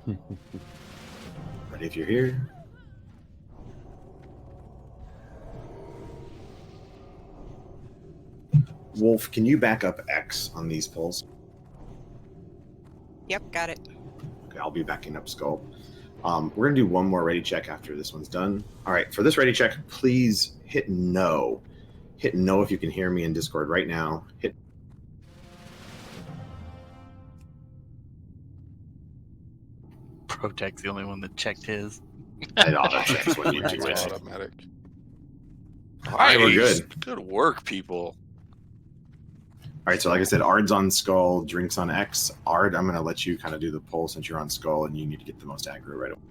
Ready if you're here. Wolf, can you back up X on these pulls? Yep, got it. Okay, I'll be backing up Skull. We're going to do one more ready check after this one's done. All right, for this ready check, please hit no. Hit no if you can hear me in Discord right now. Hit. Protect's the only one that checked his. It auto checks when you do It's it. automatic. All right, we're good. Good work, people. All right, so like I said, Ard's on Skull, Drink's on X. Ard, I'm going to let you kind of do the pull since you're on Skull and you need to get the most aggro right away.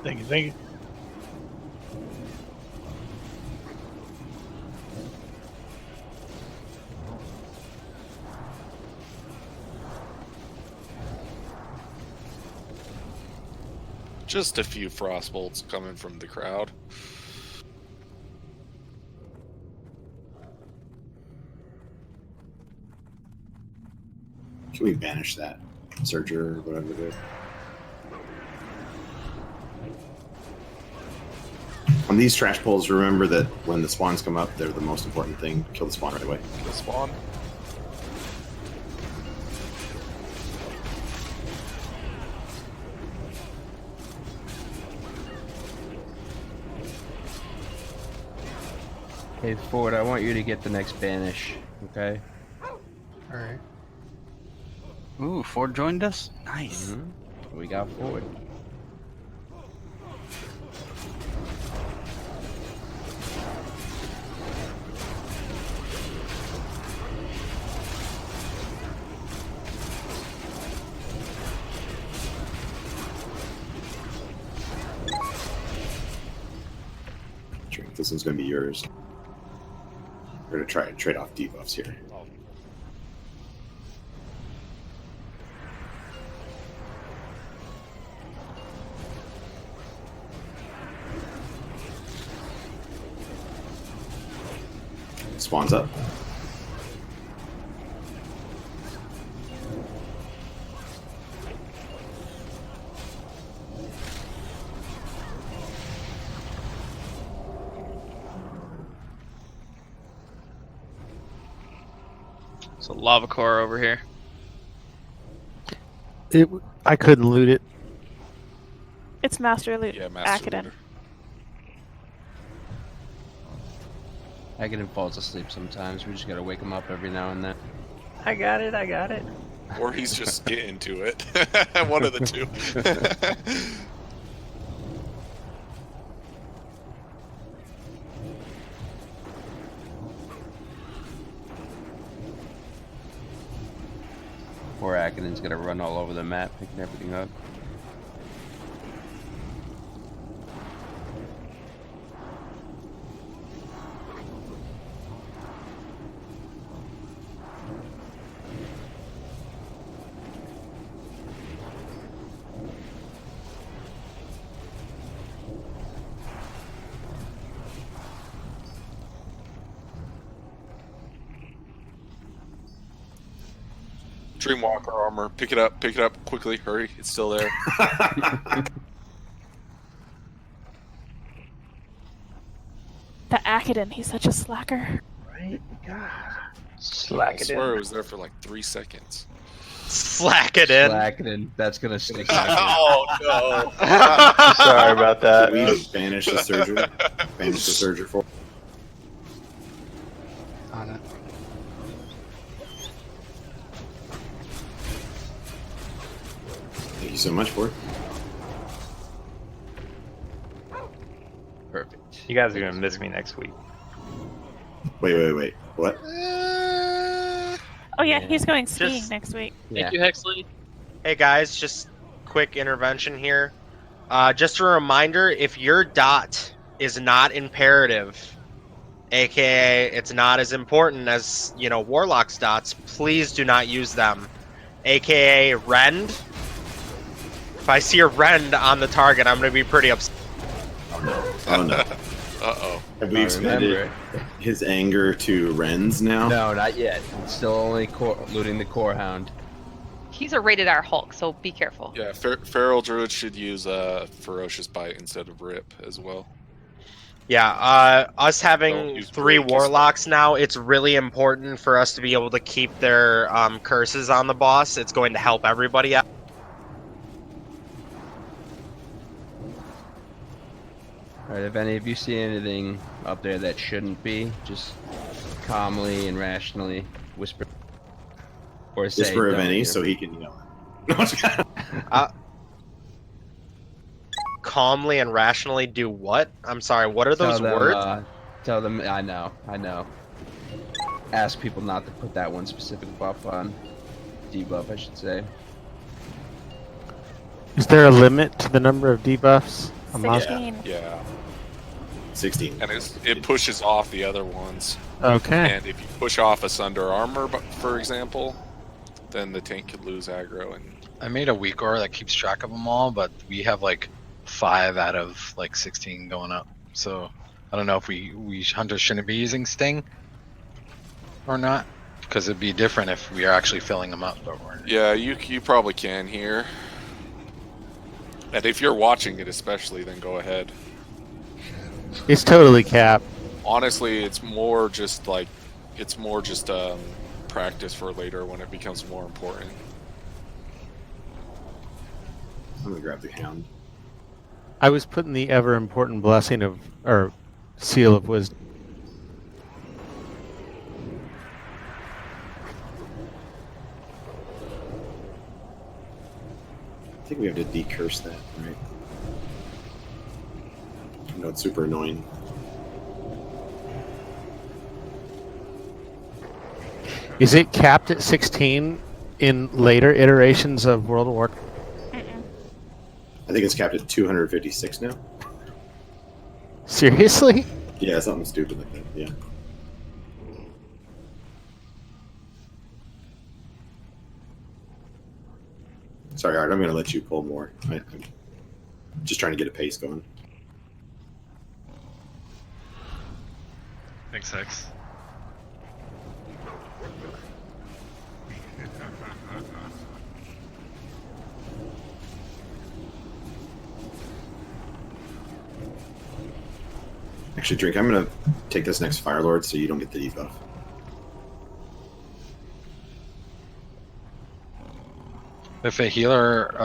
Thank you, thank you. Just a few frost bolts coming from the crowd. Can we banish that Surger or whatever it is? On these trash pulls, remember that when the spawns come up, they're the most important thing. Kill the spawn right away. The spawn. Hey, Ford, I want you to get the next banish, okay? Alright. Ooh, Ford joined us? Nice. Mm-hmm. We got Ford. Drink, this one's going to be yours. We're going to try and trade off debuffs here. Spawns up. So lava core over here. I couldn't loot it. It's Master Loot. Yeah, Master Aakadin. Looter. Aakadin falls asleep sometimes. We just gotta wake him up every now and then. I got it. I got it. Or he's just getting to it. One of the two. Poor Aakadin's gonna run all over the map, picking everything up. Dreamwalker armor. Pick it up quickly. Hurry, it's still there. The Aakadin, he's such a slacker. Right? God. I Slack it swear it in. was there for like 3 seconds. Slack it in. Aakadin, that's gonna stick. Oh no! Sorry about that. Can we banish the Surger? Banish the Surger for. On it. Thank you so much for it. Perfect. You guys are gonna miss me next week. Wait. What? Oh yeah, Yeah. he's going skiing Just- next week. Yeah. Thank you, Hexley. Hey guys, just quick intervention here. Just a reminder, if your dot is not imperative, aka it's not as important as, Warlock's dots, please do not use them. Aka rend. If I see a rend on the target, I'm going to be pretty upset. Oh no. Uh-oh. Have we I expanded remember. his anger to Rens now? No, not yet. It's still only looting the core hound. He's a rated R Hulk, so be careful. Yeah, Feral Druid should use Ferocious Bite instead of Rip as well. Yeah, us Don't having use 3 break, just- warlocks now, it's really important for us to be able to keep their curses on the boss. It's going to help everybody out. Alright, if any of you see anything up there that shouldn't be, just calmly and rationally whisper. Or say, Whisper of "Don't any, hear." so he can yell. Calmly and rationally do what? I'm sorry, what are those Tell them, words? Tell them, I know. Ask people not to put that one specific buff on. Debuff, I should say. Is there a limit to the number of debuffs? A month? 16. Yeah, 16. and it pushes off the other ones. Okay. And if you push off Asunder Armor, for example, then the tank could lose aggro. And I made a weak aura that keeps track of them all, but we have like 5 out of like 16 going up. So I don't know if we hunters shouldn't be using Sting or not, because it'd be different if we are actually filling them up. But we're yeah, you probably can here. And if you're watching it especially, then go ahead. He's totally capped. Honestly, it's more just practice for later when it becomes more important. I'm gonna grab the hound. I was putting the ever important blessing of, or seal of wisdom. I think we have to decurse that, right? I know it's super annoying. Is it capped at 16 in later iterations of World of Warcraft? Mm-mm. I think it's capped at 256 now. Seriously? Yeah, something stupid like that. Yeah. Sorry, Art. I'm going to let you pull more. I'm just trying to get a pace going. Thanks, Hex. Actually, Drink, I'm going to take this next Fire Lord so you don't get the debuff. If a healer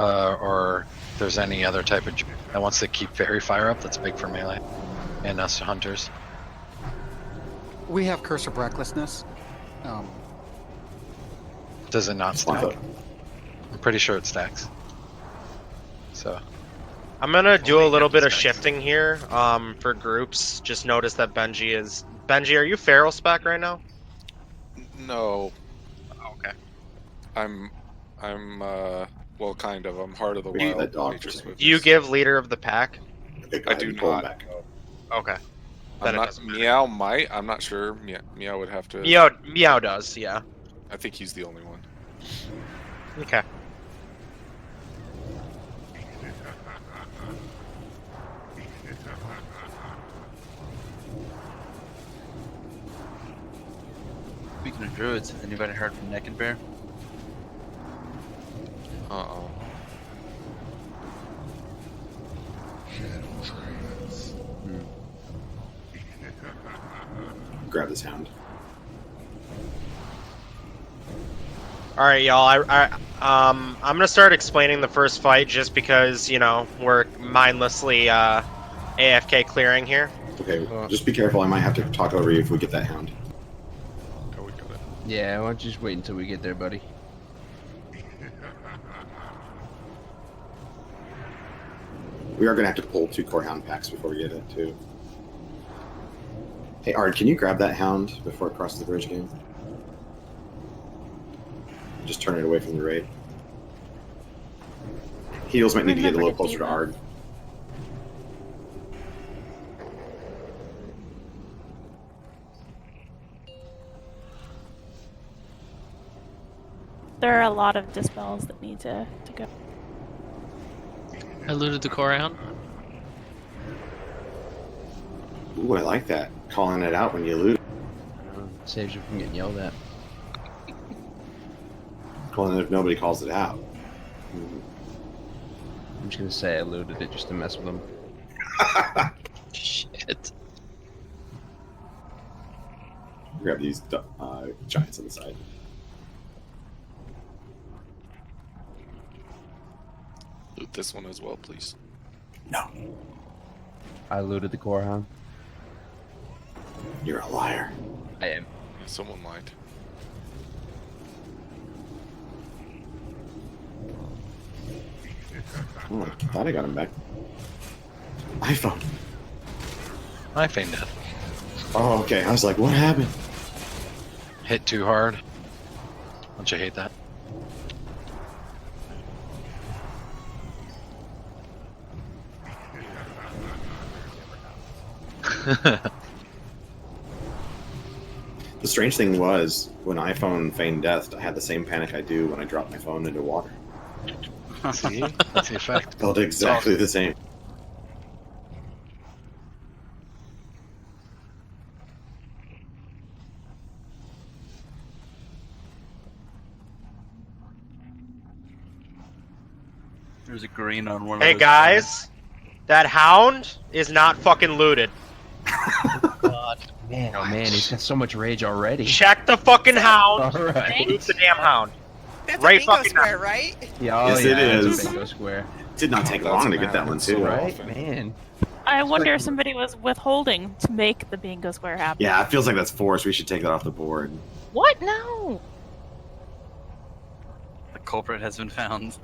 or there's any other type of that wants to keep Fairy Fire up, that's big for melee and us hunters. We have Curse of Recklessness. Does it not stack? Swamp I'm pretty sure it stacks. So I'm gonna do a little bit of shifting here for groups. Just notice that Benji is... Benji, are you Feral spec right now? No, Oh, okay. I'm well, kind of. I'm Heart of the We need Wild. that dog Nature's for a second. Witness. Do you give Leader of the Pack? Okay, go I ahead do and pull him not. back. Okay. I'm Then it not. doesn't matter. Meow might. I'm not sure. Meow would have to. Meow does, yeah. I think he's the only one. Okay. Speaking of druids, anybody heard from Naked Bear? Uh-oh. Grab this hound. All right, y'all. I'm gonna start explaining the first fight just because we're mindlessly AFK clearing here. Okay, just be careful. I might have to talk over you if we get that hound. Oh, we got it. Yeah, why don't you just wait until we get there, buddy? We are going to have to pull 2 core hound packs before we get it, too. Hey, Ard, can you grab that hound before it crosses the bridge again? Just turn it away from the raid. Heals might need to get a little closer to Ard. There are a lot of dispels that need to go. I looted the core hound. Ooh, I like that. Calling it out when you lose. Saves you from getting yelled at. Well, if nobody calls it out. I'm just gonna say I looted it just to mess with them. Shit. Grab these giants on the side. Loot this one as well, please. No. I looted the core hound. You're a liar. I am. Someone lied. Oh, I thought I got him back. iPhone. I feigned it. Oh, okay. I was like, what happened? Hit too hard. Don't you hate that? The strange thing was, when iPhone feigned death, I had the same panic I do when I drop my phone into water. See? That's the effect. Felt exactly the same. There's a green on one of Hey those guys, that hound is not fucking looted. Man, oh man, he's got so much rage already. Check the fucking hound. Alright. Loot the damn hound. That's Right a bingo fucking square, now. right? Yeah, oh Yes, yeah, it it's is. a bingo square. Did not take long to get that one, too. Right, man. I wonder if somebody was withholding to make the bingo square happen. Yeah, it feels like that's forced. We should take that off the board. What? No. The culprit has been found.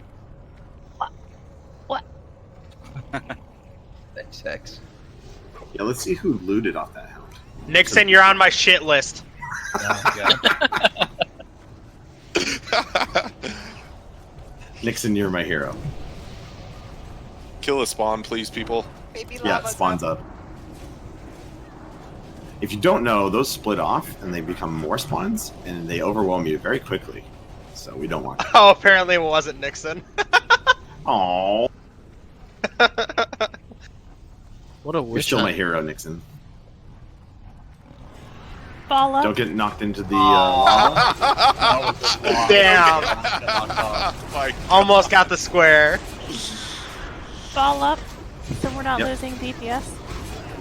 What? That's sex. Yeah, let's see who looted off that hound. Nixon, you're on my shit list. Nixon, you're my hero. Kill a spawn, please, people. Baby Yeah, lava's it spawns up. If you don't know, those split off and they become more spawns, and they overwhelm you very quickly. So we don't want that. Oh, apparently it wasn't Nixon. Aww. What a You're wish. still my hero, Nixon. Fall up. Don't get knocked into the lava. Damn. Like, Almost got the square. Fall up. So we're not Yep. losing DPS.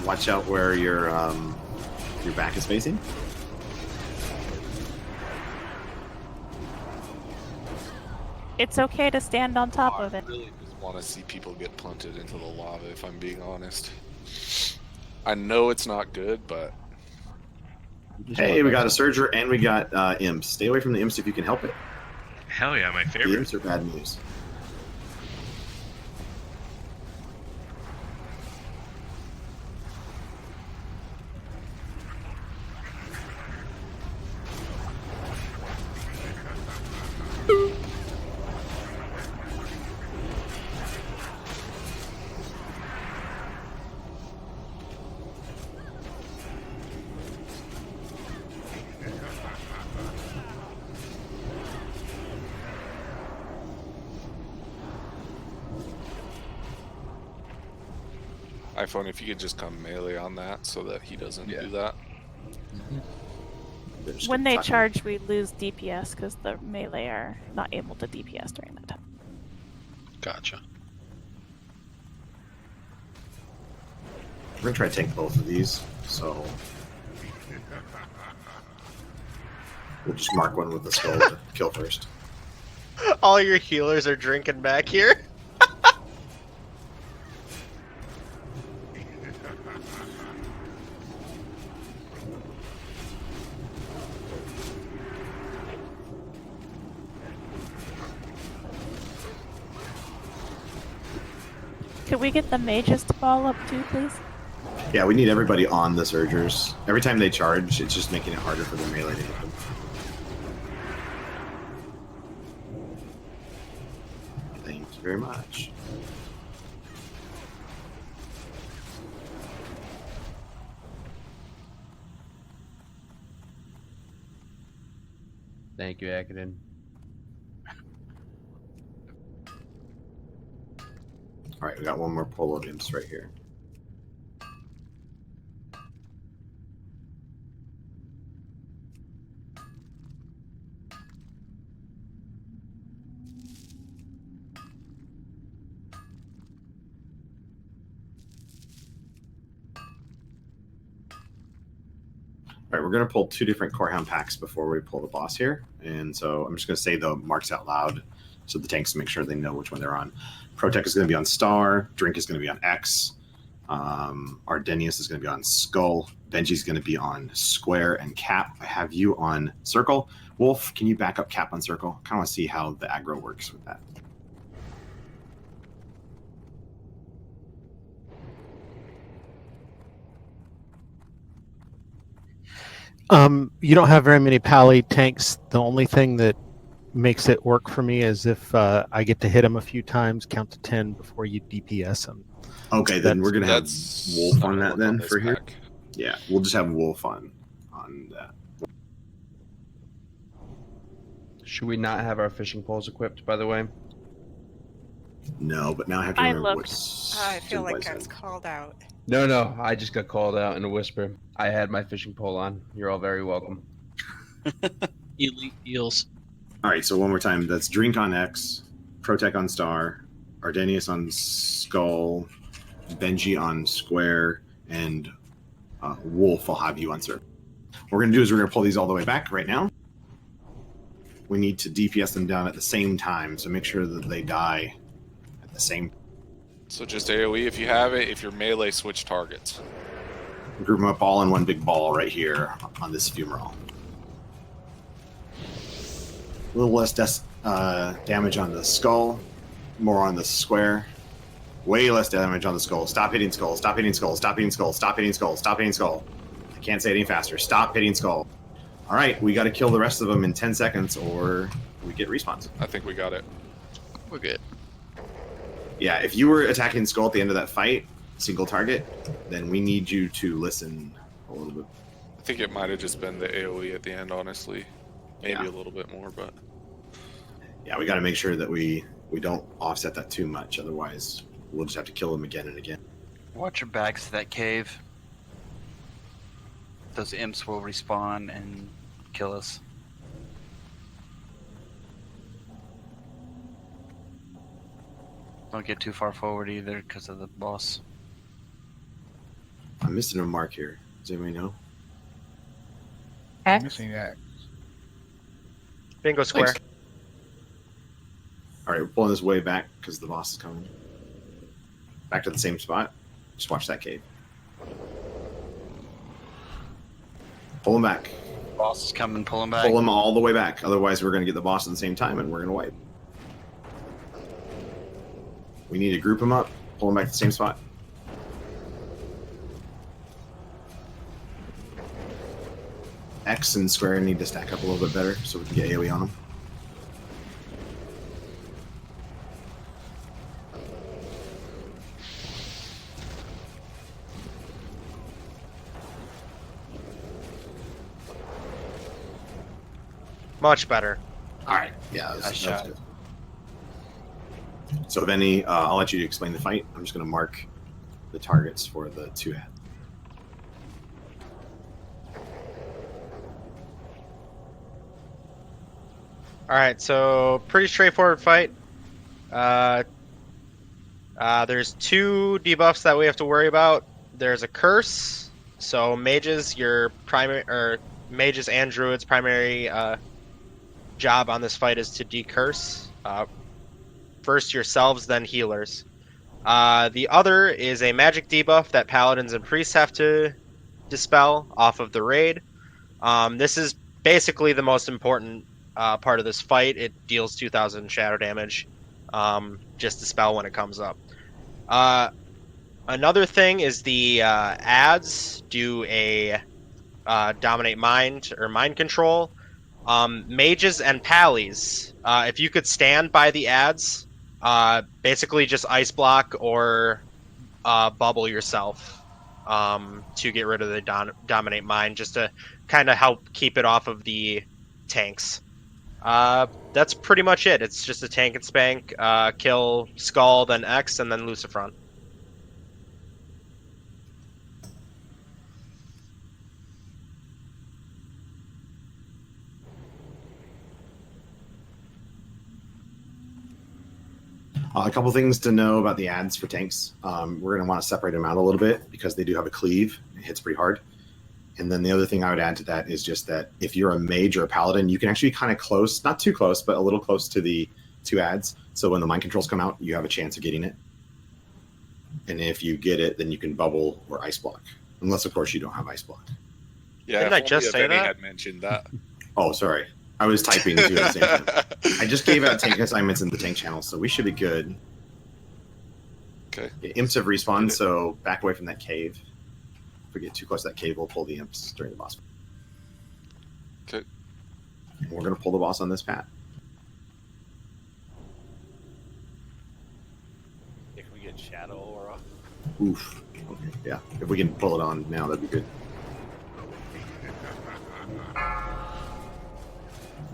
Watch out where your back is facing. It's okay to stand on top of I it. really just want to see people get punted into the lava, if I'm being honest. I know it's not good, but Hey, we got a Surger and we got Imps. Stay away from the Imps if you can help it. Hell yeah, my The favorite. Imps are bad news. iPhone, if you could just come melee on that so that he doesn't do that. When they charge, we lose DPS because the melee are not able to DPS during that time. Gotcha. We're gonna try to tank both of these, so we'll just mark one with the skull to kill first. All your healers are drinking back here. Could we get the mages to fall up too, please? Yeah, we need everybody on the Surgers. Every time they charge, it's just making it harder for the melee to hit them. Thank you very much. Thank you, Aakadin. All right, we got one more polo imps right here. All right, we're going to pull 2 different Corehound packs before we pull the boss here. And so I'm just going to say the marks out loud so the tanks make sure they know which one they're on. Protect is going to be on Star. Drink is going to be on X. Ardenius is going to be on Skull. Benji's going to be on Square. And Cap, I have you on Circle. Wolf, can you back up Cap on Circle? I kind of want to see how the aggro works with that. You don't have very many pally tanks. The only thing that makes it work for me is if I get to hit them a few times, count to 10 before you DPS them. Okay, then we're going to have That's Wolf on that then this for here. pack. Yeah, we'll just have Wolf on that. Should we not have our fishing poles equipped, by the way? No, but now I have to I remember looked. I feel like I Supervisor. was called out. No, I just got called out in a whisper. I had my fishing pole on. You're all very welcome. Elite eels. All right, so one more time. That's Drink on X, Protect on Star, Ardenius on Skull, Benji on Square, and Wolf, I'll have you on Circle. What we're going to do is we're going to pull these all the way back right now. We need to DPS them down at the same time, so make sure that they die at the same. So just AoE if you have it, if you're melee, switch targets. Group them up all in one big ball right here on this fumarole. A little less damage on the skull, more on the square. Way less damage on the skull. Stop hitting skull, stop hitting skull, stop hitting skull, stop hitting skull, stop hitting skull. I can't say it any faster. Stop hitting skull. All right, we got to kill the rest of them in 10 seconds or we get respawns. I think we got it. We're good. Yeah, if you were attacking skull at the end of that fight, single target, then we need you to listen a little bit. I think it might have just been the AoE at the end, honestly. Maybe Yeah. a little bit more, but Yeah, we got to make sure that we don't offset that too much. Otherwise, we'll just have to kill them again and again. Watch your backs to that cave. Those imps will respawn and kill us. Don't get too far forward either because of the boss. I'm missing a mark here. Does anybody know? X? Bingo square. Thanks. All right, we're pulling this way back because the boss is coming. Back to the same spot. Just watch that cave. Pull him back. Boss is coming, pull him back. Pull him all the way back. Otherwise, we're going to get the boss at the same time and we're going to wipe. We need to group him up. Pull him back to the same spot. X and square need to stack up a little bit better so we can get AoE on them. Much better. All right. Yeah, Nice that was shot. good. So, Benny, I'll let you explain the fight. I'm just going to mark the targets for the two head. All right, so pretty straightforward fight. There's 2 debuffs that we have to worry about. There's a curse. So mages, your primary, or mages and druids' primary job on this fight is to decurse. First yourselves, then healers. The other is a magic debuff that paladins and priests have to dispel off of the raid. This is basically the most important part of this fight. It deals 2,000 shadow damage. Just dispel when it comes up. Another thing is the ads do a dominate mind or mind control. Mages and pallies, if you could stand by the ads, basically just ice block or bubble yourself to get rid of the dominate mind, just to kind of help keep it off of the tanks. That's pretty much it. It's just a tank and spank, kill Skull, then X, and then Lucifron. A couple things to know about the ads for tanks. We're going to want to separate them out a little bit because they do have a cleave. It hits pretty hard. And then the other thing I would add to that is just that if you're a mage or a paladin, you can actually be kind of close, not too close, but a little close to the two ads. So when the mind controls come out, you have a chance of getting it. And if you get it, then you can bubble or ice block. Unless, of course, you don't have ice block. Yeah, Didn't I just say that? had mentioned that. Oh, sorry. I was typing too at the same time. I just gave out tank assignments in the tank channel, so we should be good. Okay. Imps have respawned, so back away from that cave. If we get too close to that cave, we'll pull the imps during the boss. Okay. And we're going to pull the boss on this path. If we get Shadow Aura. Oof. Okay, yeah. If we can pull it on now, that'd be good.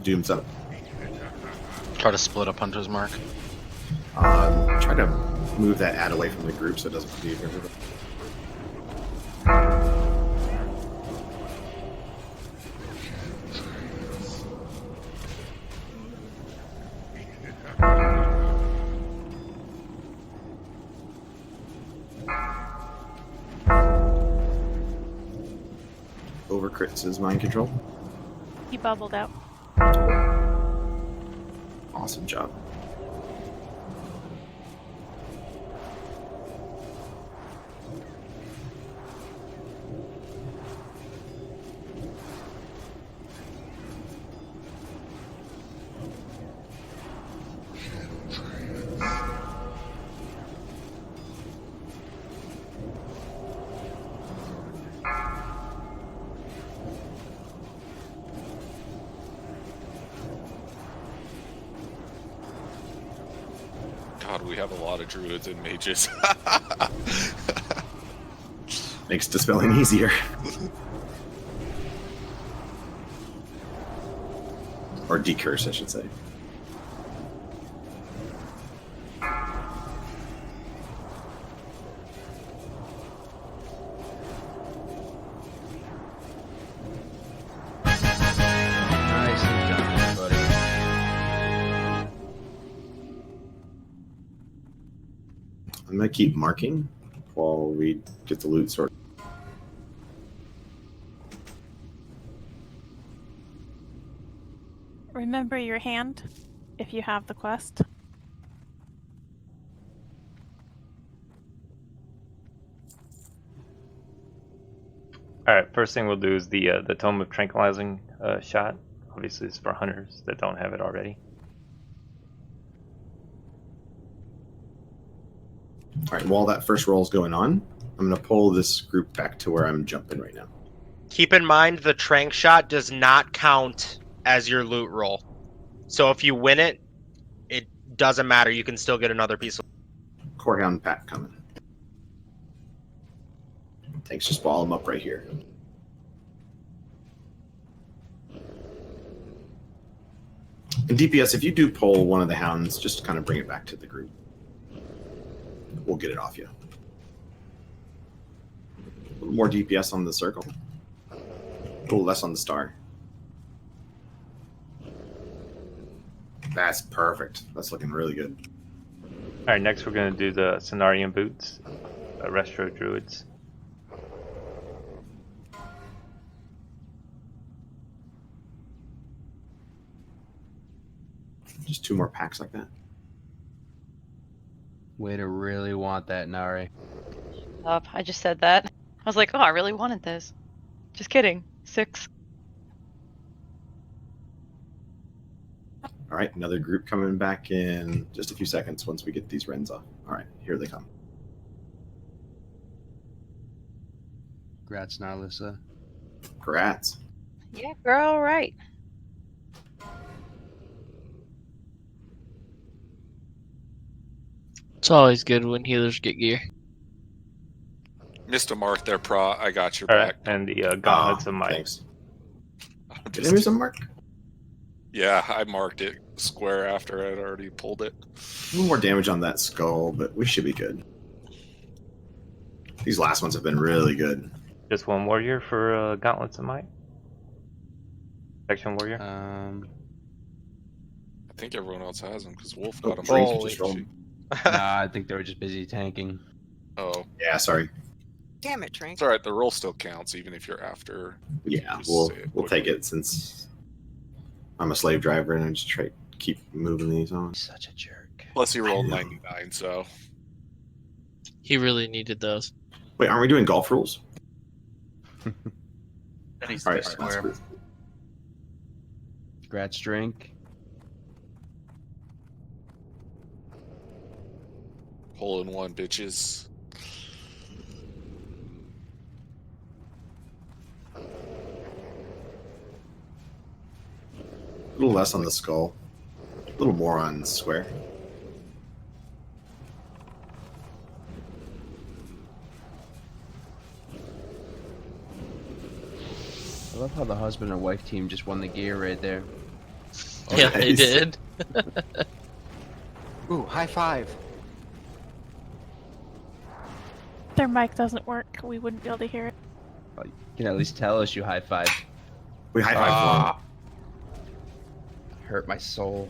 Doom's up. Try to split up Hunter's Mark. Try to move that ad away from the group so it doesn't confuse everybody. Over crits is mind control. He bubbled out. Awesome job. God, we have a lot of druids and mages. Makes dispelling easier. Or decurse, I should say. Nice job, buddy. I'm going to keep marking while we get the loot sorted. Remember your hand if you have the quest. All right, first thing we'll do is the Tome of Tranquilizing shot. Obviously, it's for hunters that don't have it already. All right, while that first roll is going on, I'm going to pull this group back to where I'm jumping right now. Keep in mind the trank shot does not count as your loot roll. So if you win it, it doesn't matter. You can still get another piece of Corehound pack coming. Thanks, just ball them up right here. And DPS, if you do pull one of the hounds, just kind of bring it back to the group. We'll get it off you. A little more DPS on the circle. A little less on the star. That's perfect. That's looking really good. All right, next we're going to do the Cenarian Boots, Restro Druids. Just 2 more packs like that. Way to really want that, Nari. Up. I just said that. I was like, oh, I really wanted this. Just kidding. 6. All right, another group coming back in just a few seconds once we get these Wrens off. All right, here they come. Congrats, Nalissa. Congrats. Yeah, girl, right. It's always good when healers get gear. Missed a mark there, Pro. I got your All back. right, and the gauntlets of might. Thanks. I'm Did just- I miss a mark? Yeah, I marked it square after I'd already pulled it. A little more damage on that skull, but we should be good. These last ones have been really good. Just one warrior for gauntlets of might. Section warrior. Um, I think everyone else has them because Wolf got them. Drink Holy just rolled. nah, I think they were just busy tanking. Oh, Yeah, sorry. Damn it, Trink. it's all right. The roll still counts even if you're after. Yeah, Just we'll say it we'll take it since I'm a slave driver and I just try to keep moving these on. Such a jerk. Plus, he rolled I know. 99, so He really needed those. Wait, aren't we doing golf rules? That needs All to right, be that's square. cool. Congrats, Drink. hole in one, bitches. A little less on the skull, a little more on the square. I love how the husband and wife team just won the gear right there. Yeah, they nice. did. Ooh, high five. Their mic doesn't work. We wouldn't be able to hear it. You can at least tell us you high five. We high five. Hurt my soul.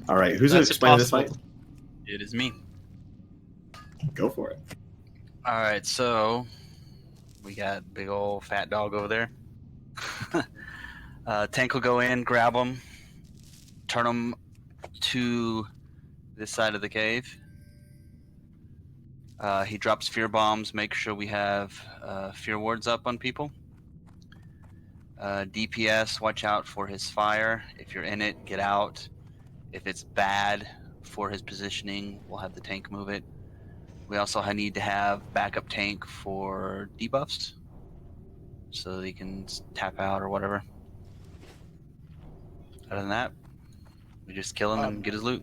All right, who's That's explaining this fight? impossible. It is me. Go for it. All right, so we got big old fat dog over there. Tank will go in, grab him, turn him to this side of the cave. He drops fear bombs. Make sure we have fear wards up on people. DPS, watch out for his fire. If you're in it, get out. If it's bad for his positioning, we'll have the tank move it. We also need to have backup tank for debuffs, so that he can tap out or whatever. Other than that, we just kill him and get his loot.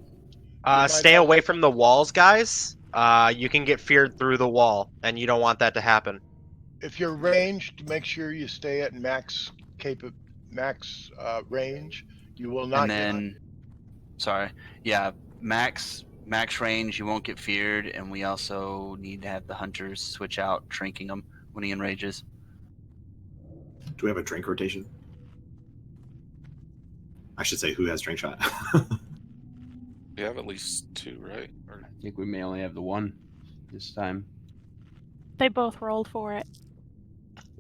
Stay away from the walls, guys. You can get feared through the wall, and you don't want that to happen. If you're ranged, make sure you stay at max range. You will not And then, max range. You won't get feared, and we also need to have the hunters switch out, shrinking him when he enrages. Do we have a drink rotation? I should say, who has drink shot? We have at least two, right? Or... I think we may only have the one this time. They both rolled for it.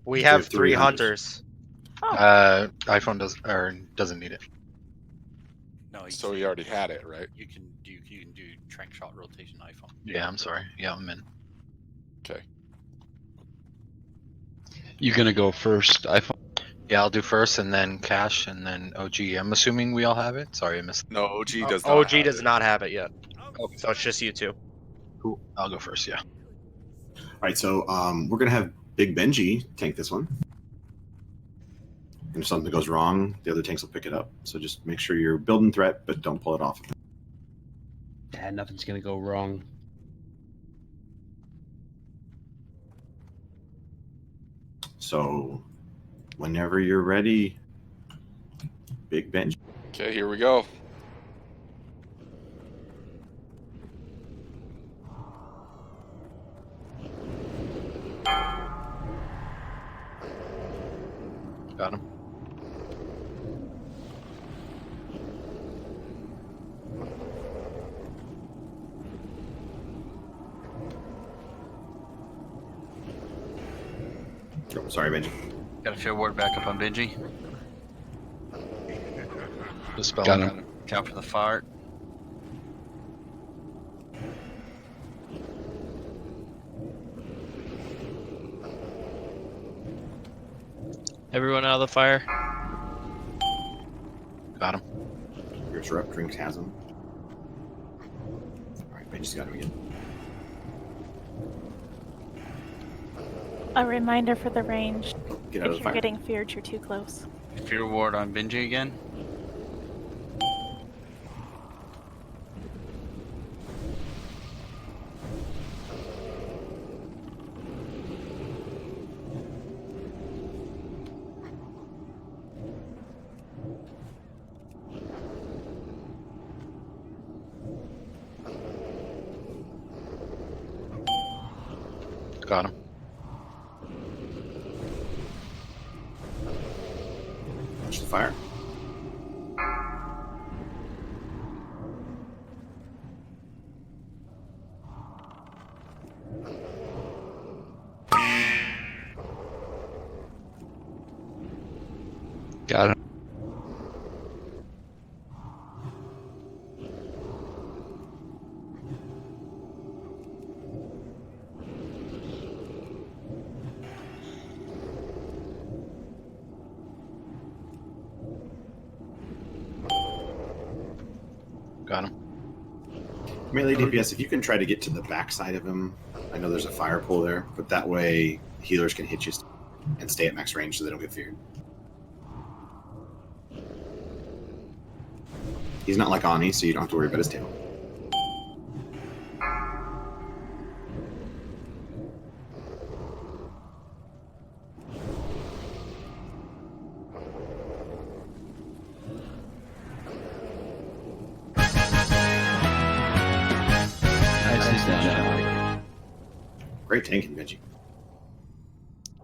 We have three hunters. iPhone doesn't need it. No, So he already had it, right? You can do trank shot rotation iPhone. Yeah, I'm sorry. Yeah, I'm in. Okay. You gonna go first, iPhone? Yeah, I'll do first, and then Cash, and then OG. I'm assuming we all have it. Sorry, I missed. No, OG does not. OG have does it. not have it yet. Okay. So it's just you two. Cool. I'll go first. Yeah. All right, so we're gonna have Big Benji tank this one. And if something goes wrong, the other tanks will pick it up. So just make sure you're building threat, but don't pull it off. Yeah, nothing's gonna go wrong. So whenever you're ready, Big Benji. Okay, here we go. Got him. Oh, sorry, Benji. Got a fear ward back up on Benji. Dispel. Got him. Count for the fart. Everyone out of the fire. Got him. Here's her up. Drinks has him. All right, Benji's got him again. A reminder for the range. Get out of If the you're fire. getting feared, you're too close. Fear ward on Benji again. Got him. Watch the fire. Got him. Got him. Melee DPS, if you can try to get to the backside of him, I know there's a fire pool there, but that way healers can hit you and stay at max range so they don't get feared. He's not like Ani, so you don't have to worry about his tail. Great tanking, Benji.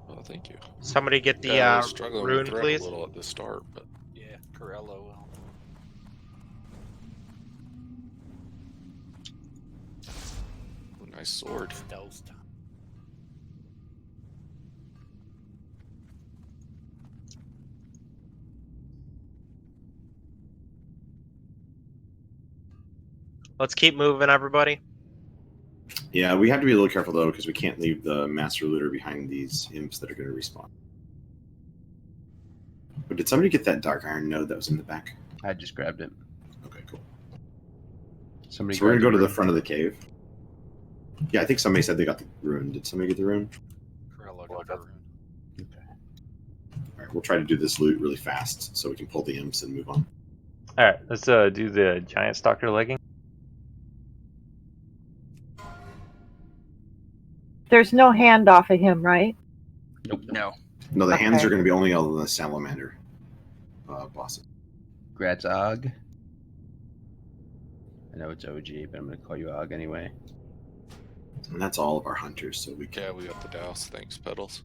Well, thank you. Somebody get the I was struggling rune, with threat please. a little at the start, but Yeah, Corello will. nice sword. Stealth. Let's keep moving, everybody. Yeah, we have to be a little careful though, because we can't leave the master looter behind these imps that are going to respawn. But did somebody get that dark iron node that was in the back? I just grabbed it. Okay, cool. Somebody. So we're going to go to the rune. front of the cave. Yeah, I think somebody said they got the rune. Did somebody get the rune? Corello got the rune. All right, we'll try to do this loot really fast so we can pull the imps and move on. All right, let's do the giant stalker legging. There's no hand off of him, right? Nope. No. No, the hands Okay. are going to be only on the salamander bosses. Grats Og. I know it's OG, but I'm gonna call you Og anyway. And that's all of our hunters, so we can. Yeah, we got the douse. Thanks, pedals.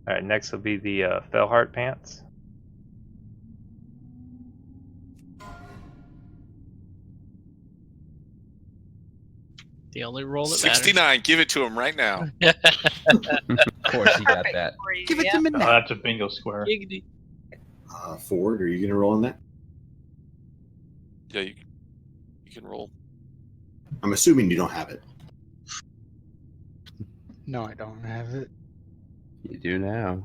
All right, next will be the Fellheart pants. The only roll that 69. Give it to him right now. Of course, he got that. Give it to me now. That's a bingo square. Giggity. Ford, are you going to roll on that? Yeah, you can roll. I'm assuming you don't have it. No, I don't have it. You do now.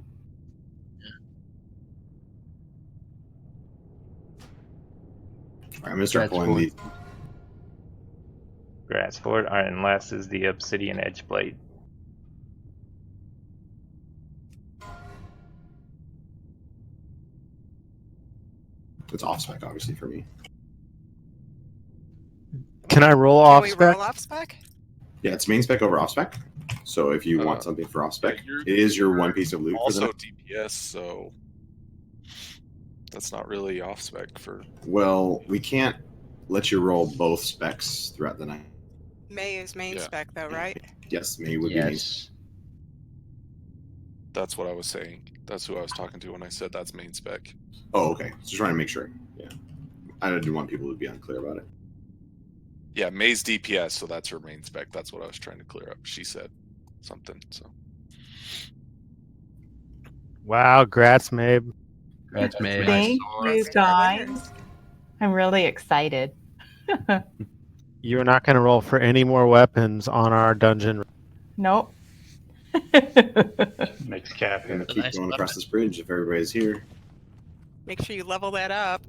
All right, I'm going to start That's pulling cool. these. Grass forward. All right, and last is the obsidian edge blade. It's off spec, obviously, for me. Can I roll Can off we spec? roll off spec? Yeah, it's main spec over off spec. So if you want something for off spec, it is your one piece of loot for Also the DPS, so that's not really off spec for. Well, we can't let you roll both specs throughout the night. May is main spec though, right? Yes, May would be main. Yes. That's what I was saying. That's who I was talking to when I said that's main spec. Oh, okay. Just trying to make sure. Yeah. I didn't want people to be unclear about it. Yeah, May's DPS, so that's her main spec. That's what I was trying to clear up. She said something, so. Wow, grats, Mabe. Grats, Mabe. Thank you, guys. I'm really excited. You're not going to roll for any more weapons on our dungeon. Nope. Makes cap. We're going to keep going across this bridge if everybody's here. Make sure you level that up.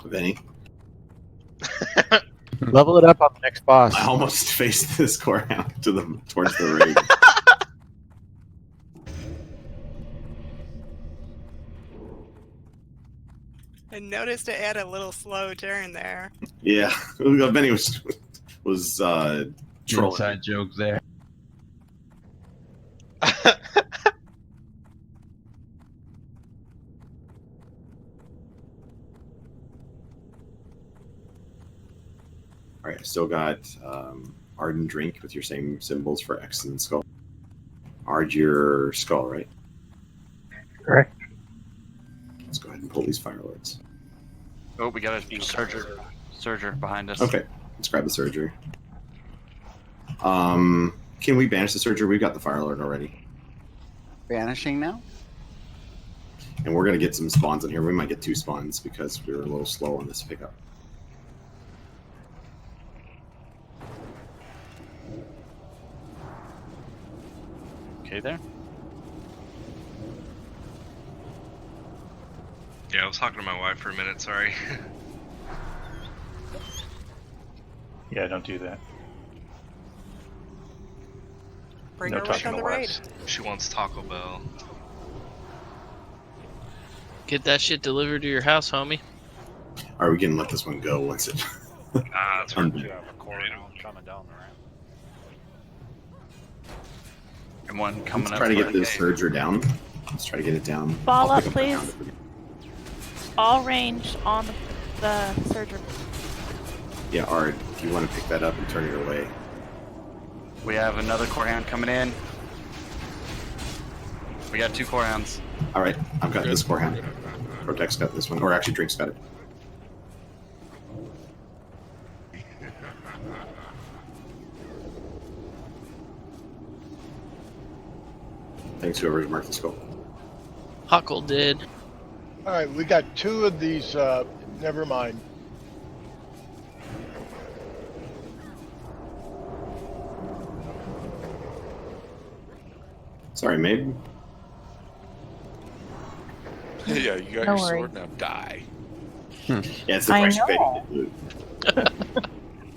Vinny. Level it up on the next boss. I almost faced this core hound towards the rig. I noticed it had a little slow turn there. Yeah, Benny was trolling. Inside joke there. All right, I still got Arden Drink with your same symbols for X and Skull. Ard your Skull, right? Correct. Let's go ahead and pull these Firelords. Oh, we got a Surger behind us. Okay, let's grab the Surger. Can we banish the Surger? We've got the Firelord already. Vanishing now? And we're going to get some spawns in here. We might get 2 spawns because we were a little slow on this pickup. Okay there. Yeah, I was talking to my wife for a minute, sorry. Yeah, don't do that. Bring No her talking on to the raid. wives. She wants Taco Bell. Get that shit delivered to your house, homie. Are we going to let this one go once it... That's hard to do. Coming down the ramp. And one coming Let's up. try to for get this the Surger down. Let's try to get it down. Ball I'll up, pick the please. hound if we get- All range on the surgery. Yeah, Ard, if you want to pick that up and turn it away. We have another core hound coming in. We got 2 core hounds. All right, I've got this core hound. Protect's got this one, or actually Drink's got it. Thanks, whoever's marked the skull. Huckle did. All right, we got 2 of these. Never mind. Sorry, Maiden. Yeah, you got No your worries. sword, now die. Yeah, it's the I price you pay know. to get loot.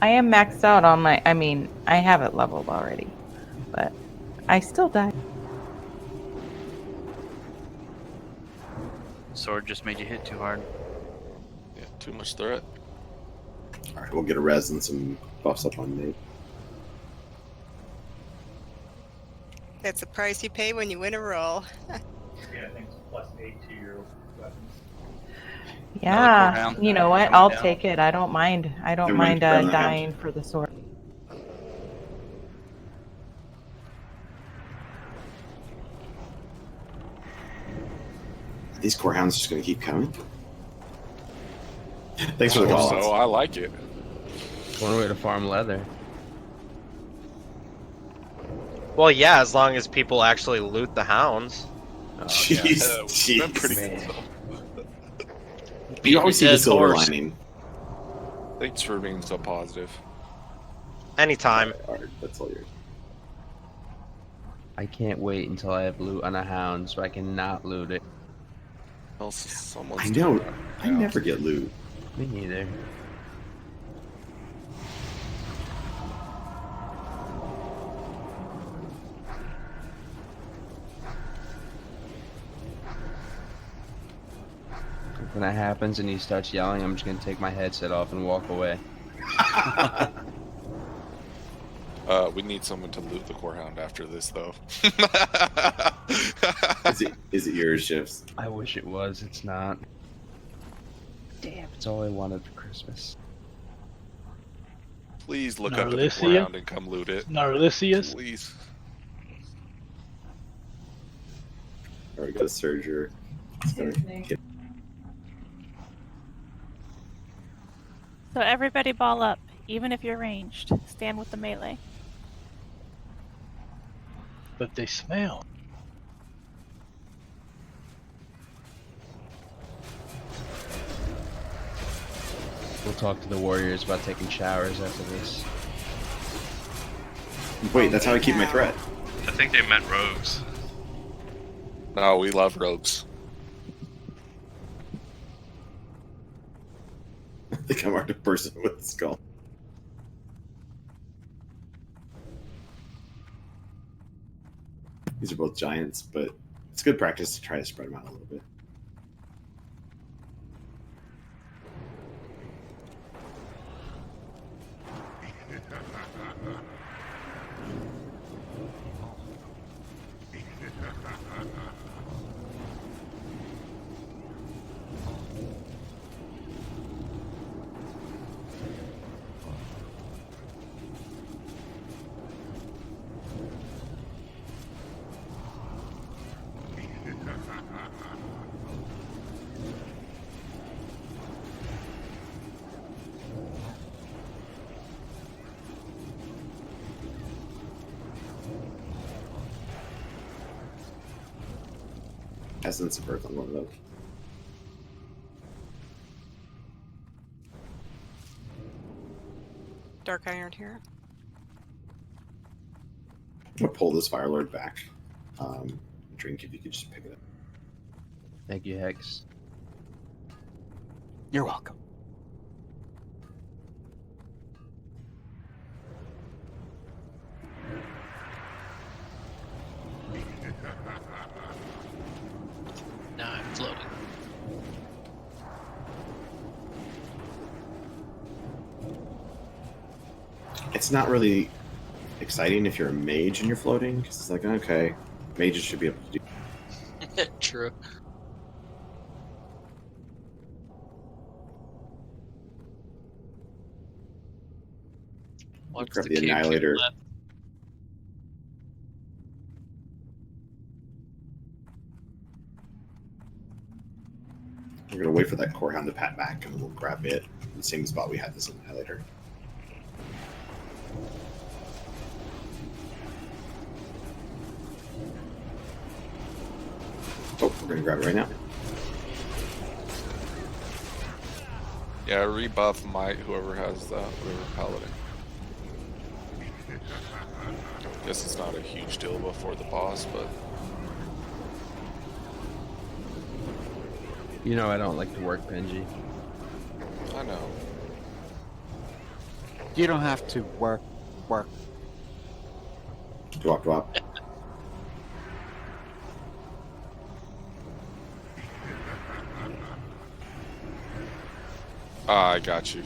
I am maxed out on my. I mean, I have it leveled already, but I still die. Sword just made you hit too hard. Yeah, too much threat. All right, we'll get a res and some buffs up on Maiden. That's the price you pay when you win a roll. Yeah, I think it's +8 to your weapons. Yeah, round. you know what? I'll take it. I don't mind. I don't Never mind mind, fair enough. dying for the sword. Are these core hounds just going to keep coming? Thanks for the Oh, call. so I like it. One way to farm leather. Well, yeah, as long as people actually loot the hounds. Jeez, Been pretty Man. good. You always see the Dead silver horse. lining. Thanks for being so positive. Anytime. Ard, that's all yours. I can't wait until I have loot on a hound so I can not loot it. Well, someone's I know. doing it I now. never get loot. Me neither. When that happens and he starts yelling, I'm just gonna take my headset off and walk away. We need someone to loot the core hound after this, though. Is it yours, Shifts? I wish it was. It's not. Damn, it's all I wanted for Christmas. Please look up at the core Narlissia? hound and come loot it. Narlissius? Please. Already got a Surger. So everybody ball up, even if you're ranged. Stand with the melee. But they smell. We'll talk to the warriors about taking showers after this. Wait, that's how I keep my threat. I think they meant rogues. No, we love rogues. I think I'm already a person with a skull. These are both giants, but it's good practice to try to spread them out a little bit. Essence of birth on one of those. Dark Iron here. I'm gonna pull this Fire Lord back. Drink if you could just pick it up. Thank you, Hex. You're welcome. Now I'm floating. It's not really exciting if you're a mage and you're floating, because it's like, okay, mages should be able to do. True. What's Grab the the cave Annihilator. left? We're gonna wait for that core hound to pat back, and we'll grab it in the same spot we had this Annihilator. Oh, we're gonna grab it right now. Yeah, rebuff might whoever has that, whoever paladin. Guess it's not a huge deal before the boss, but You know I don't like to work, Benji. I know. You don't have to work. Drop. Ah, I got you.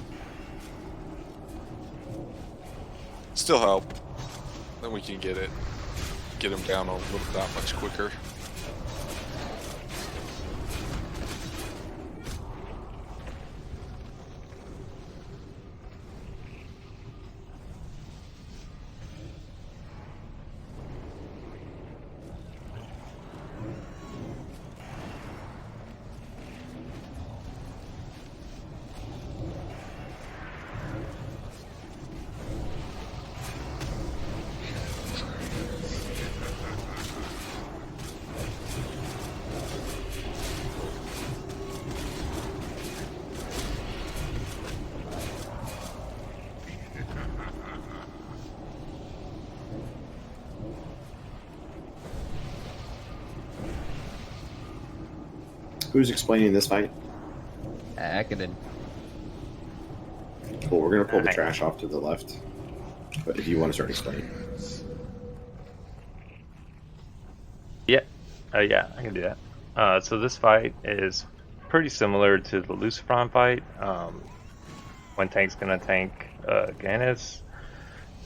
Still help. Then we can get him down a little that much quicker. Who's explaining this fight? Aakadin. Cool, we're gonna pull the trash off to the left. But if you want to start explaining. Yeah, I can do that. So this fight is pretty similar to the Lucifron fight. One tank's gonna tank Ganis,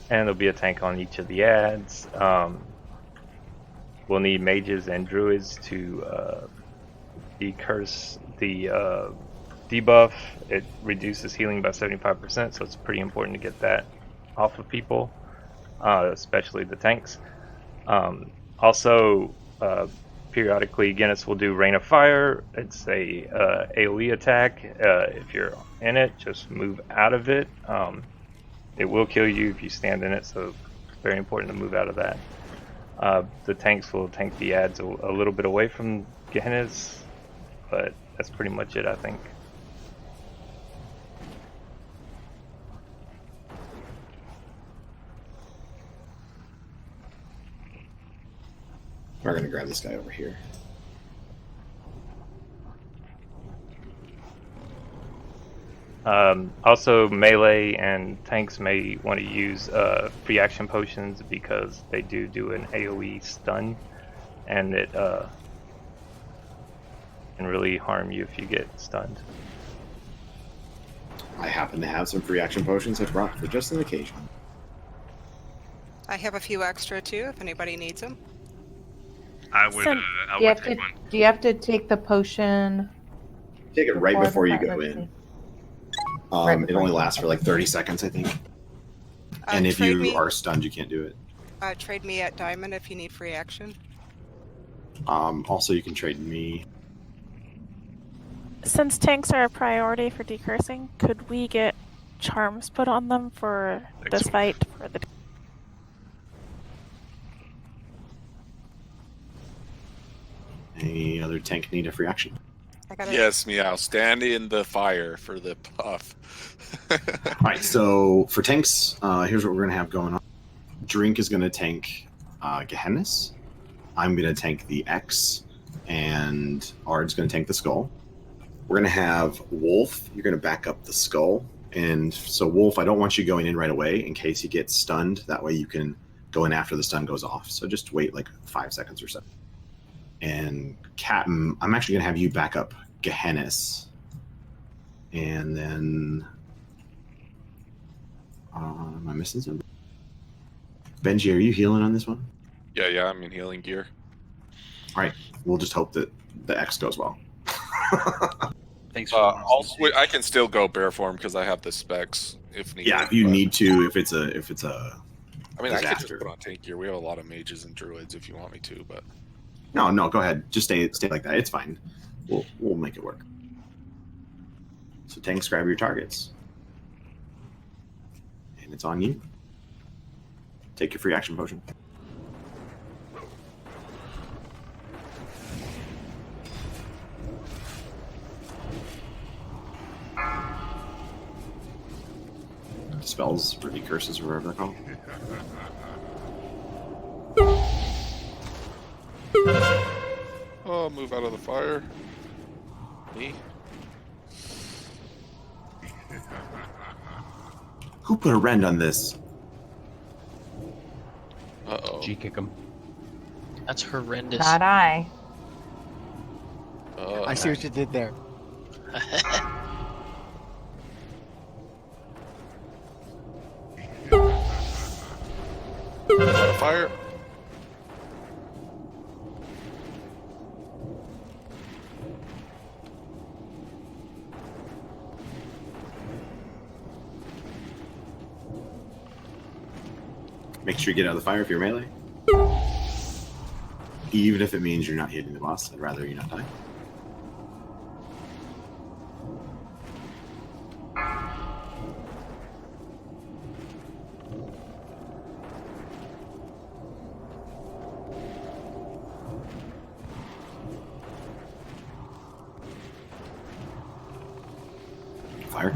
and there'll be a tank on each of the ads. We'll need mages and druids to decurse the debuff. It reduces healing by 75%, so it's pretty important to get that off of people, especially the tanks. Also, periodically, Guinness will do Rain of Fire. It's a AoE attack. If you're in it, just move out of it. It will kill you if you stand in it, so it's very important to move out of that. The tanks will tank the ads a little bit away from Guinness, but that's pretty much it, I think. We're gonna grab this guy over here. Also, melee and tanks may want to use free action potions because they do an AoE stun and it can really harm you if you get stunned. I happen to have some free action potions I brought for just an occasion. I have a few extra too, if anybody needs them. I would. So, I do you would have take to? one. Do you have to take the potion? Take it right before you go let's in. see. Right It before only you lasts for like 30 seconds, I think. And if trade you me- are stunned, you can't do it. Trade me at Diamond if you need free action. Also, you can trade me. Since tanks are a priority for decursing, could we get charms put on them for this fight? For the Any other tank need a free action? Yes, Meow. Stand in the fire for the puff. Alright, so for tanks, here's what we're going to have going on. Drink is going to tank Gehennis. I'm going to tank the X. And Ard's going to tank the Skull. We're going to have Wolf. You're going to back up the Skull. And so, Wolf, I don't want you going in right away in case he gets stunned. That way you can go in after the stun goes off. So just wait like 5 seconds or so. And Captain, I'm actually going to have you back up Gehennis. And then... am I missing something? Benji, are you healing on this one? Yeah, I'm in healing gear. Alright, we'll just hope that the X goes well. Thanks I can still go bear form because I have the specs if needed. Yeah, if you but- need to, if it's a I mean, I could just disaster. put on tank gear. We have a lot of mages and druids if you want me to, but No, go ahead. Just stay like that. It's fine. We'll make it work. So tanks, grab your targets. And it's on you. Take your free action potion. Spells, or curses, or whatever they're called. oh, move out of the fire. Me. Who put a rend on this? Uh-oh. G-kick him. That's horrendous. Not I. I see what you did there. Fire. Make sure you get out of the fire if you're melee. Even if it means you're not hitting the boss, I'd rather you not die. Fire.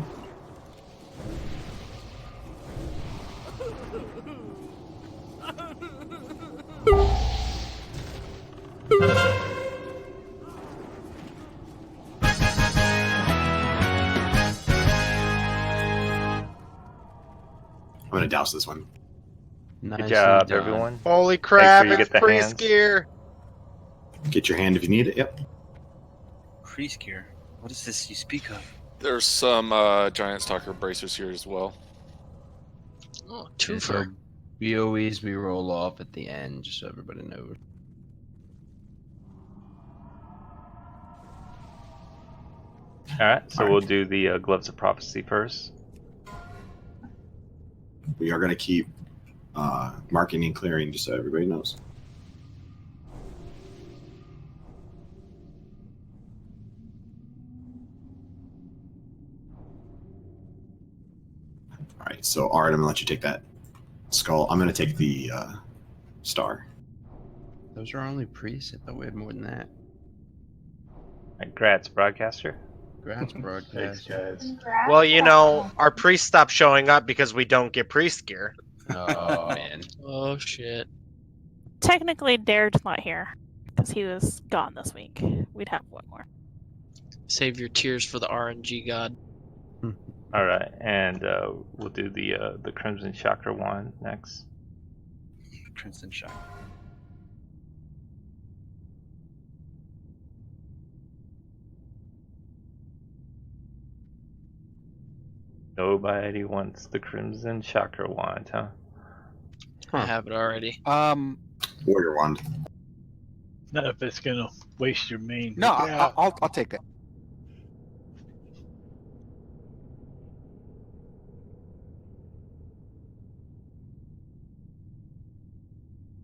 I'm gonna douse this one. Good job, everyone. Holy Make crap! sure you It's get the priest hands. gear. Get your hand if you need it. Yep. Priest gear. What is this you speak of? There's some giant stalker bracers here as well. Oh, Yeah, so BOEs we roll off at the end, just so everybody knows. Alright, so we'll do the Gloves of Prophecy first. We are gonna keep marking and clearing just so everybody knows. Alright, so Art, I'm gonna let you take that skull. I'm gonna take the star. Those are only priests? I thought we had more than that. Congrats, broadcaster. Grats, broadcast. Well, you know, our priest stopped showing up because we don't get priest gear. Oh, man. Oh shit. Technically, Dared's not here because he was gone this week. We'd have one more. Save your tears for the RNG god. Alright, and we'll do the Crimson Chakra one next. Crimson Chakra. Nobody wants the Crimson Chakra Wand, huh? I have it already. Warrior Wand. Not if it's gonna waste your main. No, Yeah. I'll take that.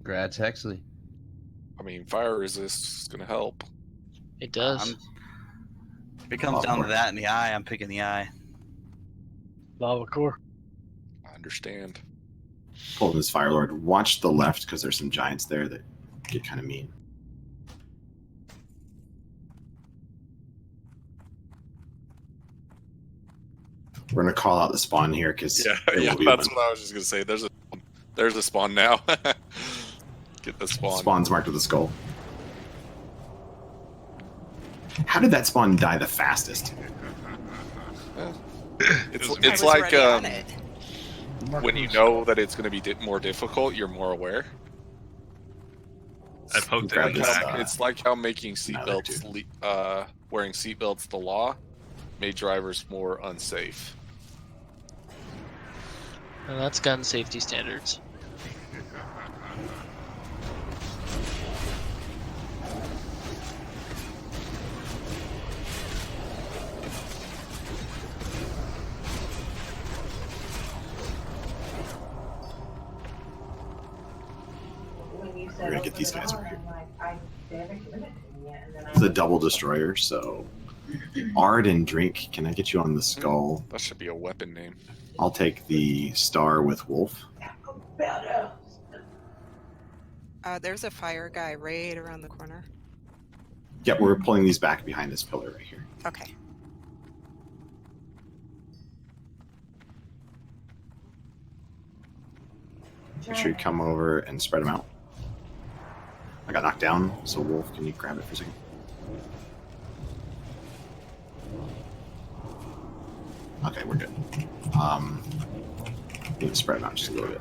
Congrats, Hexley. I mean, fire resist is going to help. It does. If it comes down to that in the eye, I'm picking the eye. Lava core. I understand. Pulling this Fire Lord. Watch the left because there's some giants there that get kind of mean. We're gonna call out the spawn here because Yeah, that's what I was just going to say. There's a spawn now. Get the spawn. Spawn's marked with a skull. How did that spawn die the fastest? It's like when you know that it's going to be more difficult, you're more aware. I poked it in the back. It's like how making seatbelts, wearing seatbelts, the law, made drivers more unsafe. And that's gun safety standards. We're gonna get these guys over here. It's a double destroyer, so Ard and Drink, can I get you on the skull? That should be a weapon name. I'll take the star with Wolf. There's a fire guy right around the corner. Yep, we're pulling these back behind this pillar right here. Okay. Make sure you come over and spread them out. I got knocked down, so Wolf, can you grab it for a second? Okay, we're good. Need to spread them out just a little bit.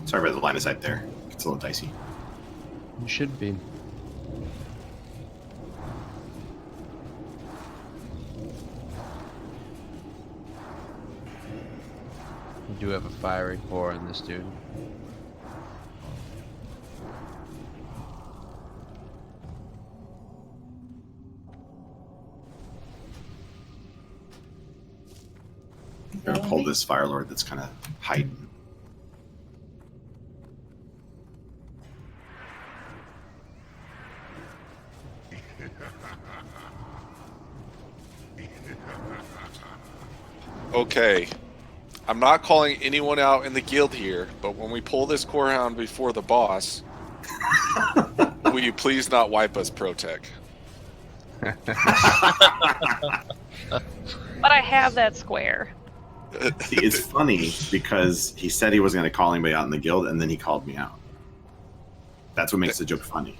Sorry about the line of sight there. It's a little dicey. You should be. You do have a fiery core in this dude. We're gonna pull this Fire Lord that's kind of hiding. Okay. I'm not calling anyone out in the guild here, but when we pull this core hound before the boss, will you please not wipe us Protec? But I have that square. See, it's funny because he said he wasn't going to call anybody out in the guild, and then he called me out. That's what makes the joke funny.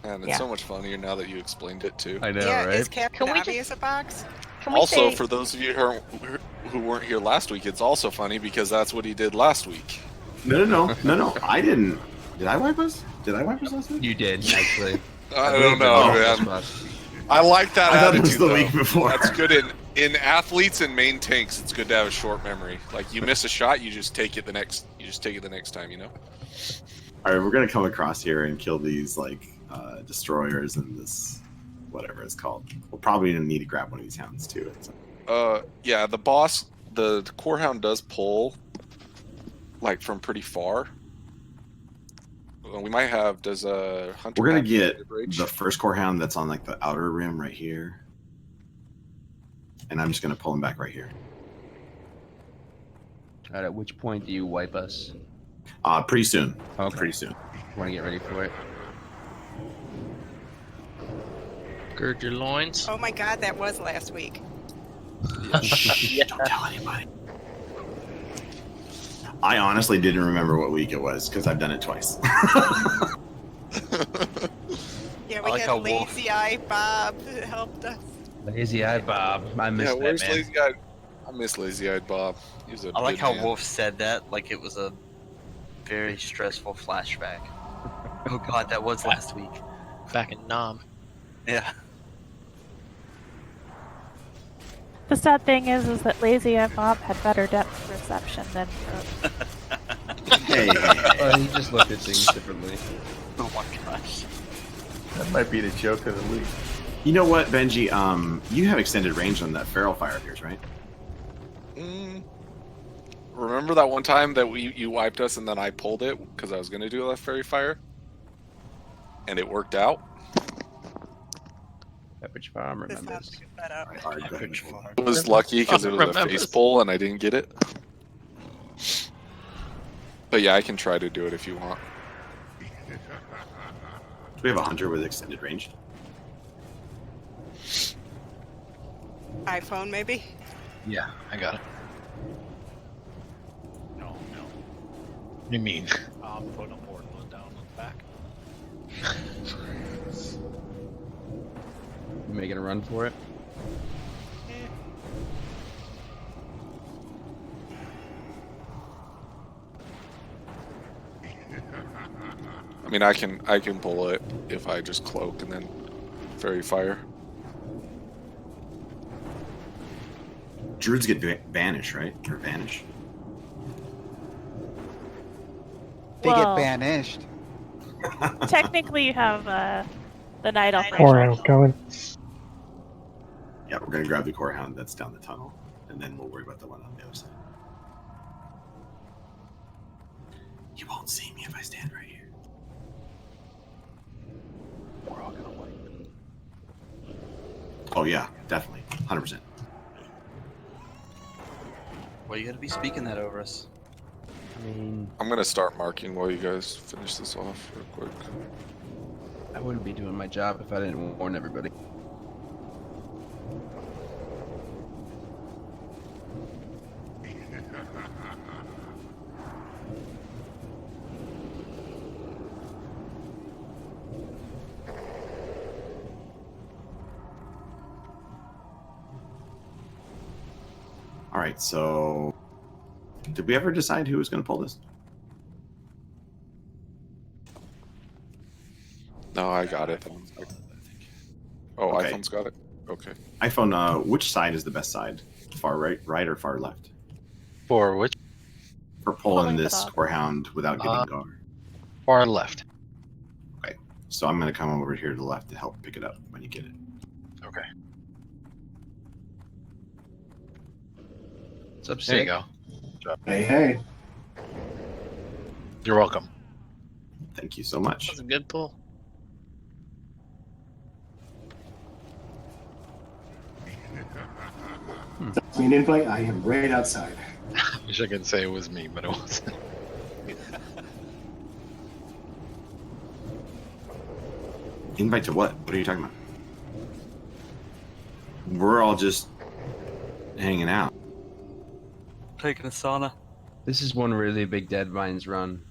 And it's so much funnier now that you explained it too. I know, Yeah, right? is Captain Obvious a box? Can we Also, say, for those of you who weren't here last week, it's also funny because that's what he did last week. No. I didn't. Did I wipe us? Did I wipe us last week? You did, actually. I don't know, man. I like that I thought it attitude. was the though. week before. That's good in athletes and main tanks. It's good to have a short memory. Like you miss a shot, you just take it the next. You just take it the next time. You know. All right, we're gonna come across here and kill these destroyers and this whatever it's called. We'll probably need to grab one of these hounds too. Yeah, the boss, the core hound does pull, like from pretty far. We might have. Does a hunter? We're gonna have get bridge? the first core hound that's on like the outer rim right here, and I'm just gonna pull him back right here. Alright, at which point do you wipe us? Pretty soon. Okay. Pretty soon. Want to get ready for it? Gird your loins. Oh my god, that was last week. Shh, don't tell anybody. I honestly didn't remember what week it was because I've done it twice. Yeah, we like had how Lazy Eye Bob that helped us. Lazy-eyed Bob. I miss Yeah, that where's man. lazy-eyed? I miss lazy-eyed Bob. He was a I like good how man. Wolf said that like it was a very stressful flashback. Oh god, that was last week. Back in Nam. Yeah. The sad thing is that Lazy Eye Bob had better depth perception than. Hey. Well, he just looked at things differently. Oh my gosh. That might be the joke of the week. You know what, Benji? You have extended range on that feral fire of yours, right? Remember that one time that you wiped us and then I pulled it because I was going to do a fairy fire? And it worked out? Pepperidge Farm remembers. It was lucky because it was a face pull and I didn't get it. But yeah, I can try to do it if you want. Do we have a hunter with extended range? iPhone, maybe? Yeah, I got it. What do you mean? I'm putting a Morton one down on the back. You making a run for it? I mean, I can pull it if I just cloak and then fairy fire. Druids get vanish, right? Or vanish. They Well- get banished. Technically, you have the Night Elf. going. Yeah, we're gonna grab the core hound that's down the tunnel, and then we'll worry about the one on the other side. You won't see me if I stand right here. We're all gonna wait. Oh yeah, definitely, 100%. Well, you gotta be speaking that over us. I mean, I'm going to start marking while you guys finish this off real quick. I wouldn't be doing my job if I didn't warn everybody. All right, so did we ever decide who was going to pull this? No, I got it. Oh, Okay. iPhone's got it? Okay. iPhone, which side is the best side? Far right or far left? For which? For pulling Pulling the this dog. core hound without getting guard. Far left. Okay, so I'm going to come over here to the left to help pick it up when you get it. Okay. What's up, There you Sick? go. Hey. You're welcome. Thank you so much. That's a good pull. Send me an invite. I am right outside. I wish I could say it was me, but it wasn't. Invite to what? What are you talking about? We're all just hanging out. Taking a sauna. This is one really big Dead Mines run.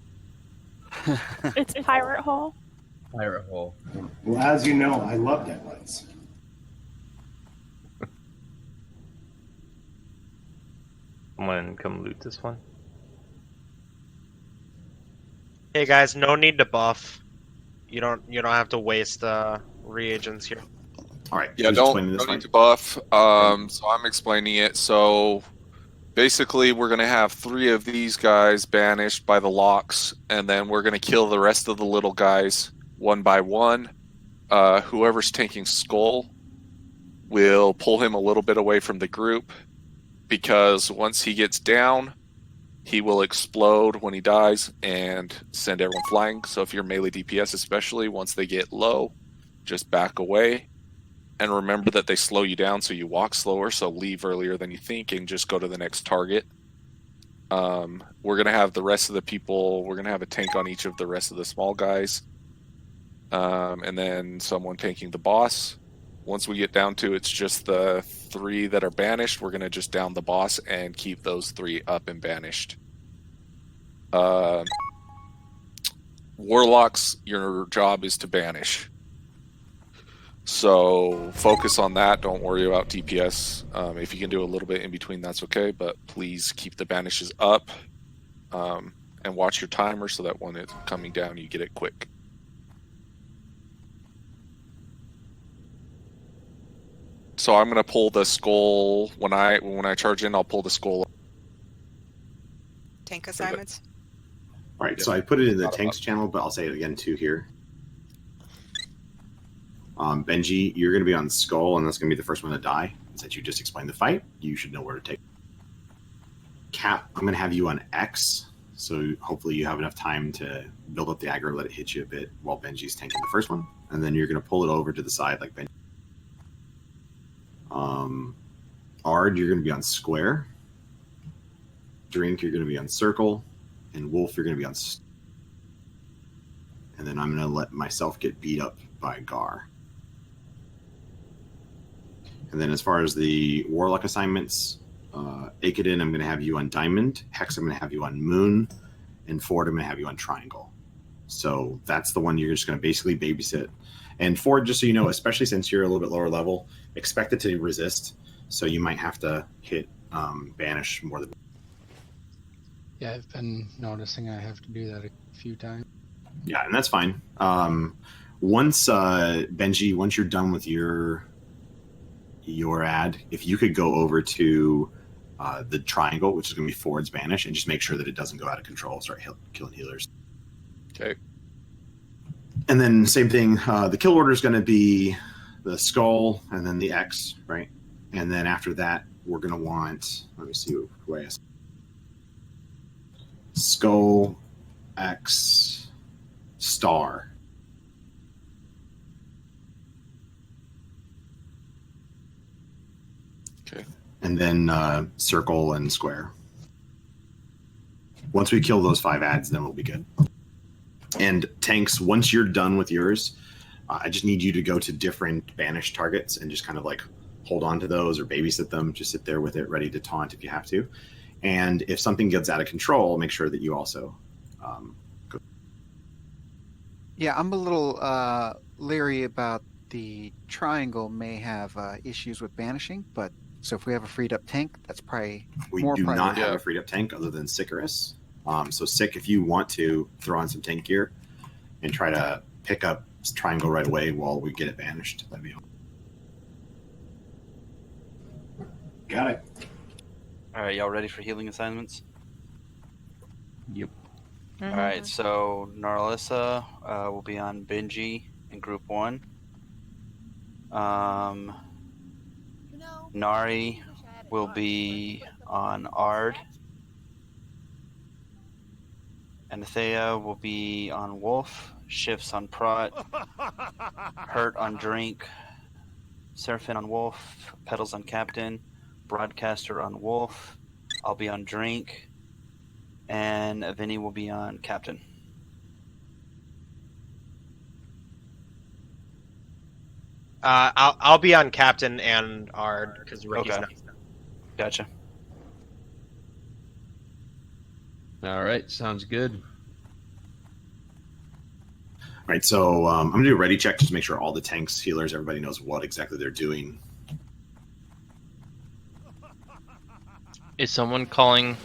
It's Pirate Hole. Pirate hole. Well, as you know, I love deadlines. Someone come loot this one. Hey guys, no need to buff. You don't have to waste reagents here. All right. Yeah, who's don't explaining this need one? to buff. So I'm explaining it. So basically, we're going to have 3 of these guys banished by the locks, and then we're going to kill the rest of the little guys one by one. Whoever's tanking Skull will pull him a little bit away from the group, because once he gets down, he will explode when he dies and send everyone flying. So if you're melee DPS especially, once they get low, just back away. And remember that they slow you down, so you walk slower, so leave earlier than you think and just go to the next target. We're going to have the rest of the people, we're going to have a tank on each of the rest of the small guys. And then someone tanking the boss. Once we get down to it's just the 3 that are banished, we're going to just down the boss and keep those 3 up and banished. Warlocks, your job is to banish. So focus on that. Don't worry about DPS. If you can do a little bit in between, that's okay. But please keep the banishes up, and watch your timer so that when it's coming down, you get it quick. So I'm gonna pull the skull when I charge in. I'll pull the skull. Tank assignments. All right, so I put it in the tanks channel, but I'll say it again too here. Benji, you're going to be on Skull, and that's going to be the first one to die. Since you just explained the fight, you should know where to take. Cap, I'm going to have you on X, so hopefully you have enough time to build up the aggro, let it hit you a bit while Benji's tanking the first one, and then you're going to pull it over to the side like Benji. Ard, you're going to be on Square. Drink, you're going to be on Circle, and Wolf, you're going to be on. And then I'm going to let myself get beat up by Gar. And then as far as the Warlock assignments, Aakadin, I'm going to have you on Diamond. Hex, I'm going to have you on Moon. And Ford, I'm going to have you on Triangle. So that's the one you're just going to basically babysit. And Ford, just so you know, especially since you're a little bit lower level, expect it to resist. So you might have to hit Banish more than... Yeah, I've been noticing I have to do that a few times. Yeah, and that's fine. Once, Benji, once you're done with your ad, if you could go over to the triangle, which is going to be Ford's Banish, and just make sure that it doesn't go out of control, start killing healers. Okay. And then same thing, the kill order is going to be the Skull and then the X, right? And then after that, we're going to want, let me see who I asked. Skull, X, Star. Okay. And then Circle and Square. Once we kill those 5 ads, then we'll be good. And tanks, once you're done with yours, I just need you to go to different banished targets and just kind of like hold on to those or babysit them. Just sit there with it, ready to taunt if you have to. And if something gets out of control, make sure that you also go. Yeah, I'm a little leery about the triangle may have issues with banishing, but so if we have a freed up tank, that's probably We more do not priority. have a freed up tank other than Sicarus. So Sick, if you want to throw on some tank gear and try to pick up triangle right away while we get it banished, that'd be helpful. Got it. All right, y'all ready for healing assignments? Yep. All right, so Narlissa will be on Benji in Group 1. Nari will be on Ard. Anathea will be on Wolf. Shifts on Prot. Hurt on Drink. Seraphin on Wolf. Petals on Captain. Broadcaster on Wolf. I'll be on Drink. And Vinny will be on Captain. I'll be on Captain and Ard because Ricky's not. Gotcha. All right, sounds good. All right, so I'm going to do a ready check just to make sure all the tanks, healers, everybody knows what exactly they're doing. Is someone calling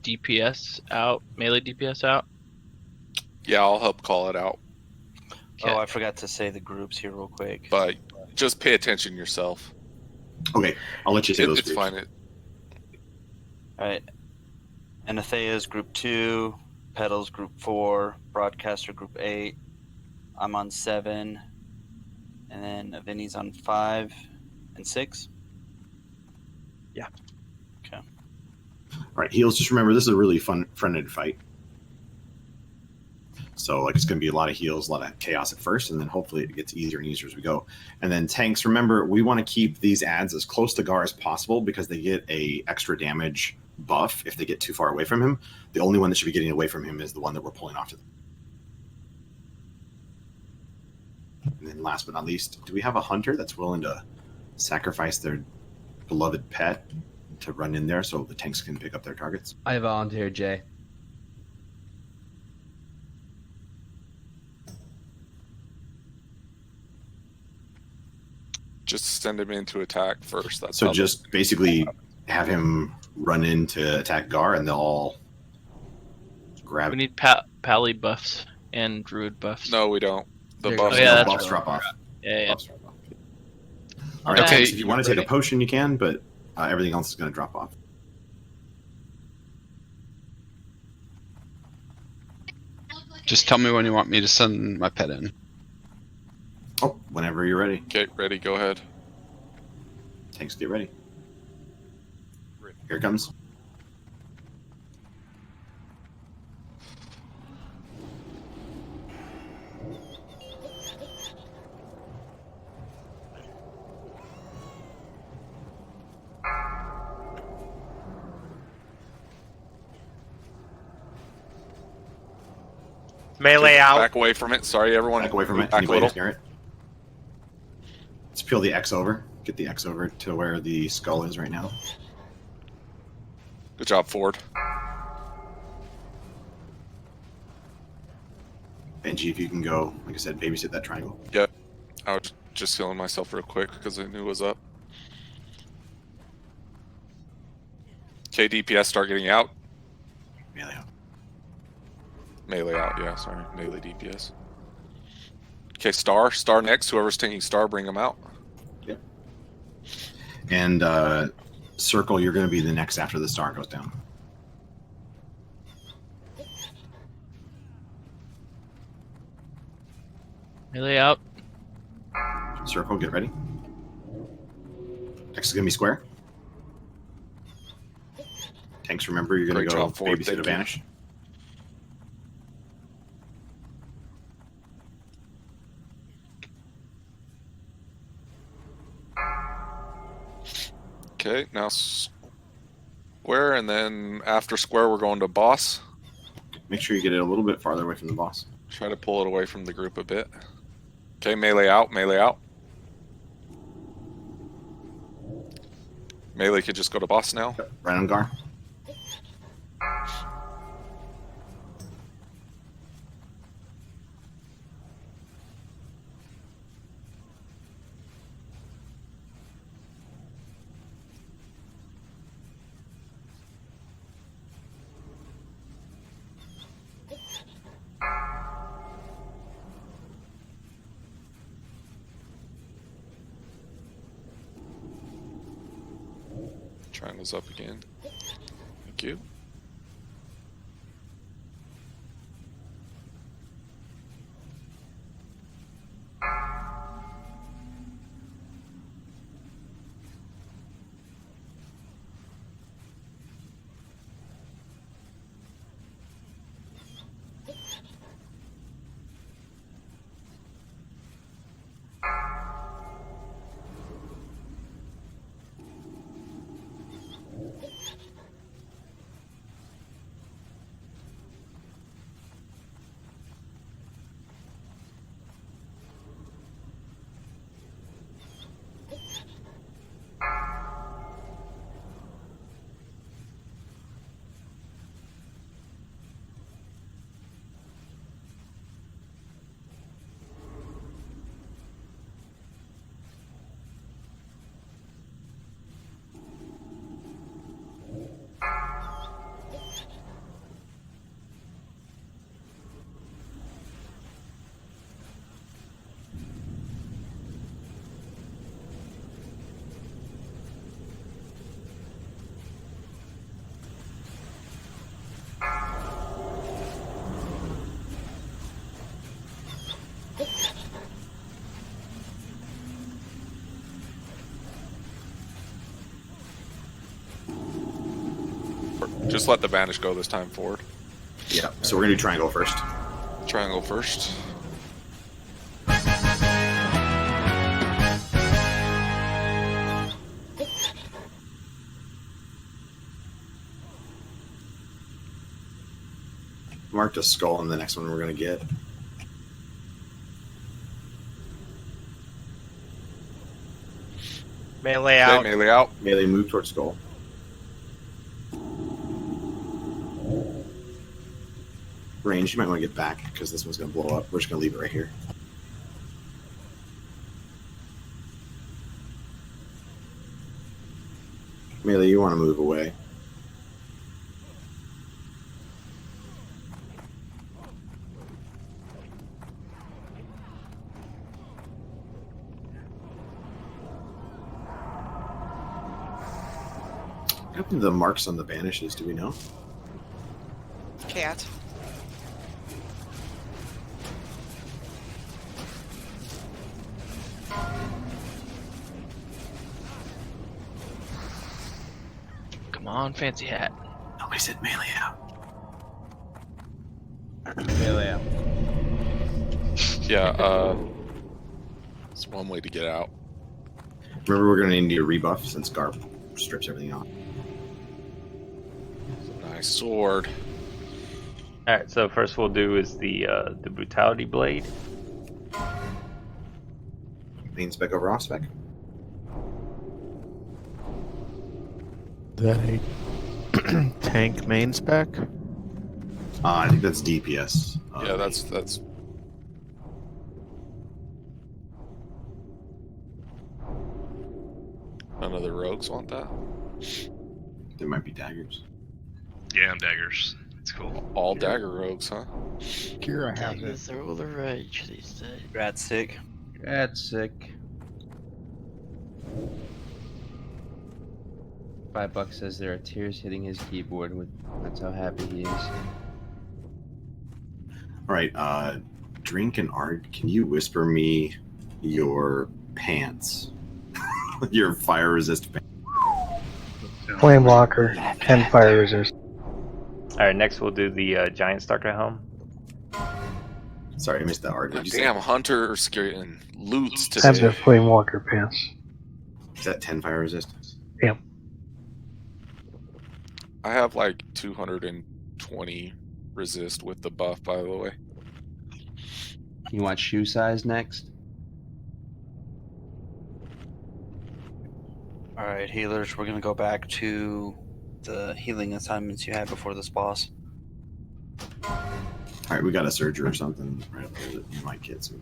DPS out, melee DPS out? Yeah, I'll help call it out. Oh, I forgot to say the groups here real quick. But just pay attention yourself. Okay, I'll let you say those It's groups. fine. All right. Anathea's Group 2, Petals Group 4, Broadcaster Group 8. I'm on 7, and then Vinny's on 5 and 6. Yeah. Okay. All right, heals, just remember this is a really fun fronted fight. So like it's going to be a lot of heals, a lot of chaos at first, and then hopefully it gets easier and easier as we go. And then tanks, remember, we want to keep these ads as close to Gar as possible because they get a extra damage buff if they get too far away from him. The only one that should be getting away from him is the one that we're pulling off to them. And then last but not least, do we have a hunter that's willing to sacrifice their beloved pet to run in there so the tanks can pick up their targets? I volunteer, Jay. Just send him in to attack first. That's So how just basically have him run in to attack Gar, and they'll all grab. We need pally buffs and druid buffs. No, we don't. The Oh, buffs. yeah, that's buffs right. drop off. Yeah. Buffs drop off. All right, Okay. Tanks, if you want to take a potion, you can, but everything else is going to drop off. Just tell me when you want me to send my pet in. Oh, whenever you're ready. Okay, ready. Go ahead. Tanks, get ready. Here it comes. Melee out. Back away from it. Sorry, everyone. Back away from it. Back a Anybody little. who's near it. Let's peel the X over. Get the X over to where the skull is right now. Good job, Ford. Benji, if you can go, like I said, babysit that triangle. Yep. I was just healing myself real quick because I knew it was up. Okay, DPS start getting out. Melee out. Melee out, yeah, sorry. Melee DPS. Okay, Star. Star next. Whoever's taking Star, bring them out. Yep. And Circle, you're going to be the next after the star goes down. Melee out. Circle, get ready. X is going to be square. Tanks, remember, you're going Great to go job, Ford. babysit Thank a you. vanish. Okay, now square, and then after square, we're going to boss. Make sure you get it a little bit farther away from the boss. Try to pull it away from the group a bit. Okay, melee out, melee out. Melee could just go to boss now. Right on Gar. Triangle's up again. Thank you. Just let the banish go this time forward. Yeah, so we're going to do triangle first. Triangle first. Marked a skull in the next one we're going to get. Melee out. Okay, melee out. Melee move towards skull. Range, you might want to get back because this one's going to blow up. We're just going to leave it right here. Melee, you want to move away. What happened to the marks on the banishes? Do we know? Cat. Come on, fancy hat. Nobody said melee out. Melee out. Yeah, it's one way to get out. Remember, we're going to need a rebuff since Garp strips everything off. Nice sword. All right, so first we'll do is the brutality blade. Main spec over off spec. That a tank main spec? I think that's DPS. Yeah, that's. None of the rogues want that. There might be daggers. Yeah, I'm daggers. It's cool. All dagger rogues, huh? Kira has it. Daggers are all the rage these days. Rat sick. That's sick. $5 says there are tears hitting his keyboard. That's how happy he is. All right, Drink and Art, can you whisper me your pants? Your fire resist pants. Flame Walker, 10 fire resist. All right, next we'll do the giant stalker helm. Sorry, I missed that Art. What'd you Damn, say? Hunter's getting loots That's today. a Flame Walker pants. Is that 10 fire resistance? Yep. I have like 220 resist with the buff, by the way. You want shoe size next? Alright, healers, we're gonna go back to the healing assignments you had before this boss. All right, we got a Surger or something right up there that you might get some.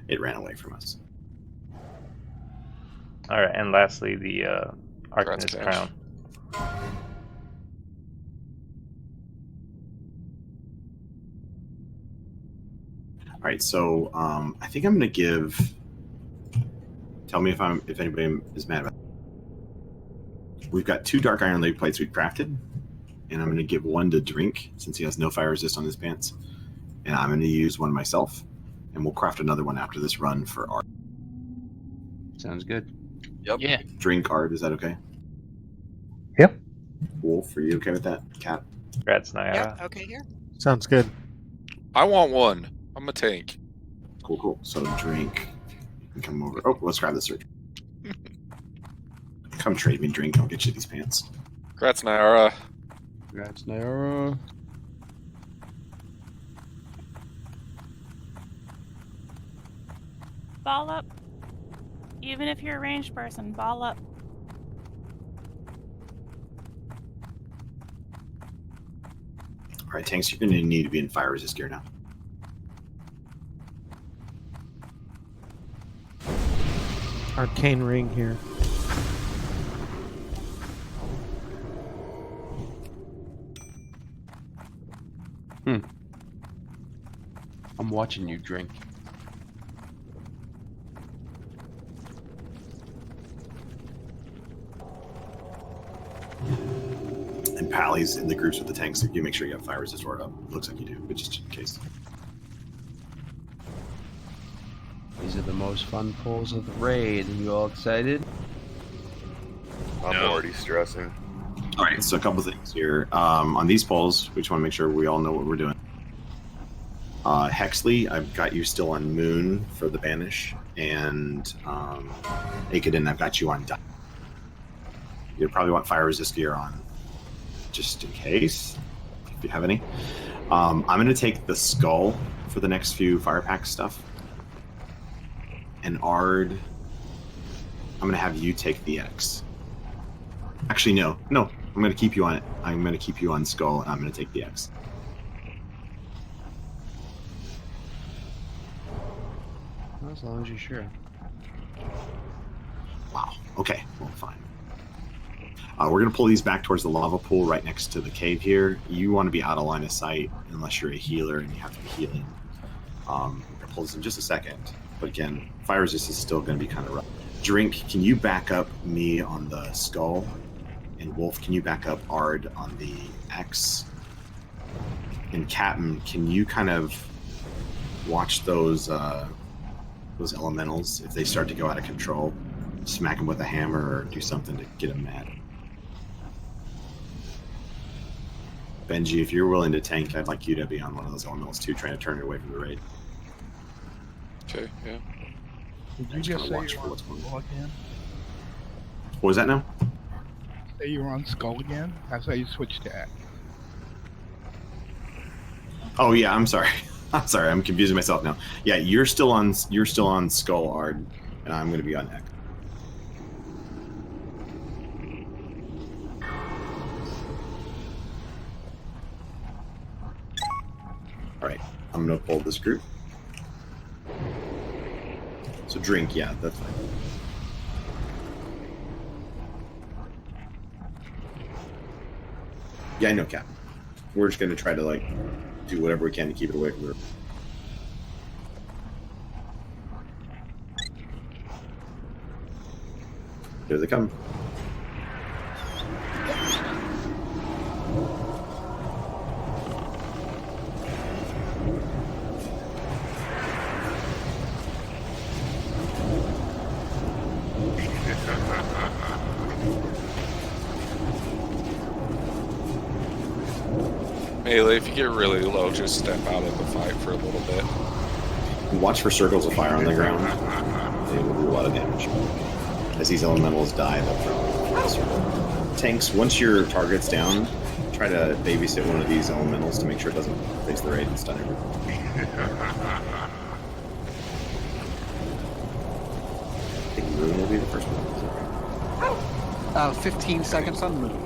It ran away from us. All right, and lastly the Arcanist Congrats, crown. All right, so I think I'm gonna give. Tell me if anybody is mad about it. We've got 2 dark iron leg plates we've crafted, and I'm gonna give one to Drink since he has no fire resist on his pants, and I'm gonna use one myself, and we'll craft another one after this run for Art. Sounds good. Yep. Yeah. Drink Art, is that okay? Yep. Wolf, are you okay with that? Cat. Congrats, Nyara. Yep, okay here. Sounds good. I want one. I'm a tank. Cool. So Drink, you can come over. Oh, let's grab the Surger. Come trade me Drink. I'll get you these pants. Congrats, Nyara. Congrats, Naira. Ball up. Even if you're a ranged person, ball up. All right, tanks, you're gonna need to be in fire resist gear now. Arcane ring here. I'm watching you drink. And Pally's in the groups with the tanks. You make sure you have fire resist ward up. Looks like you do, but just in case. These are the most fun pulls of the raid. Are you all excited? I'm already stressing. All right, so a couple things here. On these polls, we just want to make sure we all know what we're doing. Hexley, I've got you still on Moon for the Banish, and Aakadin, I've got you on Die. You probably want fire resist gear on, just in case, if you have any. I'm going to take the Skull for the next few fire pack stuff. And Ard, I'm going to have you take the X. Actually, no. I'm going to keep you on it. I'm going to keep you on Skull, and I'm going to take the X. As long as you're sure. Wow. Okay. Well, fine. We're going to pull these back towards the lava pool right next to the cave here. You want to be out of line of sight unless you're a healer and you have to be healing. We're going to pull this in just a second. But again, fire resist is still going to be kind of rough. Drink, can you back up me on the skull? And Wolf, can you back up Ard on the X? And Captain, can you kind of watch those elementals if they start to go out of control? Smack them with a hammer or do something to get them mad. Benji, if you're willing to tank, I'd like you to be on one of those elementals too, trying to turn it away from the raid. Okay, yeah. Did you just say you were on Skull again? What was that now? Say you were on Skull again? I saw you switched to X. Oh yeah, I'm sorry. I'm sorry, I'm confusing myself now. Yeah, you're still on Skull, Ard, and I'm going to be on X. All right, I'm going to pull this group. So drink, yeah, that's fine. Yeah, I know, Cap. We're just going to try to like do whatever we can to keep it away from her. Here they come. Melee, if you get really low, just step out of the fight for a little bit. Watch for circles of fire on the ground. They will do a lot of damage. As these elementals die, they'll throw a circle. Tanks, once your target's down, try to babysit one of these elementals to make sure it doesn't face the raid and stun everything. I think Moon will be the first one. 15 seconds on Moon.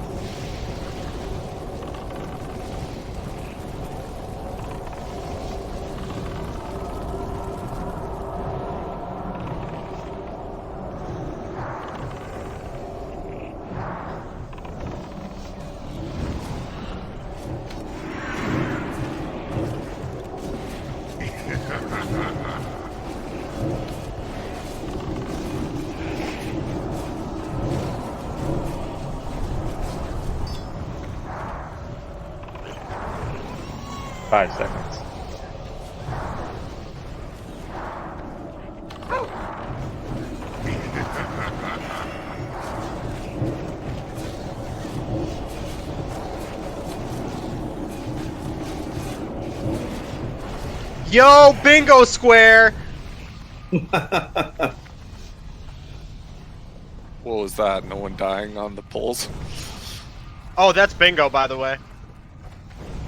Five seconds. Yo, bingo square! What was that? No one dying on the pulls? Oh, that's bingo, by the way.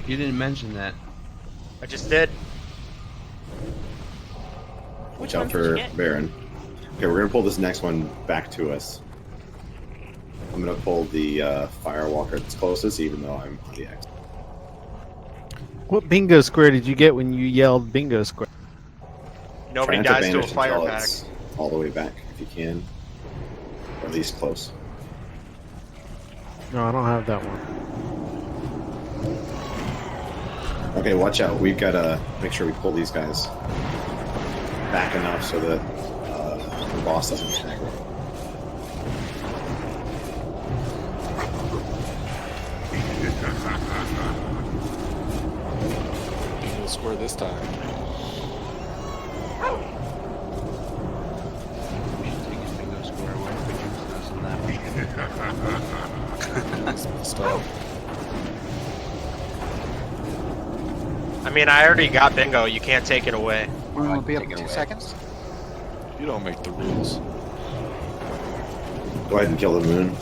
You didn't mention that. I just did. Watch out for Baron. Okay, we're going to pull this next one back to us. I'm going to pull the Firewalker that's closest, even though I'm on the X. What bingo square did you get when you yelled bingo square? Nobody Try not dies to a banish fire until pack. it's all the way back, if you can. Or at least close. No, I don't have that one. Okay, watch out. We've got to make sure we pull these guys back enough so that the boss doesn't attack. We'll square this time. We should take his bingo square away if we can us in that That's messed up. I mean, I already got bingo. You can't take it away. Moon will be up in 2 seconds. You don't make the rules. Go ahead and kill the moon.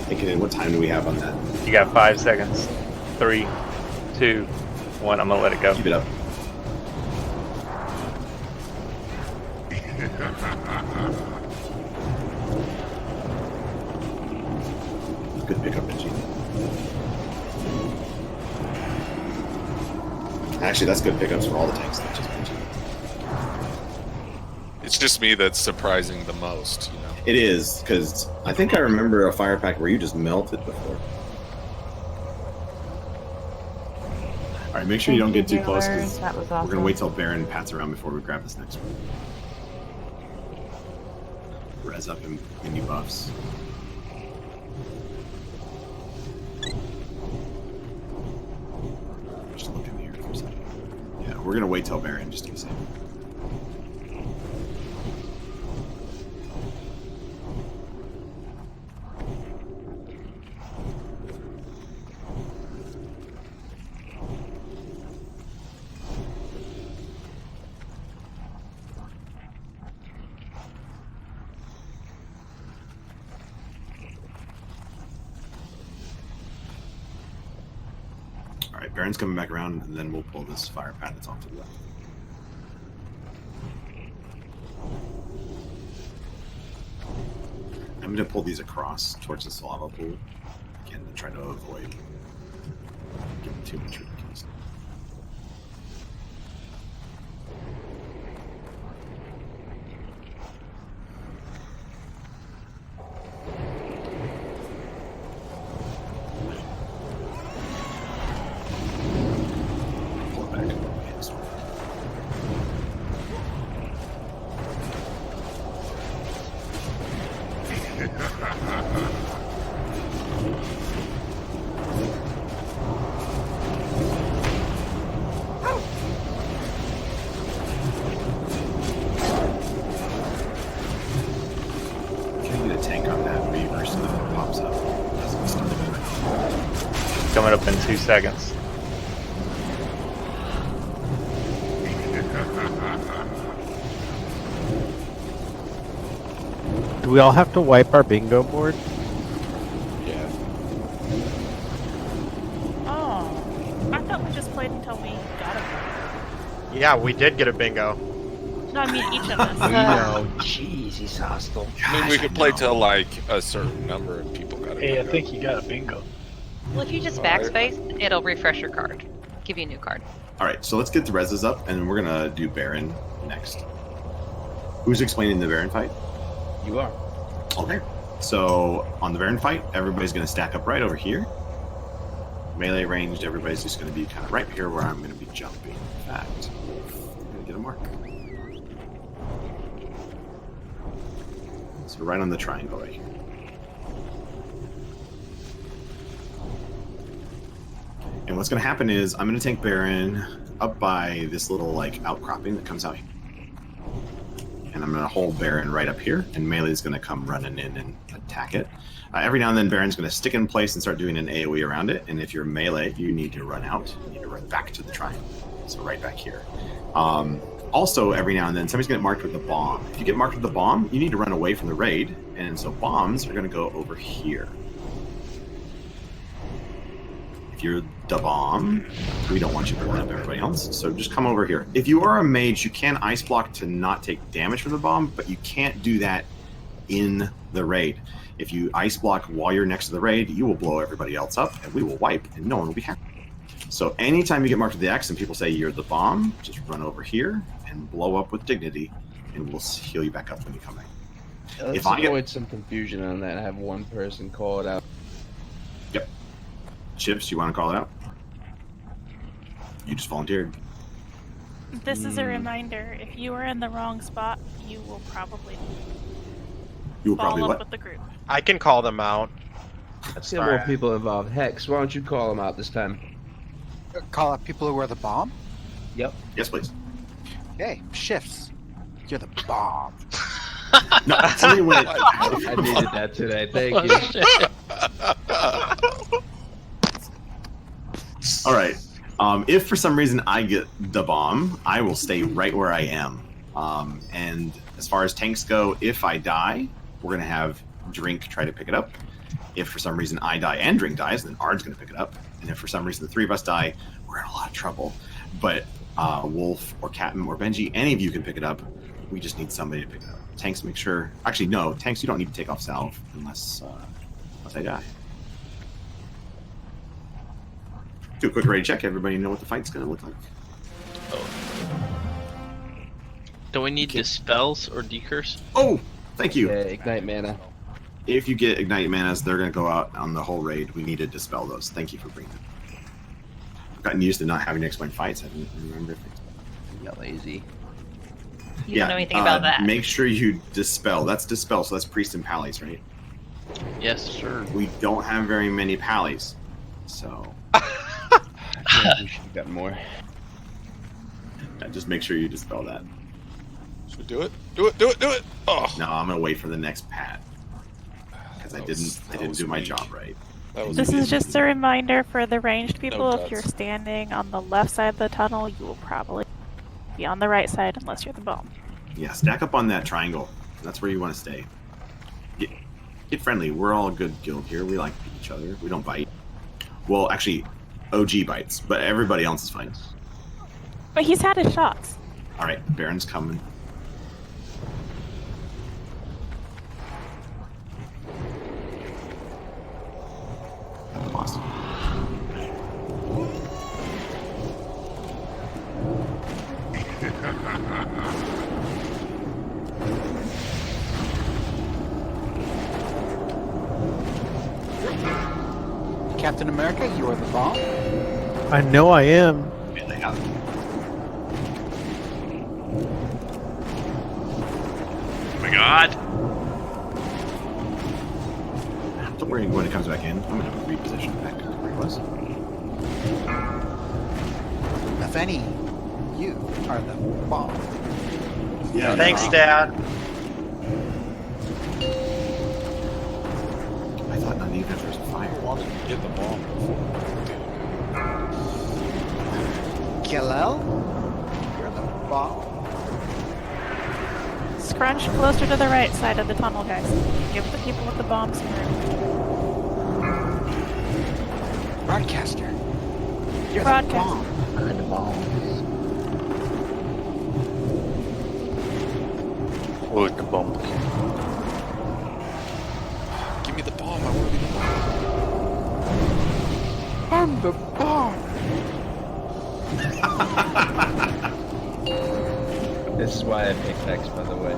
Thinking, what time do we have on that? You got 5 seconds. 3, 2, 1. I'm gonna let it go. Keep it up. Good pickup, Benji. Actually, that's good pickups for all the tanks, not just Benji. it's just me that's surprising the most, you know. It is, because I think I remember a fire pack where you just melted before. All right, make sure you don't get too close, because That was we're awesome. going to wait till Baron pats around before we grab this next one. Res up and mini buffs. Just look in here for a second. Yeah, we're going to wait till Baron just to be safe. Alright, Baron's coming back around, and then we'll pull this fire pad that's off to the left. I'm going to pull these across towards this lava pool, again, to try to avoid getting too much ridiculous. Pull it back. Yeah, just- Can you get a tank on that reaver so that it pops up? Doesn't start it. Coming up in 2 seconds. Do we all have to wipe our bingo board? Yeah. Oh, I thought we just played until we got it. Yeah, we did get a bingo. No, I mean each of us. No, jeez, he's hostile. I mean, we could play till like a certain number of people got it. Hey, I think you got a bingo. Well, if you just Alright. backspace, it'll refresh your card. Give you a new card. Alright, so let's get the reses up, and we're going to do Baron next. Who's explaining the Baron fight? You are. Okay. So on the Baron fight, everybody's going to stack up right over here. Melee ranged, everybody's just going to be kind of right here where I'm going to be jumping. In fact, I'm going to get a mark. So right on the triangle right here. And what's going to happen is I'm going to take Baron up by this little like outcropping that comes out here. And I'm going to hold Baron right up here, and Melee's going to come running in and attack it. Every now and then, Baron's going to stick in place and start doing an AoE around it, and if you're melee, you need to run out. You need to run back to the triangle, so right back here. Also, every now and then, somebody's going to get marked with the bomb. If you get marked with the bomb, you need to run away from the raid, and so bombs are going to go over here. If you're the bomb, we don't want you blowing up everybody else, so just come over here. If you are a mage, you can ice block to not take damage from the bomb, but you can't do that in the raid. If you ice block while you're next to the raid, you will blow everybody else up, and we will wipe, and no one will be happy. So anytime you get marked with the X and people say you're the bomb, just run over here and blow up with dignity, and we'll heal you back up when you come back. Let's If I get- avoid some confusion on that. Have one person call it out. Yep. Chips, you want to call it out? You just volunteered. This is a reminder. If you are in the wrong spot, you will probably fall up with the group. I can call them out. Let's get more people involved. Hex, why don't you call them out this time? Call out people who are the bomb? Yep. Yes, please. Hey, shifts. You're the bomb. No, tell me when. I needed that today. Thank you. All right. If for some reason I get the bomb, I will stay right where I am. And as far as tanks go, if I die, we're going to have Drink try to pick it up. If for some reason I die and Drink dies, then Ard's going to pick it up. And if for some reason the three of us die, we're in a lot of trouble. But Wolf or Captain or Benji, any of you can pick it up. We just need somebody to pick it up. Tanks, make sure. Actually, no. Tanks, you don't need to take off salve unless I die. Do a quick ready check. Everybody know what the fight's going to look like. Do we need dispels or decurse? Oh, thank you. Yeah, ignite mana. If you get ignite manas, they're going to go out on the whole raid. We need to dispel those. Thank you for bringing it. I've gotten used to not having to explain fights. I didn't remember things. You got lazy. You don't know anything about that. Make sure you dispel. That's dispel, so that's priest and pallies, right? Yes, sir. We don't have very many pallies, so Yeah, we should have gotten more. just make sure you dispel that. Should we do it? Do it! Do it! Do it! Oh, No, I'm gonna wait for the next pat because I didn't do my job right. This is just a reminder for the ranged people. No If you're guts. standing on the left side of the tunnel, you will probably be on the right side unless you're the bomb. Yeah, stack up on that triangle. That's where you want to stay. Get friendly. We're all a good guild here. We like each other. We don't bite. Well, actually, OG bites, but everybody else is fine. But he's had his shots. All right, Baron's coming. Awesome. Captain America, you are the bomb. I know I am. Oh my god! Don't worry when it comes back in. I'm going to reposition back where it was. If any, you are the bomb. Yeah. Thanks, Dad. I thought none of there was a fire. I wanted to get the bomb before. Kal-El, you're the bomb. Scrunch closer to the right side of the tunnel, guys. Give the people with the bombs some room. Broadcaster, you're Broadcast. the bomb. Look, the bomb. Give me the bomb. I want to be the bomb. I'm the bomb. This is why I picked Hex, by the way.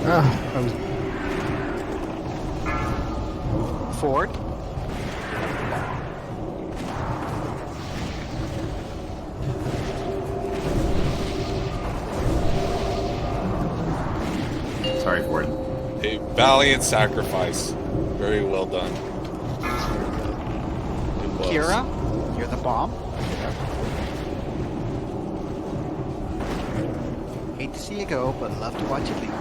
I was Ford, Sorry for it. A valiant sacrifice. Very well done. It was. Kira, you're the bomb. Hate to see you go, but love to watch you leave.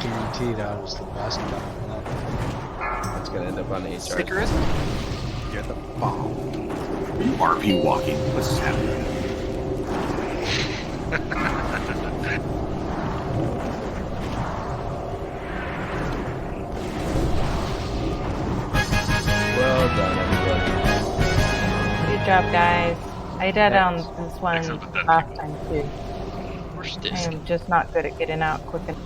Guaranteed I was the best one. That's gonna end up on the HR. Stickerist, you're the bomb. Are you RP walking? What's just happening? Well done, everybody. Good job, guys. I did on this one Except with that last time too. Where's I this? am just not good at getting out quick enough.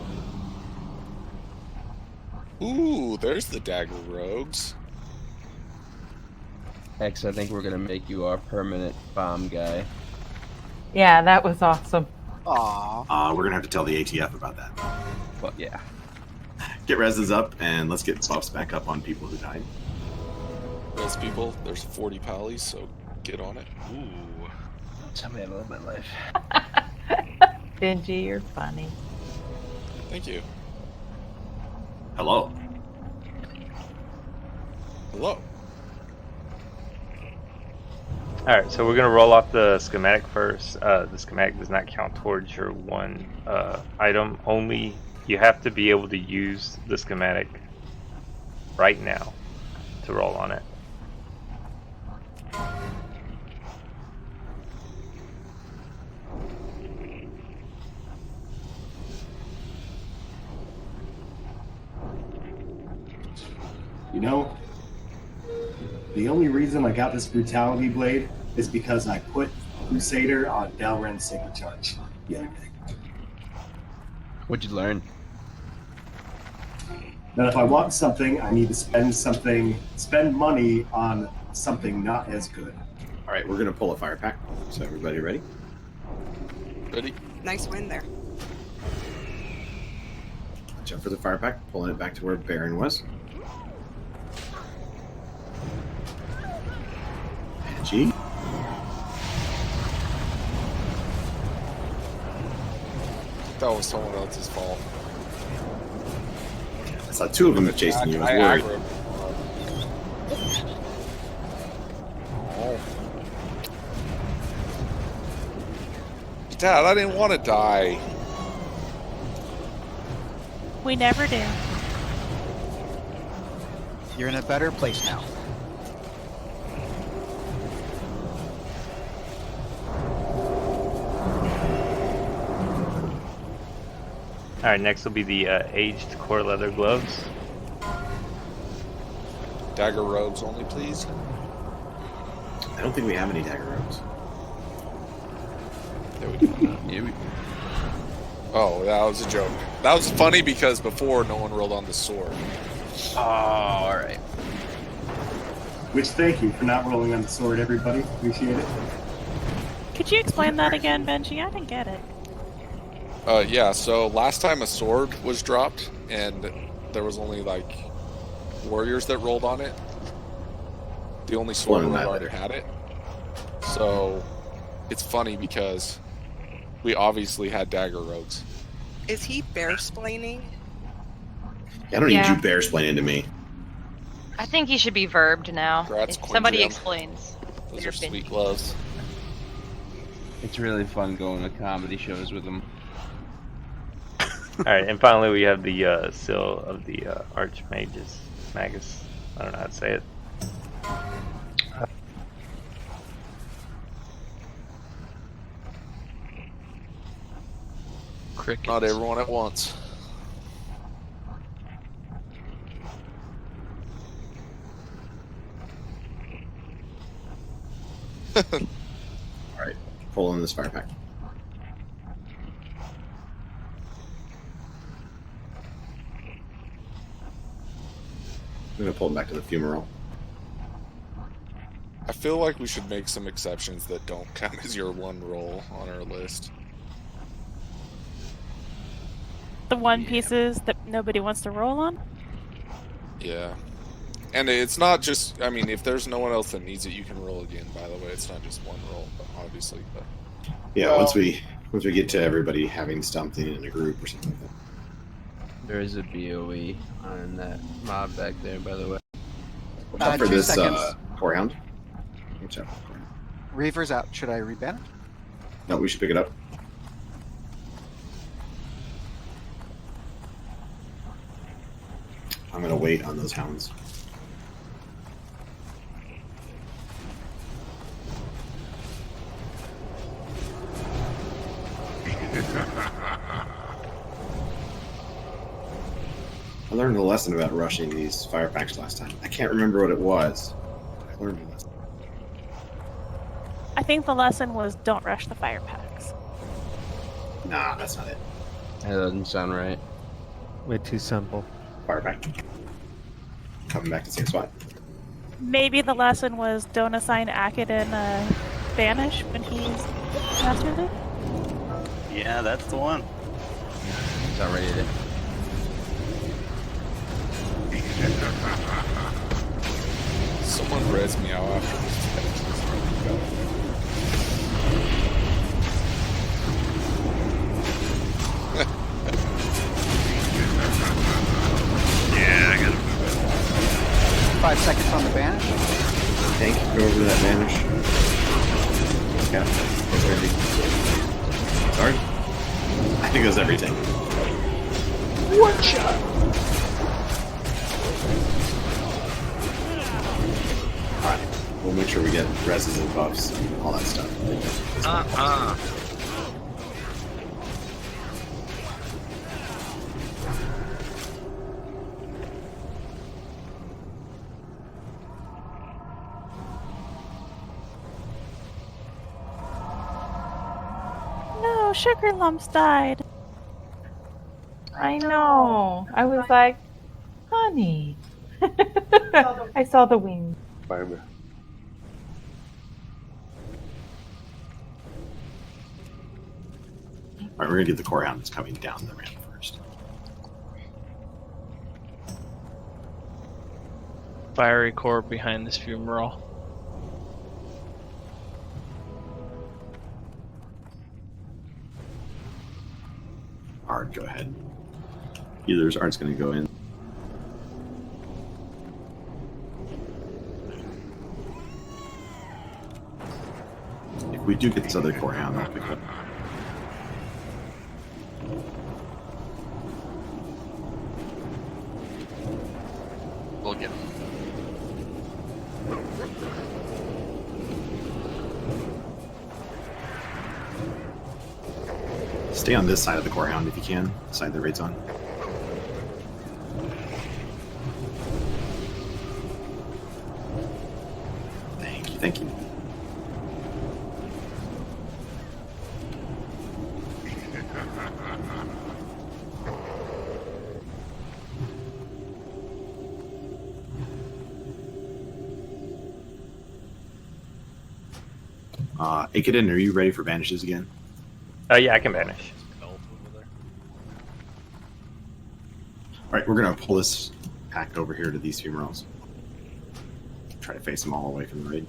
Ooh, there's the dagger rogues. Hex, I think we're gonna make you our permanent bomb guy. Yeah, that was awesome. Aww. We're gonna have to tell the ATF about that. But yeah. Get reses up and let's get buffs back up on people who died. Those people, there's 40 pallies, so get on it. Ooh. Tell me I love my life. Benji, you're funny. Thank you. Hello. Hello. Alright, so we're going to roll off the schematic first. The schematic does not count towards your one item. Only you have to be able to use the schematic right now to roll on it. You know, the only reason I got this brutality blade is because I put Crusader on Delren's single charge the other day. What'd you learn? That if I want something, I need to spend money on something not as good. All right, we're going to pull a fire pack. So everybody ready? Ready? Nice win there. Jump for the fire pack, pulling it back to where Baron was. G. That was someone else's fault. I saw two of them chasing you. I was worried. Dad, I didn't want to die. We never do. You're in a better place now. Alright, next will be the aged core leather gloves. Dagger robes only, please. I don't think we have any dagger robes. There we go. Yeah, we... Oh, that was a joke. That was funny because before no one rolled on the sword. Oh, alright. Which, thank you for not rolling on the sword, everybody. Appreciate it. Could you explain that again, Benji? I didn't get it. Yeah, so last time a sword was dropped and there was only like warriors that rolled on it. The only sword roller had it. So it's funny because we obviously had dagger rogues. Is he bear-splaining? I don't need you bear-splaining to me. I think he should be verbed now. Congrats, If somebody Queen Jam. explains. Those They're are sweet Benji. gloves. It's really fun going to comedy shows with them. Alright, and finally we have the seal of the Archmagus. Magus. I don't know how to say it. Crickets. Not everyone at once. Alright, pull in this fire pack. I'm going to pull him back to the fumarole. I feel like we should make some exceptions that don't count as your one roll on our list. The one pieces that nobody wants to roll on? Yeah. And it's not just, I mean, if there's no one else that needs it, you can roll again, by the way. It's not just one roll, obviously. But Yeah, well, once we get to everybody having something in a group or something like that. There is a BOE on that mob back there, by the way. Watch out for 2 this seconds. corehound. Watch out. Reaver's out. Should I reban it? No, we should pick it up. I'm going to wait on those hounds. I learned a lesson about rushing these fire packs last time. I can't remember what it was. I learned a lesson. I think the lesson was don't rush the fire packs. Nah, that's not it. That doesn't sound right. Way too simple. Fire pack. Coming back to the same spot. Maybe the lesson was don't assign Aakadin banish when he's mastered it? Yeah, that's the one. It's not ready to... someone res me out after this. Yeah, I got it. 5 seconds on the banish. Tank, go over to that banish. Yeah, it's ready. Sorry? I think it was everything. One shot. Alright, we'll make sure we get reses and buffs and all that stuff. No, Sugar Lumps died. I know. I was like, Honey. I saw the wings. Barbara. All right, we're gonna get the core hound that's coming down the ramp first. Fiery core behind this fumarole. Ard, go ahead. Healers, Ard's gonna go in. If we do get this other core hound, I'll pick it up. We'll get him. Stay on this side of the core hound if you can, the side the raid's on. Thank you, thank you. Aakadin, are you ready for banishes again? Yeah, I can banish. Alright, we're gonna pull this pack over here to these fumaroles. Try to face them all away from the raid.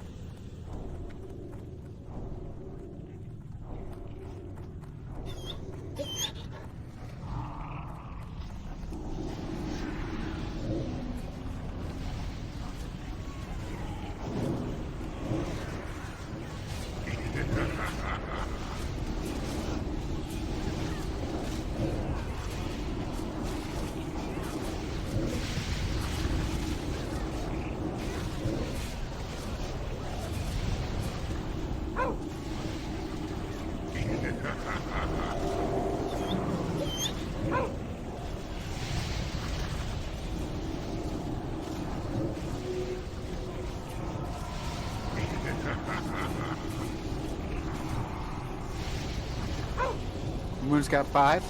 Moon's got 5.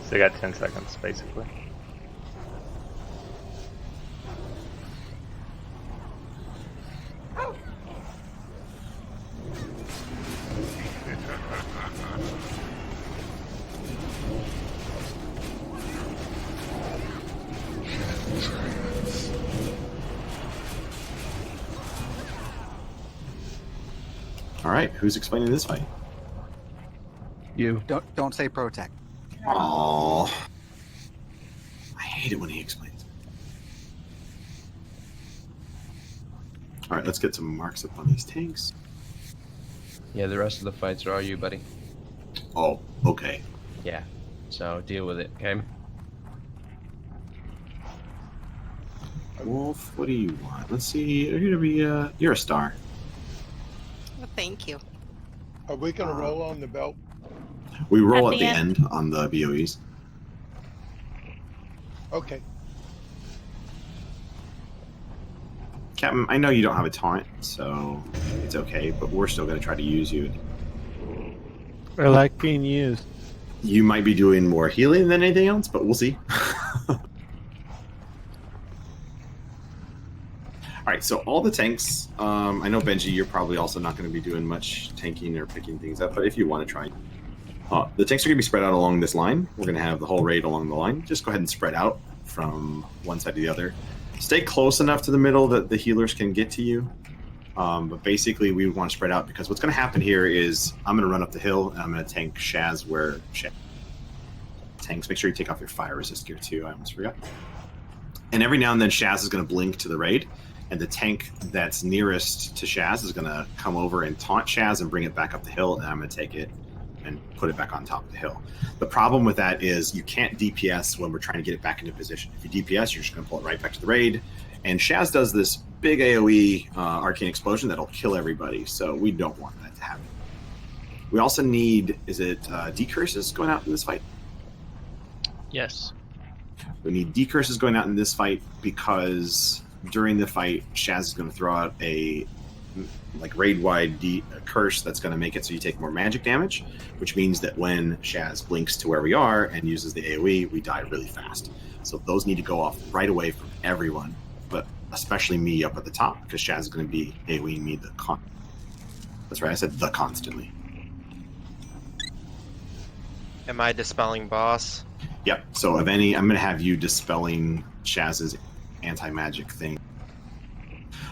So they got 10 seconds, basically. All right, who's explaining this fight? You. Don't say protect. Oh, I hate it when he explains. All right, let's get some marks up on these tanks. Yeah, the rest of the fights are all you, buddy. Oh, okay. Yeah. So deal with it, okay? Wolf, what do you want? Let's see. You're gonna be you're a star. Well, thank you. Are we going to roll on the belt? We roll at the end on the BOEs. Okay. Captain, I know you don't have a taunt, so it's okay, but we're still going to try to use you. I like being used. You might be doing more healing than anything else, but we'll see. Alright, so all the tanks, I know Benji, you're probably also not going to be doing much tanking or picking things up, but if you want to try. The tanks are going to be spread out along this line. We're going to have the whole raid along the line. Just go ahead and spread out from one side to the other. Stay close enough to the middle that the healers can get to you. But basically, we want to spread out because what's going to happen here is I'm going to run up the hill and I'm going to tank Shaz where Shaz tanks. Make sure you take off your fire resist gear too. I almost forgot. And every now and then, Shaz is going to blink to the raid. And the tank that's nearest to Shaz is going to come over and taunt Shaz and bring it back up the hill, and I'm going to take it and put it back on top of the hill. The problem with that is you can't DPS when we're trying to get it back into position. If you DPS, you're just going to pull it right back to the raid. And Shaz does this big AoE arcane explosion that'll kill everybody. So we don't want that to happen. We also need, is it decurses going out in this fight? Yes. We need decurses going out in this fight because during the fight, Shaz is going to throw out a raid-wide curse that's going to make it so you take more magic damage, which means that when Shaz blinks to where we are and uses the AoE, we die really fast. So those need to go off right away from everyone, but especially me up at the top, because Shaz is going to be AoEing me that's right, I said the constantly. Am I dispelling boss? Yep. So if any, I'm going to have you dispelling Shaz's anti-magic thing.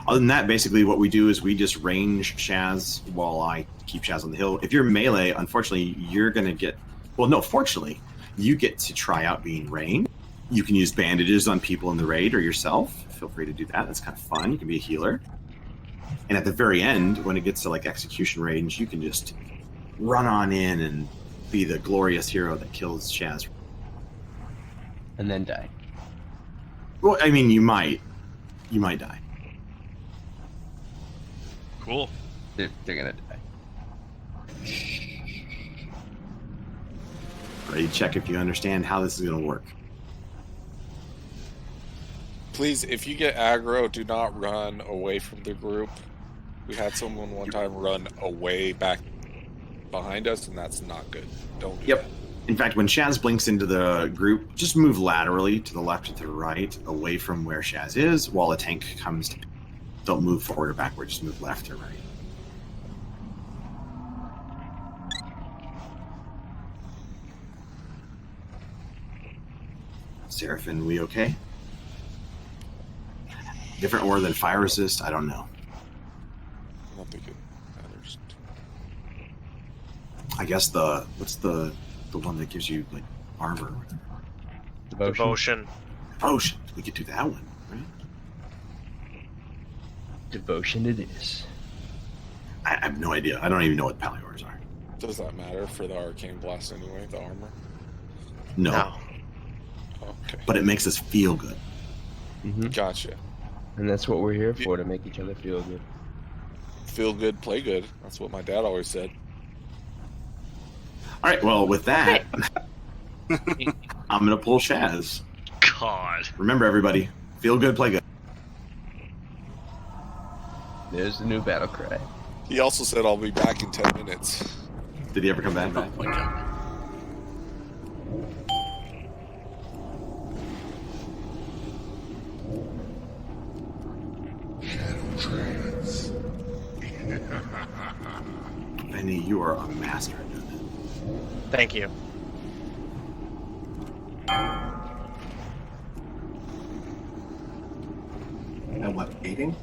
Other than that, basically what we do is we just range Shaz while I keep Shaz on the hill. If you're melee, unfortunately, you're going to get... Well, no, fortunately, you get to try out being ranged. You can use bandages on people in the raid or yourself. Feel free to do that. That's kind of fun. You can be a healer. And at the very end, when it gets to like execution range, you can just run on in and be the glorious hero that kills Shaz. And then die. Well, I mean, you might die. Cool. They're gonna die. Ready to check if you understand how this is going to work. Please, if you get aggro, do not run away from the group. We had someone one time run away back behind us, and that's not good. Don't do that. In fact, when Shaz blinks into the group, just move laterally to the left or to the right, away from where Shaz is, while a tank comes to... Don't move forward or backward, just move left or right. Seraphim, we okay? Different ore than fire resist? I don't know. I don't think it matters. I guess what's the one that gives you like armor? Devotion. Devotion. We could do that one, right? Devotion it is. I have no idea. I don't even know what Paliors are. Does that matter for the arcane blast anyway? The armor? No. Okay. But it makes us feel good. Mm-hmm. Gotcha. And that's what we're here for, to make each other feel good. Feel good, play good. That's what my dad always said. All right. Well, with that, I'm gonna pull Shaz. God. Remember, everybody, feel good, play good. There's the new battle cry. He also said I'll be back in 10 minutes. Did he ever come back? Oh my god. Benny, you are a master at doing that. Thank you. And what, baiting?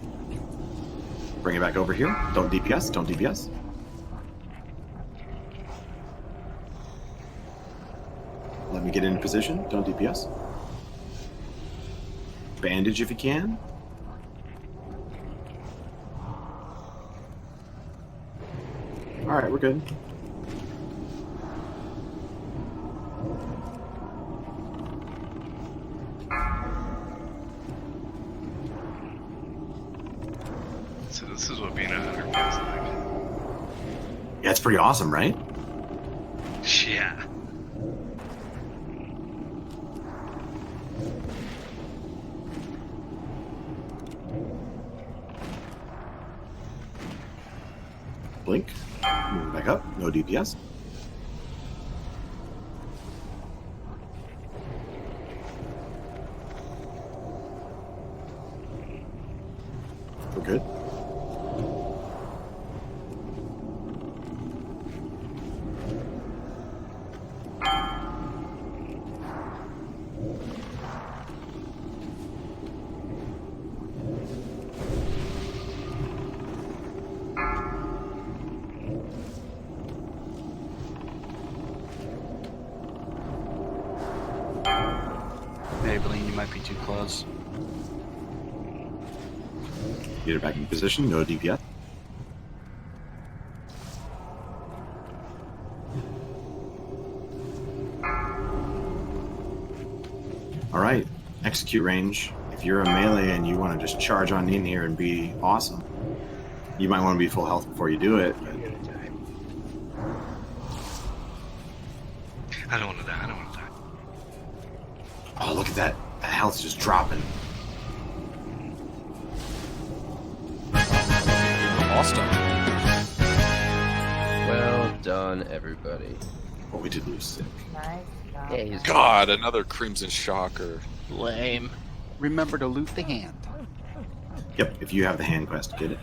Bring it back over here. Don't DPS. Don't DPS. Let me get in position. Don't DPS. Bandage if you can. Alright, we're good. So this is what being a hunter feels like. Yeah, it's pretty awesome, right? Yeah. Blink. Move back up. No DPS. We're good. Maybelline, you might be too close. Get her back in position. No DPS. All right. Execute range. if you're a melee and you want to just charge on in here and be awesome, you might want to be full health before you do it. But... I don't want to die. I don't want to die. Oh, look at that. That health's just dropping. Awesome. Well done, everybody. Oh, we did lose sick. Nice job. Yeah, he's God, another Crimson Shocker. Lame. Remember to loot the hand. Yep, if you have the hand quest, get it.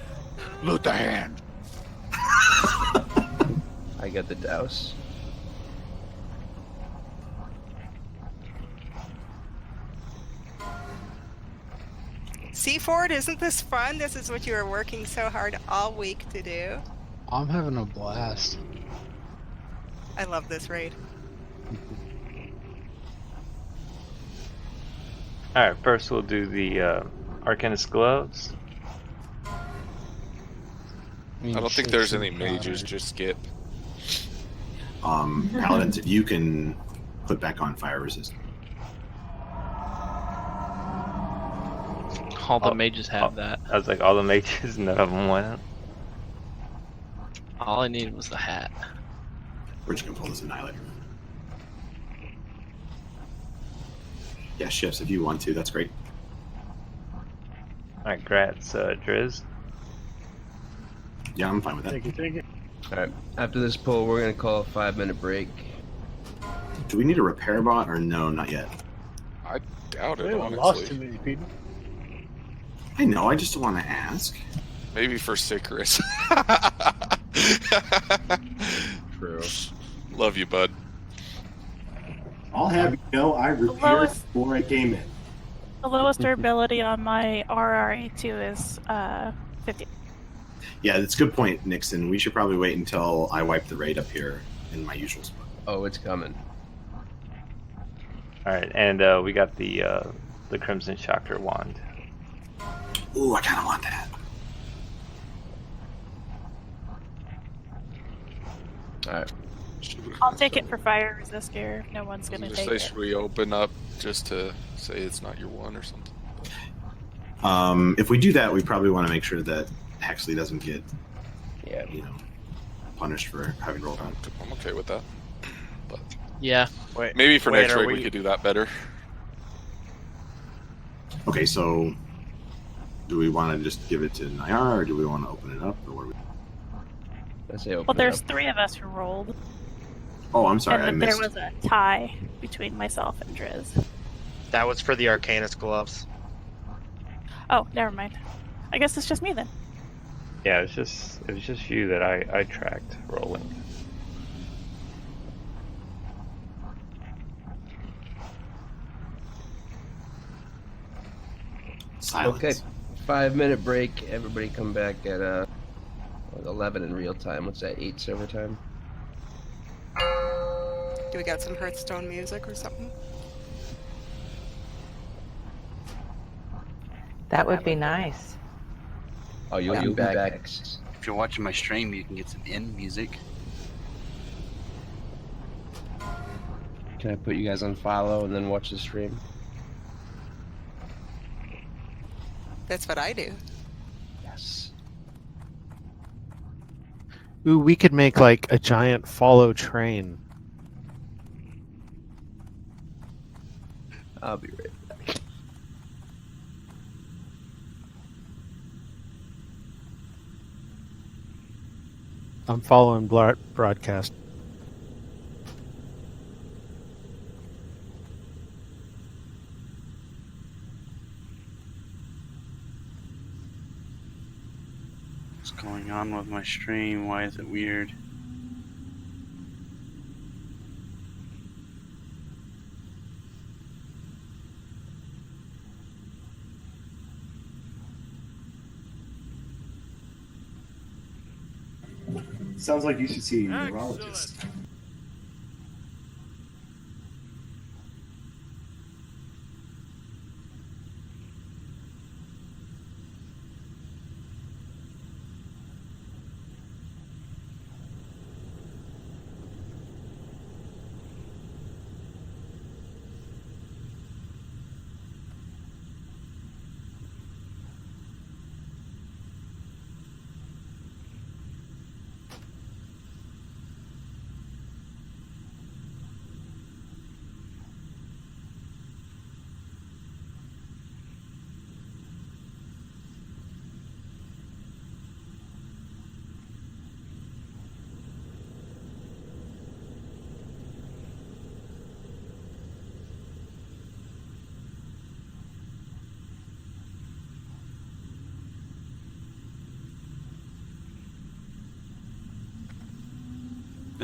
Loot the hand. I got the douse. See, Ford, isn't this fun? This is what you were working so hard all week to do. I'm having a blast. I love this raid. Alright, first we'll do the Arcanist gloves. I don't think there's any mages, just skip. Paladins, if you can put back on fire resist. All the mages have that. I was like, all the mages, none of them went. All I needed was the hat. We're just gonna pull this Annihilator. Yeah, shifts if you want to, that's great. Alright, grats, Driz. Yeah, I'm fine with that. Take it. Alright, after this pull, we're gonna call a 5-minute break. Do we need a repair bot or no? Not yet. I doubt We it, haven't lost too honestly. many people. I know, I just want to ask. Maybe for Sicarus. True. Love you, bud. I'll have you know I repaired lowest- before I came in. The lowest durability on my RRA2 is 50. Yeah, that's a good point, Nixon. We should probably wait until I wipe the raid up here in my usual spot. Oh, it's coming. Alright, and we got the Crimson Shocker wand. Ooh, I kind of want that. Alright. I'll take it for fire resist gear. No one's gonna Just take say, it. should we open up just to say it's not your one or something? If we do that, we probably want to make sure that Hexley doesn't get, Yeah. punished for having rolled on. I'm okay with that. But Yeah. Wait, maybe for wait, next are raid we could do that better. Okay, so do we want to just give it to Nayar, or do we want to open it up, or what do we... I say open Well, there's it 3 of us who rolled, Oh, I'm sorry, I and then missed. there was a tie between myself and Driz. That was for the Arcanist gloves. Oh, never mind. I guess it's just me then. Yeah, it was just you that I tracked rolling. Silence. Okay. 5-minute break. Everybody come back at 11 in real time. What's that? 8 server time? Do we got some Hearthstone music or something? That would be nice. Oh, you'll be back. If you're watching my stream, you can get some end music. Can I put you guys on follow and then watch the stream? That's what I do. Yes. Ooh, we could make like a giant follow train. I'll be right back. I'm following broadcast. What's going on with my stream? Why is it weird? Sounds like you should see a neurologist.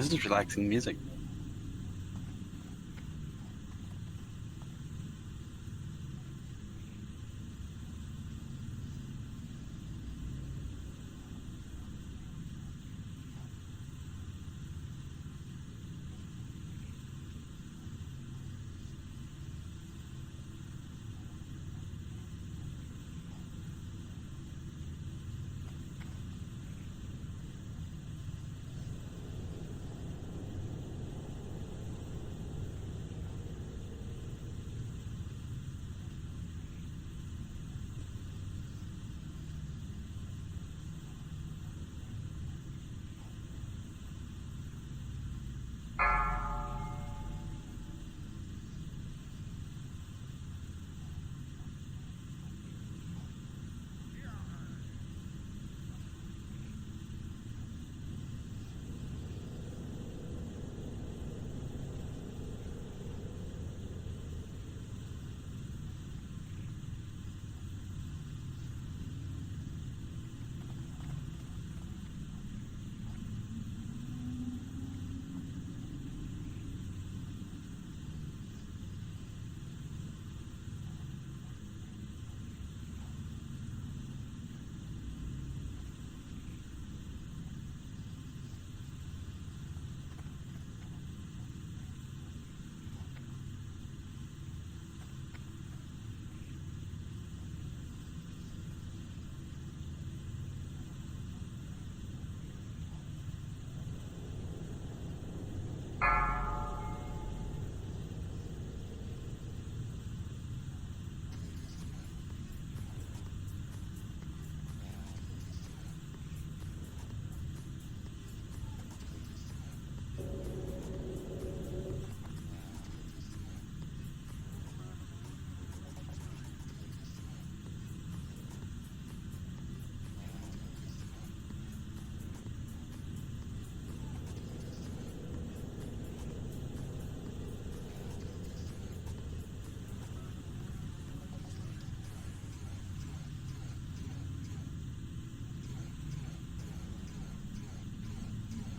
This is relaxing music.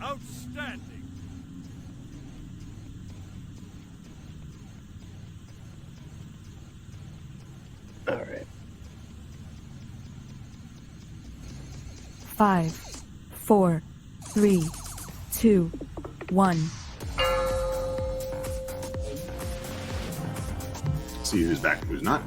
Outstanding. All right. 5, 4, 3, 2, 1. See who's back and who's not.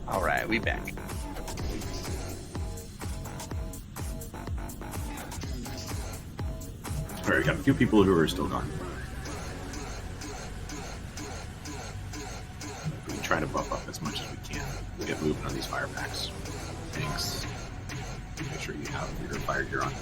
All right, we back. All right, we got a few people who are still gone. We can try to buff up as much as we can. We get moving on these fire packs. Thanks. Make sure you have your fire gear on.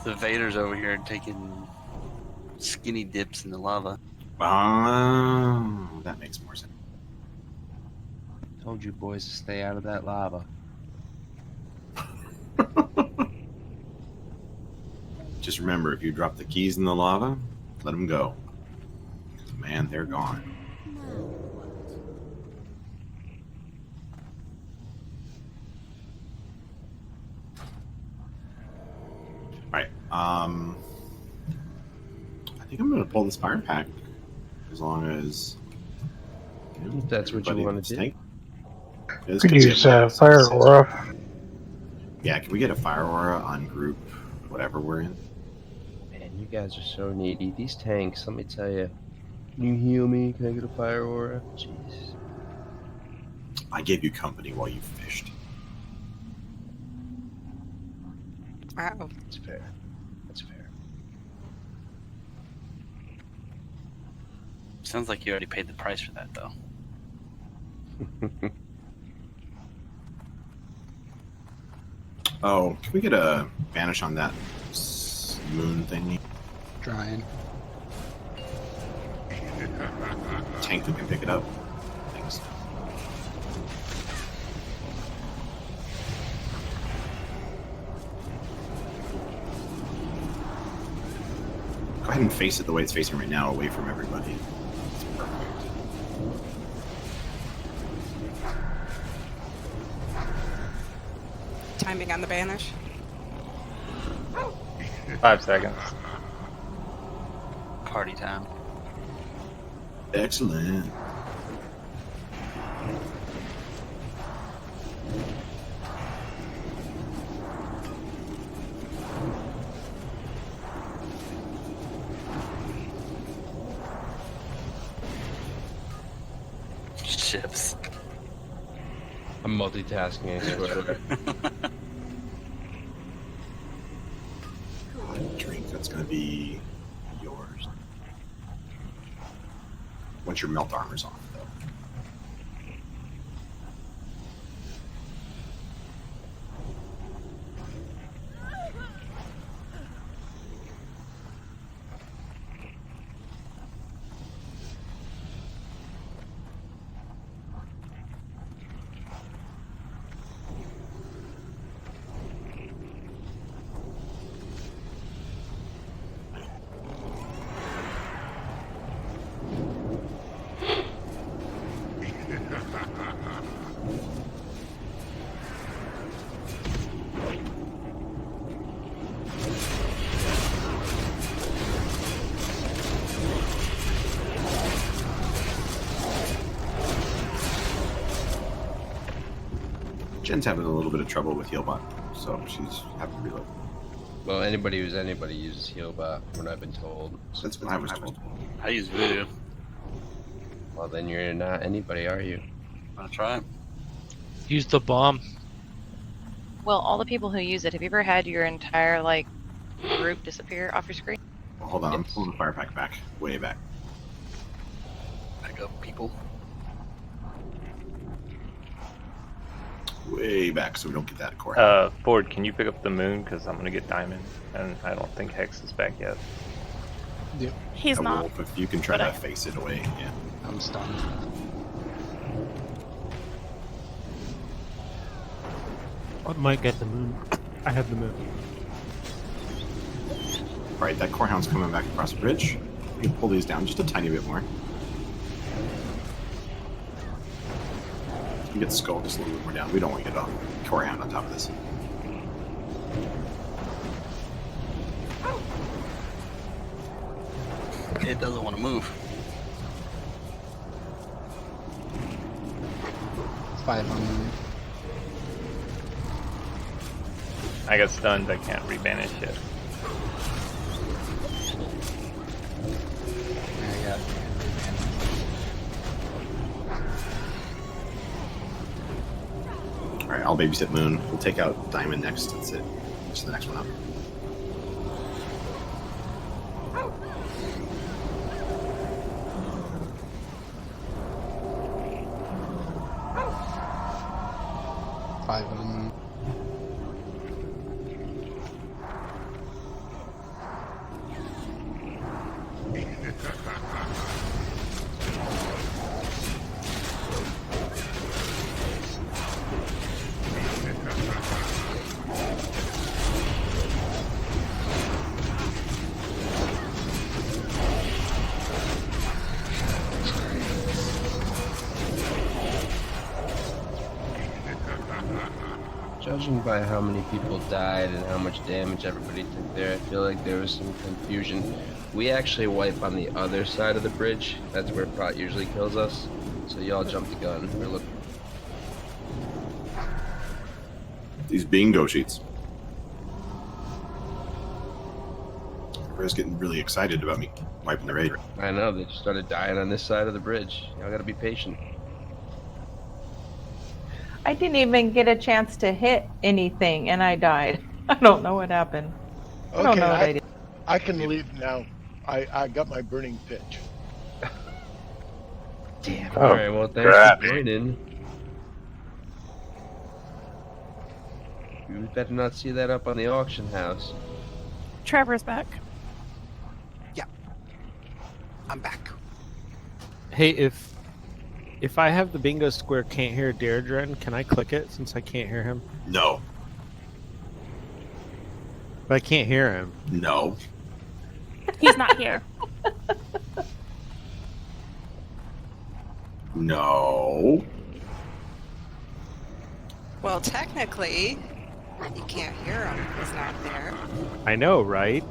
The Vader's over here taking skinny dips in the lava. Oh, that makes more sense. Told you boys to stay out of that lava. Just remember, if you drop the keys in the lava, let them go. Man, they're gone. Alright, I think I'm going to pull this fire pack. As long as... You know, If that's what you everybody want to do. tank. Yeah, this Could could be use a- fire aura. Yeah, can we get a fire aura on group, whatever we're in? Man, you guys are so needy. These tanks, let me tell you. Can you heal me? Can I get a fire aura? Jeez. I gave you company while you fished. Wow. That's fair. That's fair. Sounds like you already paid the price for that, though. Oh, can we get a banish on that moon thingy? Trying. Tank who can pick it up. Thanks. Go ahead and face it the way it's facing right now, away from everybody. It's perfect. Timing on the banish. 5 seconds. Party time. Excellent. Ships. I'm multitasking, I swear. Drink, that's going to be yours. Once your melt armor's off, though. Jen's having a little bit of trouble with Healbot, so she's having to reload. Well, anybody who's anybody uses Healbot, from what I've been told. That's what I was told. I use Voodoo. Well, then you're not anybody, are you? Wanna try it? Use the bomb. Well, all the people who use it, have you ever had your entire like group disappear off your screen? Well, hold on, I'm pulling the fire pack back, way back. Back up, people. Way back, so we don't get that core. Ford, can you pick up the moon? Because I'm going to get diamond, and I don't think Hex is back yet. Yep. He's Yeah, not. Wolf, if you can try to face it away, yeah. I'm stunned. I might get the moon. I have the moon. Alright, that core hound's coming back across the bridge. We can pull these down just a tiny bit more. You get the skull just a little bit more down. We don't want to get a core hound on top of this. It doesn't want to move. 500. I got stunned. I can't rebanish yet. I got Alright, I'll babysit Moon. We'll take out Diamond next. That's it. Just the next one up. Five of them. Judging by how many people died and how much damage everybody took there, I feel like there was some confusion. We actually wipe on the other side of the bridge. That's where Prot usually kills us. So y'all jump the gun. We're looking. These bingo sheets. Everybody's getting really excited about me wiping the raid. I know, they just started dying on this side of the bridge. Y'all gotta be patient. I didn't even get a chance to hit anything and I died. I don't know what happened. I don't know what I did. I can leave now. I got my burning pitch. Damn. Oh, All right. Well, thanks crap. for joining. You better not see that up on the auction house. Trevor's back. I'm back. Hey, if I have the bingo square can't hear Deirdre, can I click it since I can't hear him? No. But I can't hear him. No. He's not here. No. Well, technically, you can't hear him. He's not there. I know, right?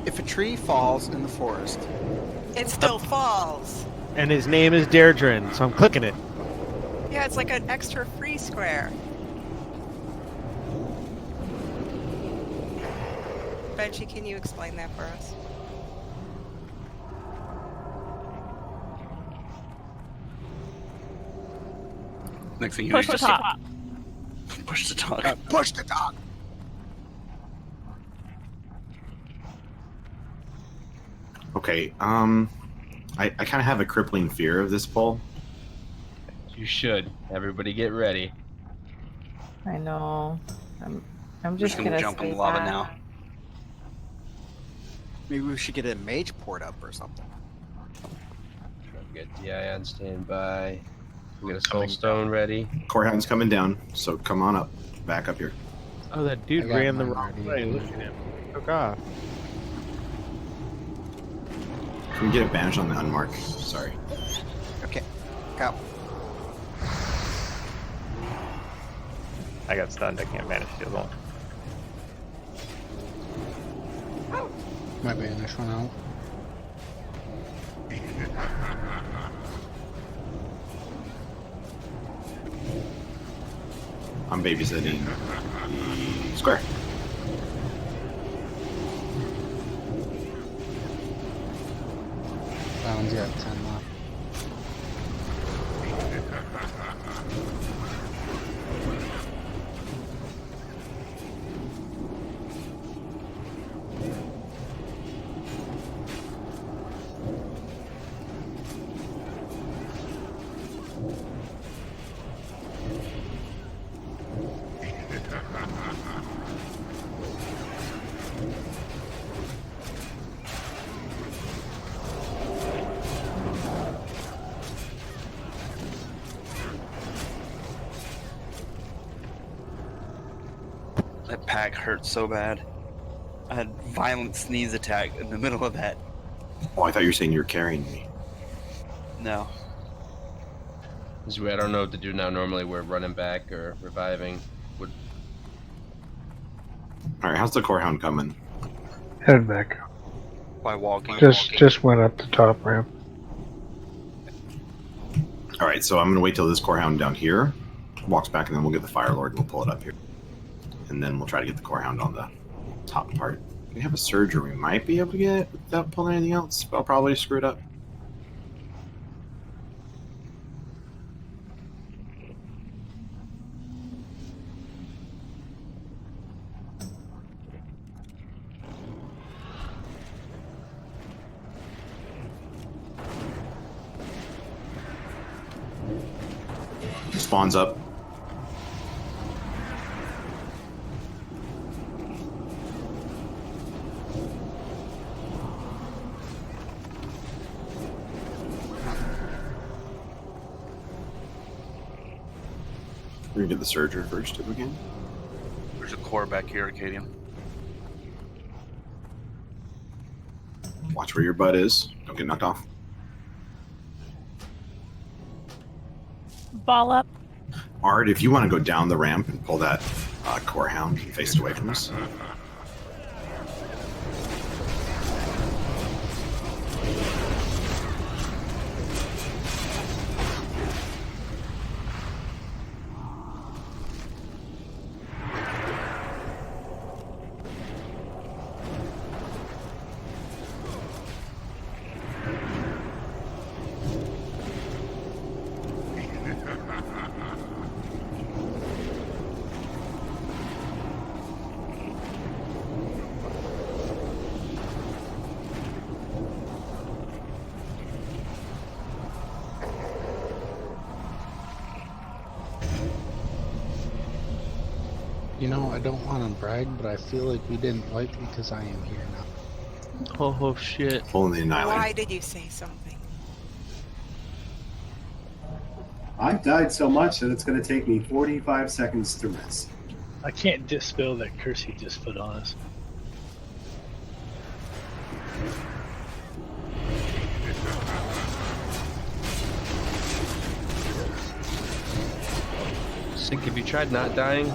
If a tree falls in the forest, It still falls. And his name is Deirdre, so I'm clicking it. Yeah, it's like an extra free square. Benji, can you explain that for us? Next thing you Push know, the top. push the dog. push the dog. Okay. I kind of have a crippling fear of this poll. You should. Everybody get ready. I know. I'm We're just gonna jump in stay the lava back. now. Maybe we should get a mage port up or something. Get DI on standby. We got a soul stone ready. Corehound's coming down, so come on up. Back up here. Oh, that dude I got ran the mine wrong ready. way. Look at him. Took off. Can we get a bandage on the unmarked? Sorry. Okay, go. I got stunned. I can't manage the other one. My banish went out. I'm babysitting the square. That one's got 10 left. That pack hurt so bad. I had violent sneeze attack in the middle of that. Oh, I thought you were saying you were carrying me. No. This is weird. I don't know what to do now. Normally we're running back or reviving. Would All right, how's the Corehound coming? Head back. By walking. Just went up the top ramp. All right, so I'm gonna wait till this Corehound down here walks back, and then we'll get the Fire Lord and we'll pull it up here, and then we'll try to get the Corehound on the top part. We have a Surger we might be able to get without pulling anything else, but I'll probably screw it up. Spawns up. We're gonna get the Surger first if we can. There's a core back here, Aakadin. Watch where your butt is. Don't get knocked off. Ball up. Art, if you want to go down the ramp and pull that Corehound and face it away from us. You know, I don't want to brag, but I feel like we didn't wipe because I am here now. Oh shit. Only annihilated. Why did you say something? I've died so much that it's going to take me 45 seconds to rest. I can't dispel that curse he just put on us. Sick, have you tried not dying?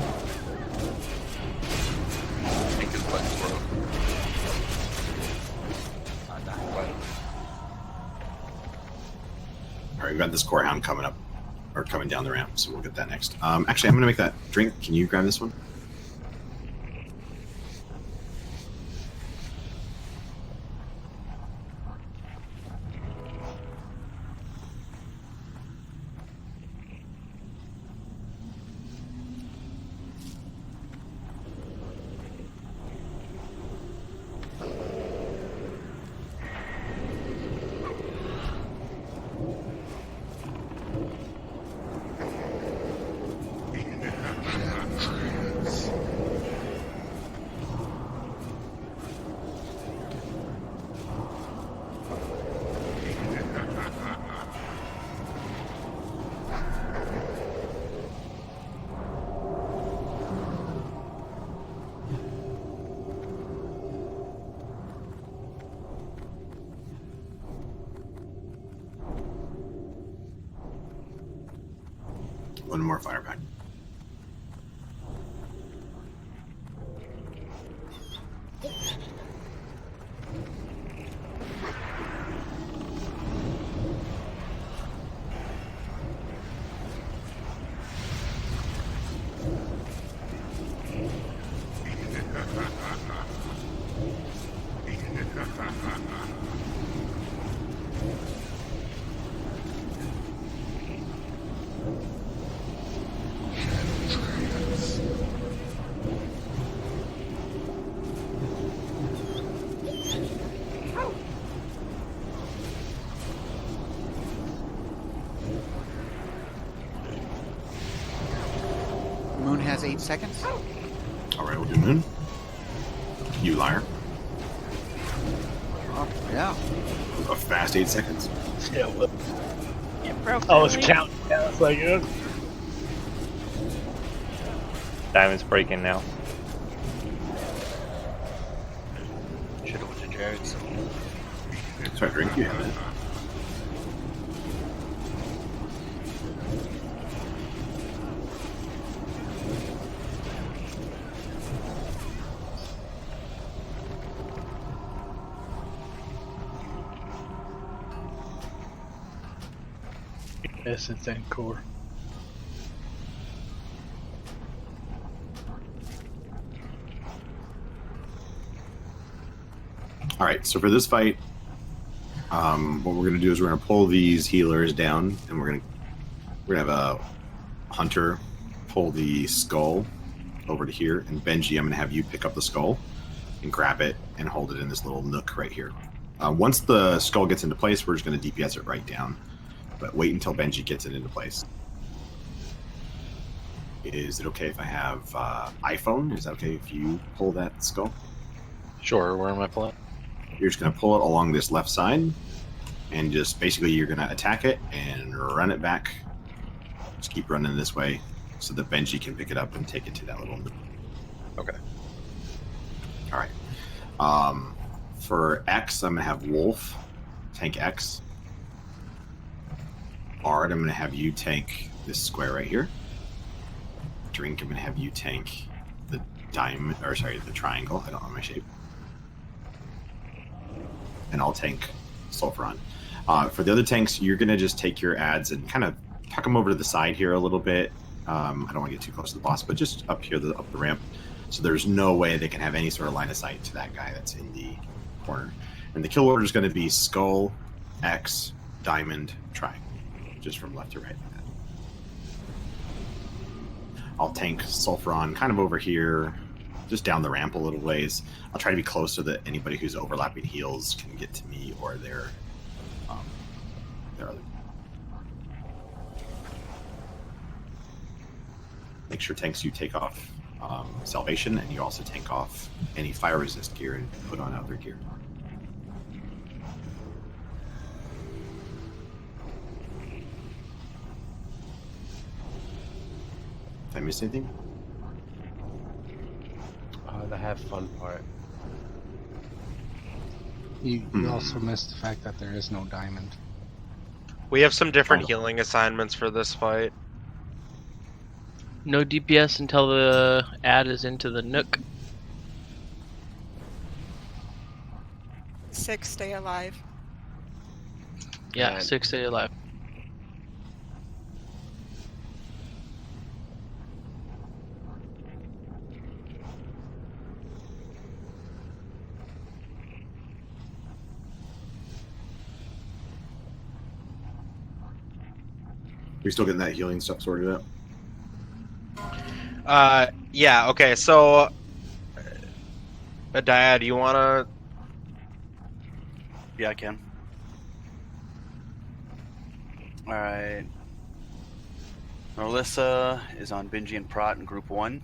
Tank is buttons broke. All right, we've got this core hound coming up, or coming down the ramp, so we'll get that next. Actually, I'm going to make that drink. Can you grab this one? One more fire pack. Moon has 8 seconds. All right, we'll do Moon. You liar. Oh, yeah. A fast 8 seconds. Yeah, well, It broke. I was early. counting down. It's like, Diamond's breaking now. Should have went to Jared's. Sorry, drink. You have it. essence and core. All right, so for this fight, what we're gonna do is we're gonna pull these healers down, and we're gonna have a hunter pull the skull over to here, and Benji, I'm gonna have you pick up the skull and grab it and hold it in this little nook right here. Once the skull gets into place, we're just gonna DPS it right down, but wait until Benji gets it into place. Is it okay if I have iPhone? Is that okay if you pull that skull? Sure, where am I pulling? You're just going to pull it along this left side, and just basically you're going to attack it and run it back. Just keep running this way so that Benji can pick it up and take it to that little loop. Okay. All right. For X, I'm going to have Wolf tank X. Ard, I'm going to have you tank this square right here. Drink, I'm going to have you tank the diamond, or sorry, the triangle. I don't know my shape. And I'll tank Sulfuron. For the other tanks, you're going to just take your ads and kind of tuck them over to the side here a little bit. I don't want to get too close to the boss, but just up here, up the ramp. So there's no way they can have any sort of line of sight to that guy that's in the corner. And the kill order is going to be Skull, X, Diamond, Triangle. Just from left to right. I'll tank Sulfuron kind of over here, just down the ramp a little ways. I'll try to be close so that anybody who's overlapping heals can get to me or their other. Make sure tanks you take off salvation, and you also tank off any fire resist gear and put on other gear. Did I miss anything? The have fun part. You also missed the fact that there is no diamond. We have some different healing assignments for this fight. No DPS until the ad is into the nook. 6 stay alive. Yeah, And 6 stay alive. We still getting that healing stuff sorted out? Yeah, okay, so Dad, you wanna? Yeah, I can. Alright. Melissa is on Benji and Prot in group 1.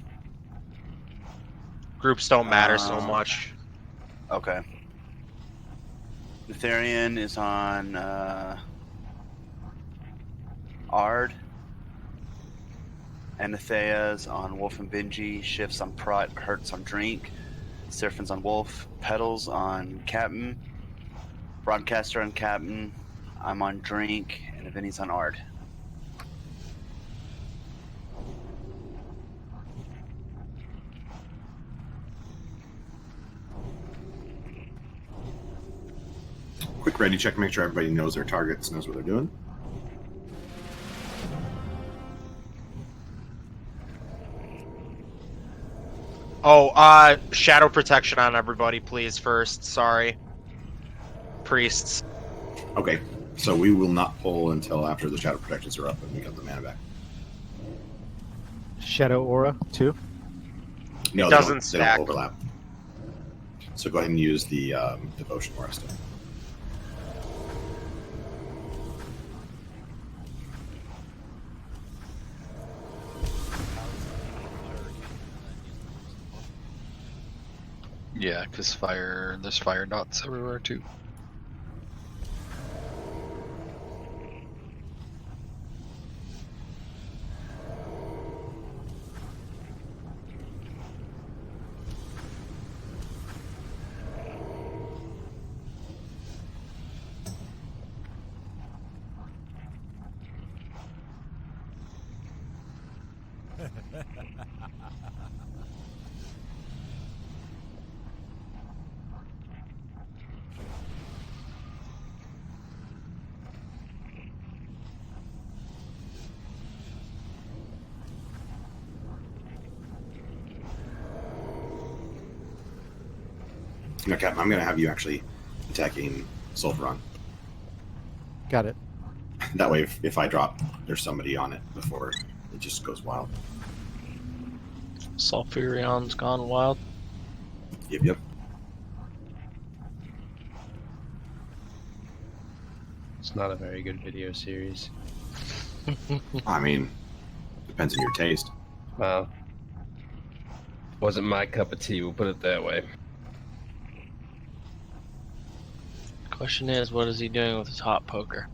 Groups don't matter so much. Okay. Netherian is on Ard. Anathea's on Wolf and Benji. Shifts on Prot. Hurts on Drink. Seraphin's on Wolf. Petals on Captain. Broadcaster on Captain. I'm on Drink. And Vinny's on Ard. Quick ready check, make sure everybody knows their targets, knows what they're doing. Oh, shadow protection on everybody, please, first. Sorry. Priests. Okay, so we will not pull until after the shadow protections are up and we get the mana back. Shadow Aura, too? No, It they doesn't don't stack. overlap. So go ahead and use the Devotion Aura still. Yeah, because there's fire dots everywhere too. No, Captain, I'm going to have you actually attacking Sulfuron. Got it. That way, if I drop, there's somebody on it before it just goes wild. Sulfurion's gone wild. Yep. It's not a very good video series. I mean, depends on your taste. Well, wasn't my cup of tea, we'll put it that way. Question is, what is he doing with his hot poker?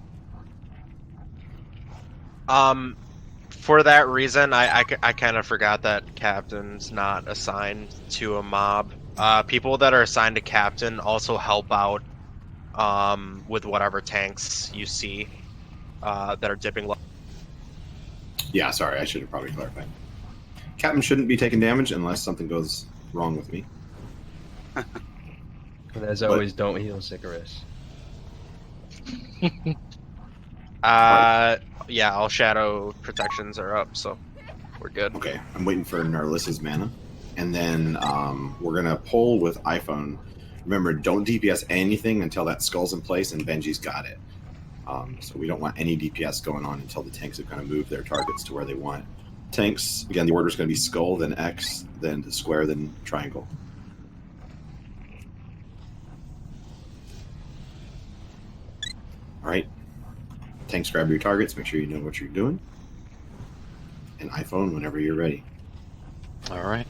For that reason, I kind of forgot that Captain's not assigned to a mob. People that are assigned to Captain also help out with whatever tanks you see that are dipping low. Yeah, sorry, I should have probably clarified. Captain shouldn't be taking damage unless something goes wrong with me. But as always, don't heal Sicarus. Yeah, all shadow protections are up, so we're good. Okay, I'm waiting for Narlissa's mana. And then we're going to pull with iPhone. Remember, don't DPS anything until that skull's in place and Benji's got it. So we don't want any DPS going on until the tanks are going to move their targets to where they want. Tanks, again, the order is going to be skull, then X, then the square, then triangle. All right. Tanks, grab your targets. Make sure you know what you're doing. And iPhone whenever you're ready. All right.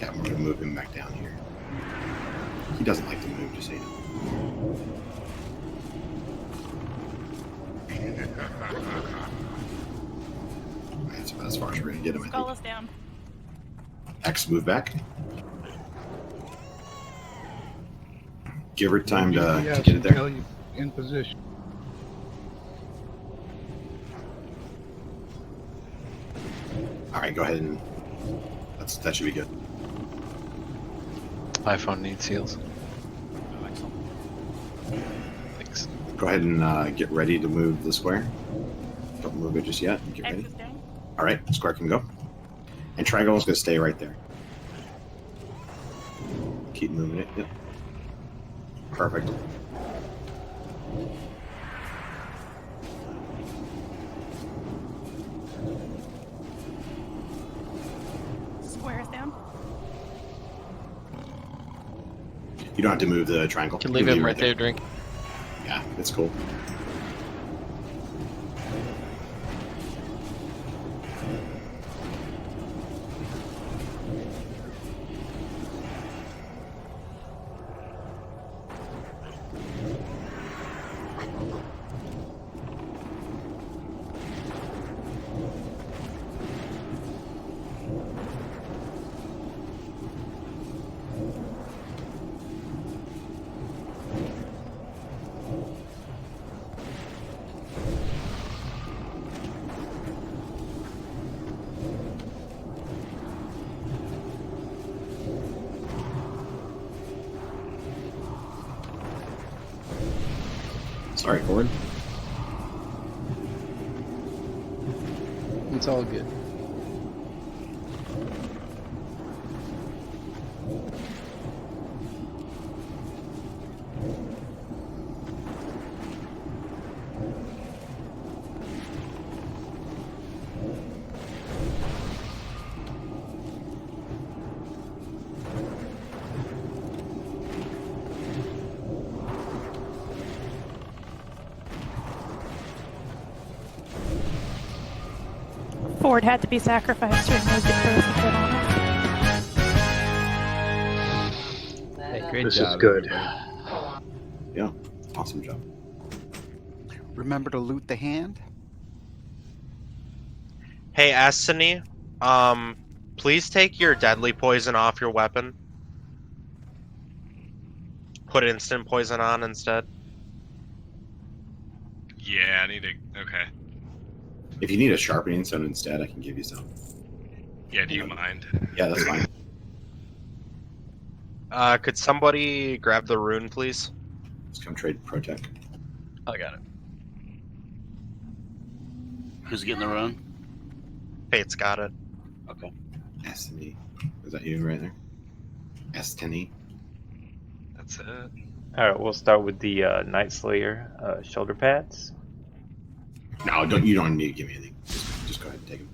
Okay, we're gonna move him back down here. He doesn't like to move, just so you know. That's about as far as we're gonna get him. Skull is down. X, move back. Give her time to get it there. Until you in position. All right, go ahead and that should be good. iPhone needs heals. Thanks. Go ahead and get ready to move the square. Don't move it just yet. Get ready. All right, square can go. And triangle is going to stay right there. Keep moving it. Yep. Perfect. Square is down. You don't have to move the triangle. You can leave him right there, drink. Yeah, it's cool. Sorry, Ford. It's all good. Ford had to be sacrificed to remove the crows and put on it. Hey, great This job. is good. everybody. Yeah, awesome job. Remember to loot the hand. Hey, Estony, please take your deadly poison off your weapon. Put instant poison on instead. Yeah, I need to. Okay. If you need a sharpening stone instead, I can give you some. Yeah, do you mind? Yeah, that's fine. Could somebody grab the rune, please? Let's come trade Protec. I got it. Who's getting the rune? Fate's got it. Okay. Destiny. Is that you right there? Destiny. That's it. Alright, we'll start with the Night Slayer shoulder pads. No, you don't need to give me anything. Just go ahead and take them.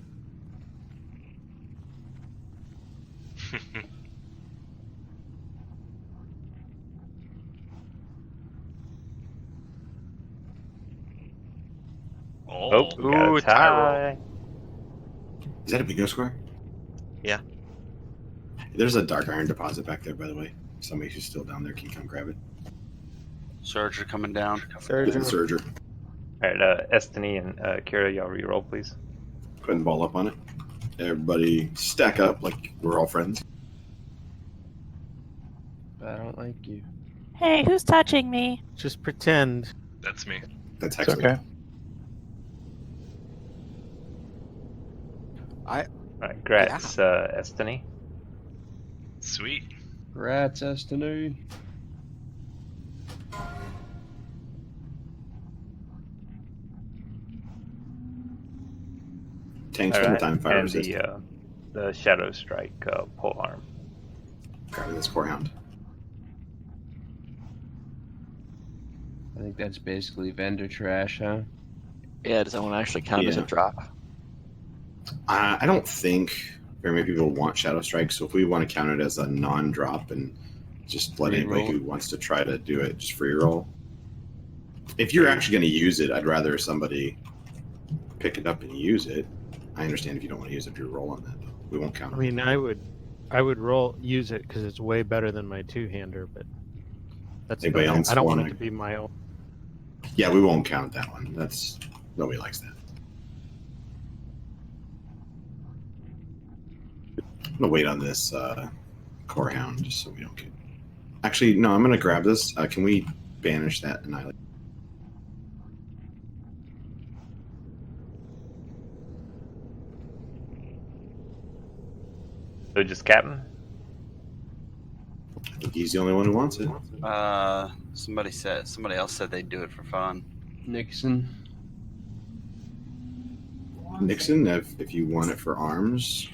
Oh, got Ooh, a tie. Is that a bingo square? Yeah. There's a dark iron deposit back there, by the way. Somebody who's still down there can come grab it. Surger coming down. Surger. Alright, Estony and Kira, y'all reroll, please. Go ahead and ball up on it. Everybody stack up like we're all friends. But I don't like you. Hey, who's touching me? Just pretend. That's me. That's It's okay. Alright, grats, Estony. Sweet. Rats, Estony. Tanks All full right, time fire and resist. the Shadow Strike pole arm. Grab this core hound. I think that's basically vendor trash, huh? Yeah, does that one actually count as a Yeah. drop? I don't think very many people want Shadow Strike, so if we want to count it as a non-drop and just let Free anybody roll. who wants to try to do it just free roll. If you're actually going to use it, I'd rather somebody pick it up and use it. I understand if you don't want to use it if you're rolling that. We won't count I it. mean, I would I would use it because it's way better than my two-hander, but that's Anybody else I don't want wanna- it to be my own. Yeah, we won't count that one. That's nobody likes that. I'm gonna wait on this core hound just so we don't get. Actually, no. I'm gonna grab this. Can we banish that annihilate? So just Captain? I think he's the only one who wants it. Somebody else said they'd do it for fun. Nixon. Nixon, if you want it for arms.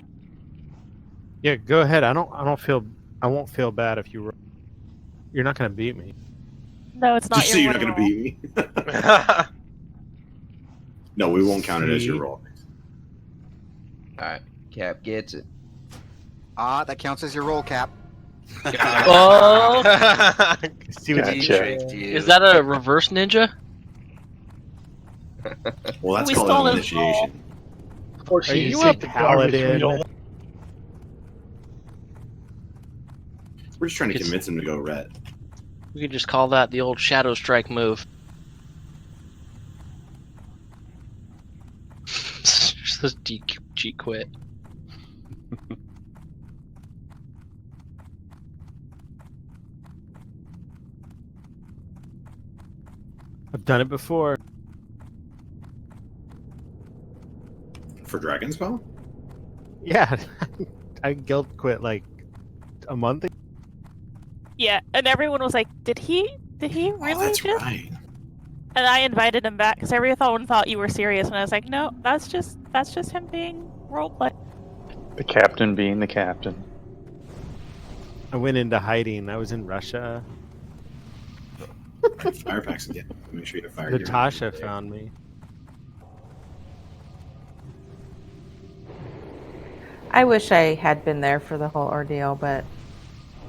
Yeah, go ahead. I won't feel bad if you. You're not going to beat me. No, it's not Just your say you're not one going to roll. beat me. No, we won't count it as your roll. Alright, Cap gets it. That counts as your roll, Cap. Oh! See what you Tricked you. Is that a reverse ninja? Well, that's We called stole an his initiation. Are you a paladin? We're just trying to convince him to go red. We could just call that the old Shadow Strike move. Just cheat quit. I've done it before. For Dragon's Call? Yeah, I guild quit like a month ago. Yeah, and everyone was like, "Did he really that's just?" right. And I invited him back because everyone thought you were serious, and I was like, "No, that's just him being roleplay." The captain being the captain. I went into hiding. I was in Russia. Fire packs again. Make sure you have fire. Natasha found me. I wish I had been there for the whole ordeal, but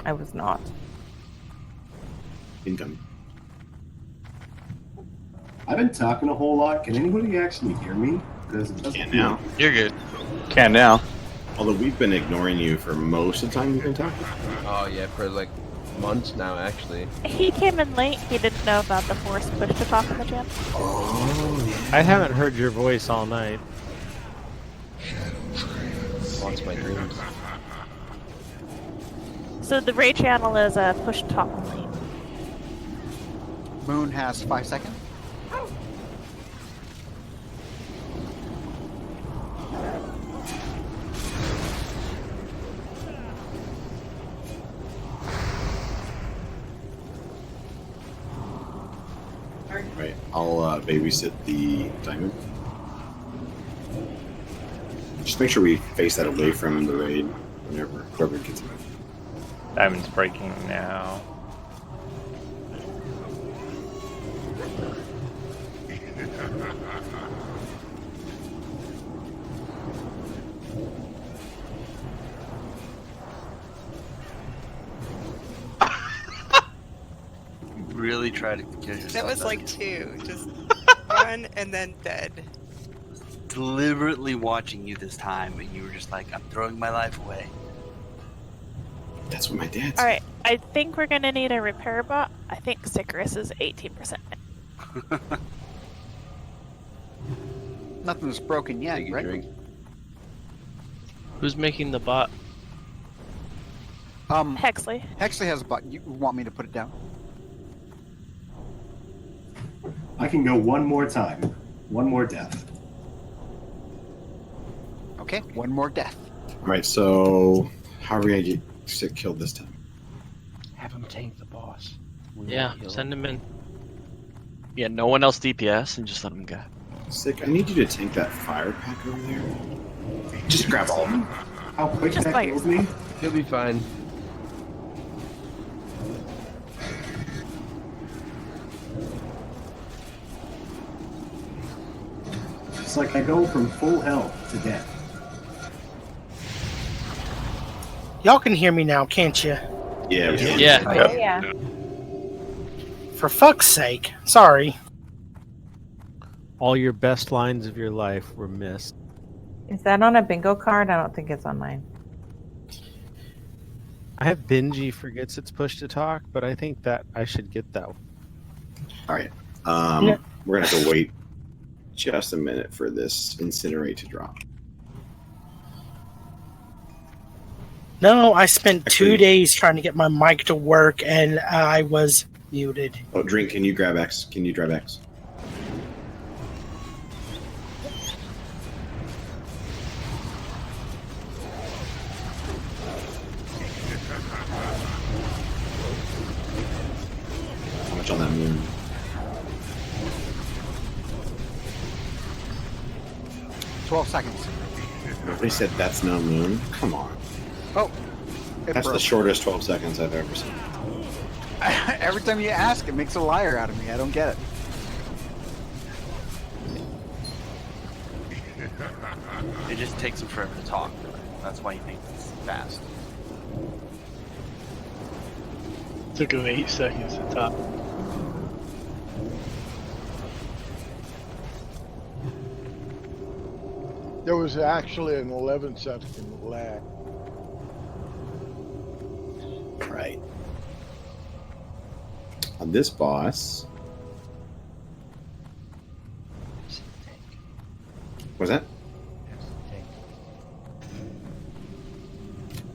I was not. Income. I've been talking a whole lot. Can anybody actually hear me? Because it doesn't Can now. You're good. Can now. Although we've been ignoring you for most of the time you've been talking. Oh yeah, for like months now actually. He came in late. He didn't know about the force push to talk in the gym. I haven't heard your voice all night. Haunts my dreams. So the raid channel is a push to talk only. Moon has 5 seconds. Right. I'll babysit the diamond. Just make sure we face that away from the raid whenever whoever gets it. Diamond's breaking now. Really try to kill yourself. That was don't like you? 2. Just one and then dead. Deliberately watching you this time, and you were just like, I'm throwing my life away. That's what my dad said. All right, I think we're gonna need a repair bot. I think Sicarus is 18%. Nothing's broken yet, Take a right? drink. Who's making the bot? Hexley. Hexley has a bot. You want me to put it down? I can go one more time. One more death. Okay, one more death. All right. So how are we gonna get Sick killed this time? Have him tank the boss. Yeah, send him in. Yeah, no one else DPS and just let him go. Sick. I need you to tank that fire pack over there. Just grab all of them. How quick Just that by kills me? He'll be fine. It's like I go from full health to death. Y'all can hear me now, can't you? Yeah. Yeah. Oh, yeah. For fuck's sake. Sorry. All your best lines of your life were missed. Is that on a bingo card? I don't think it's on mine. I have Benji forgets it's push to talk, but I think that I should get that. All right. Yeah. We're gonna have to wait just a minute for this incinerate to drop. No, I spent Actually- 2 days trying to get my mic to work, and I was muted. Oh, Drink, can you grab X? Can you grab X? How much on that moon? $12 seconds. Nobody said that's no moon. Come on. Oh, it That's broke. the shortest 12 seconds I've ever seen. Every time you ask, it makes a liar out of me. I don't get it. It just takes him forever to talk. That's why you think it's fast. Took him 8 seconds to talk. There was actually an 11-second lag. Right. On this boss. Was that?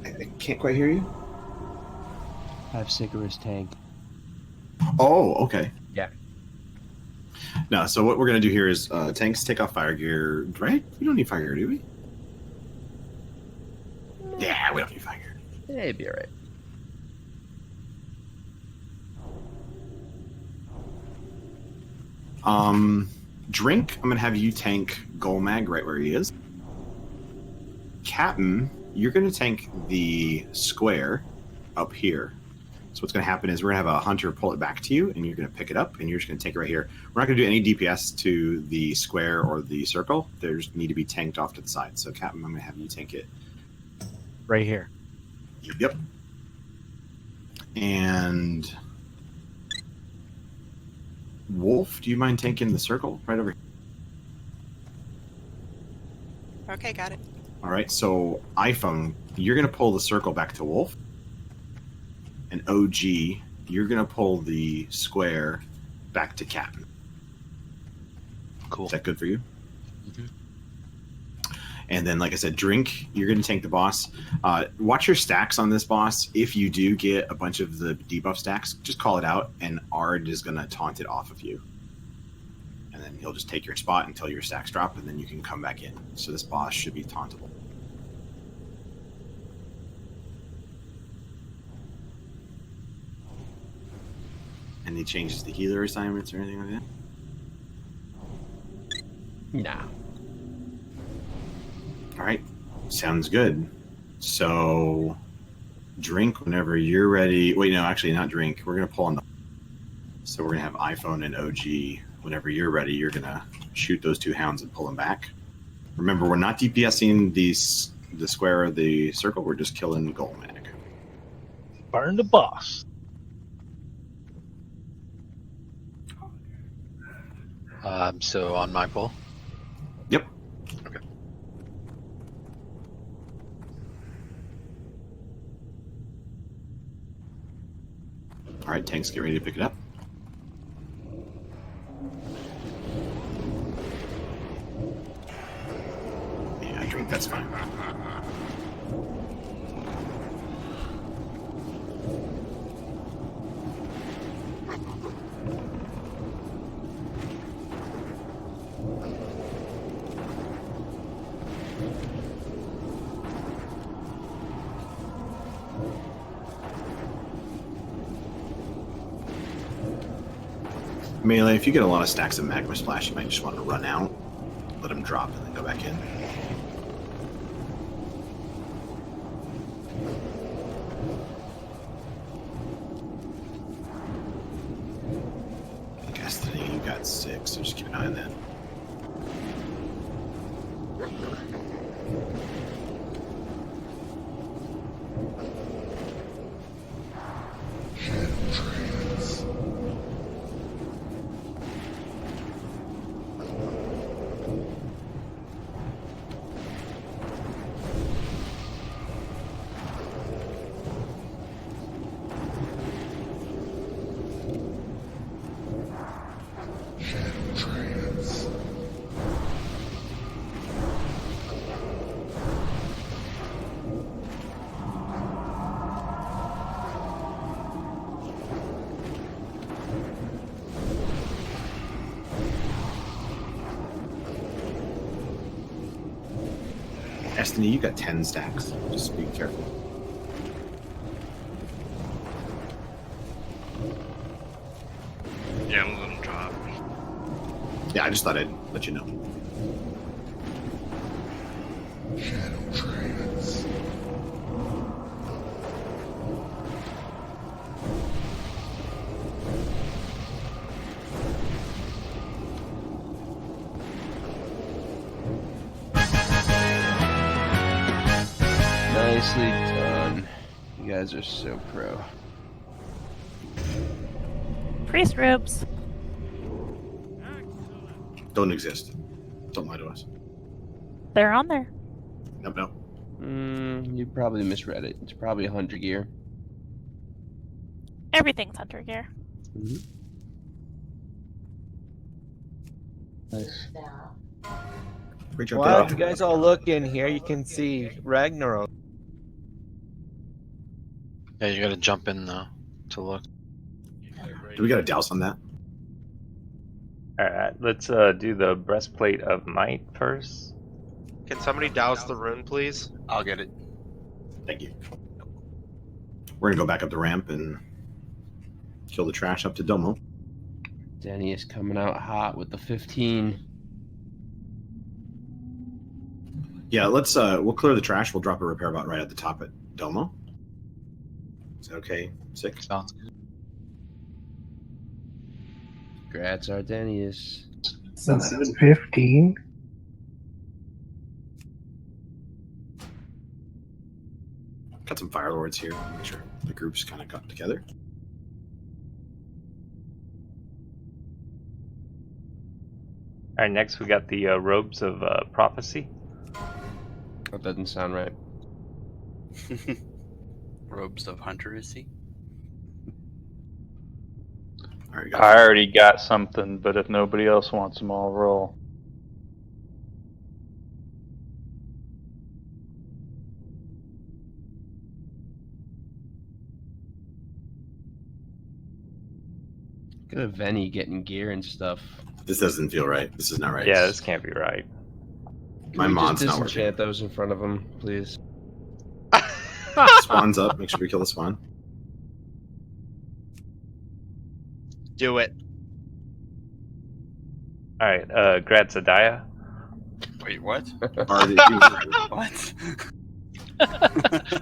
I can't quite hear you. I have Sicarus tank. Oh, okay. Yeah. No, so what we're going to do here is tanks take off fire gear, right? We don't need fire gear, do we? Yeah, we don't need fire gear. Yeah, it'd be alright. Drink, I'm going to have you tank Golmag right where he is. Captain, you're going to tank the square up here. So what's going to happen is we're going to have a hunter pull it back to you, and you're going to pick it up, and you're just going to take it right here. We're not going to do any DPS to the square or the circle. There's need to be tanked off to the side. So Captain, I'm going to have you tank it. Right here. Yep. And Wolf, do you mind tanking the circle right over here? Okay, got it. All right, so iPhone, you're going to pull the circle back to Wolf. And OG, you're going to pull the square back to Captain. Cool. Is that good for you? And then, like I said, Drink, you're going to tank the boss. Watch your stacks on this boss. If you do get a bunch of the debuff stacks, just call it out, and Ard is going to taunt it off of you. And then he'll just take your spot until your stacks drop, and then you can come back in. So this boss should be tauntable. Any changes to healer assignments or anything like that? Nah. All right, sounds good. So, Drink whenever you're ready. Wait, no, actually not Drink. We're gonna pull on the. So we're gonna have iPhone and OG. Whenever you're ready, you're gonna shoot those two hounds and pull them back. Remember, we're not DPSing the square or the circle. We're just killing Golmag. Burn the boss. So on my pull. Yep. Okay. All right, tanks, get ready to pick it up. Yeah, Drink, that's fine. Melee, if you get a lot of stacks of Magma Splash, you might just want to run out, let them drop, and then go back in. Destiny, you got 6, so just keep an eye on that. Destiny, you got 10 stacks. Just be careful. Yeah, I'm letting them drop. Yeah, I just thought I'd let you know. Shadow Trance. Nicely done. You guys are so pro. Priest robes. Don't exist. Don't lie to us. They're on there. Nope. You probably misread it. It's probably 100 gear. Everything's hunter gear. Nice. Wow, if you guys all look in here, you can see Ragnaros. Yeah, you gotta jump in though to look. Do we got a douse on that? Alright, let's do the breastplate of might first. Can somebody douse the rune, please? I'll get it. Thank you. We're gonna go back up the ramp and kill the trash up to Domo. Denny is coming out hot with the 15. Yeah, let's we'll clear the trash. We'll drop a repair bot right at the top at Domo. Is that okay? 6? Sounds good. Congrats, Ardenius. 715. Got some Fire Lords here. Make sure the group's kind of got together. Alright, next we got the robes of prophecy. That doesn't sound right. Robes of Hunterisy. I already got something, but if nobody else wants them, I'll roll. Look at Venny getting gear and stuff. This doesn't feel right. This is not right. Yeah, this can't be right. My mod's not working. Disenchant those in front of him, please. Spawn's up. Make sure we kill the spawn. Do it. Alright, grad Zadaya. Wait, what? What?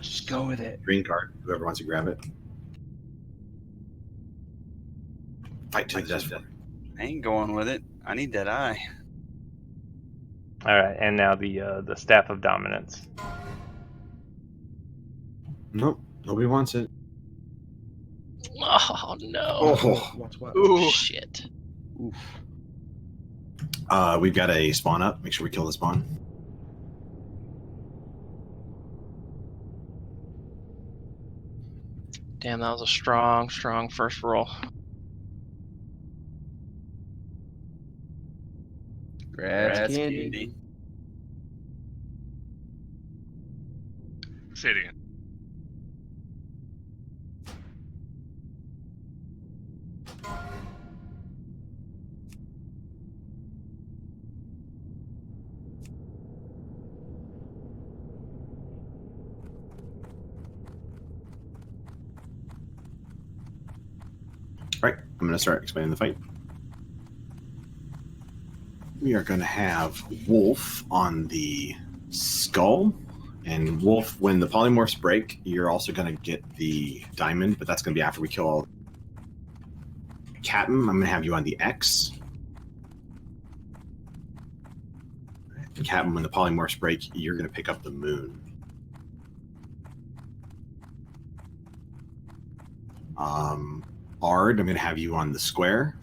Just go with it. Green card. Whoever wants to grab it. Fight to the death. I ain't going with it. I need that eye. Alright, and now the staff of dominance. Nope. Nobody wants it. Oh no! Oh. Ooh. Shit. Oof. We've got a spawn up. Make sure we kill the spawn. Damn, that was a strong first roll. Grass candy. Say it again. Right, I'm going to start explaining the fight. We are going to have Wolf on the skull. And Wolf, when the polymorphs break, you're also going to get the diamond, but that's going to be after we kill all. Captain, I'm going to have you on the X. Captain, when the polymorphs break, you're going to pick up the moon. Bard, I'm going to have you on the square.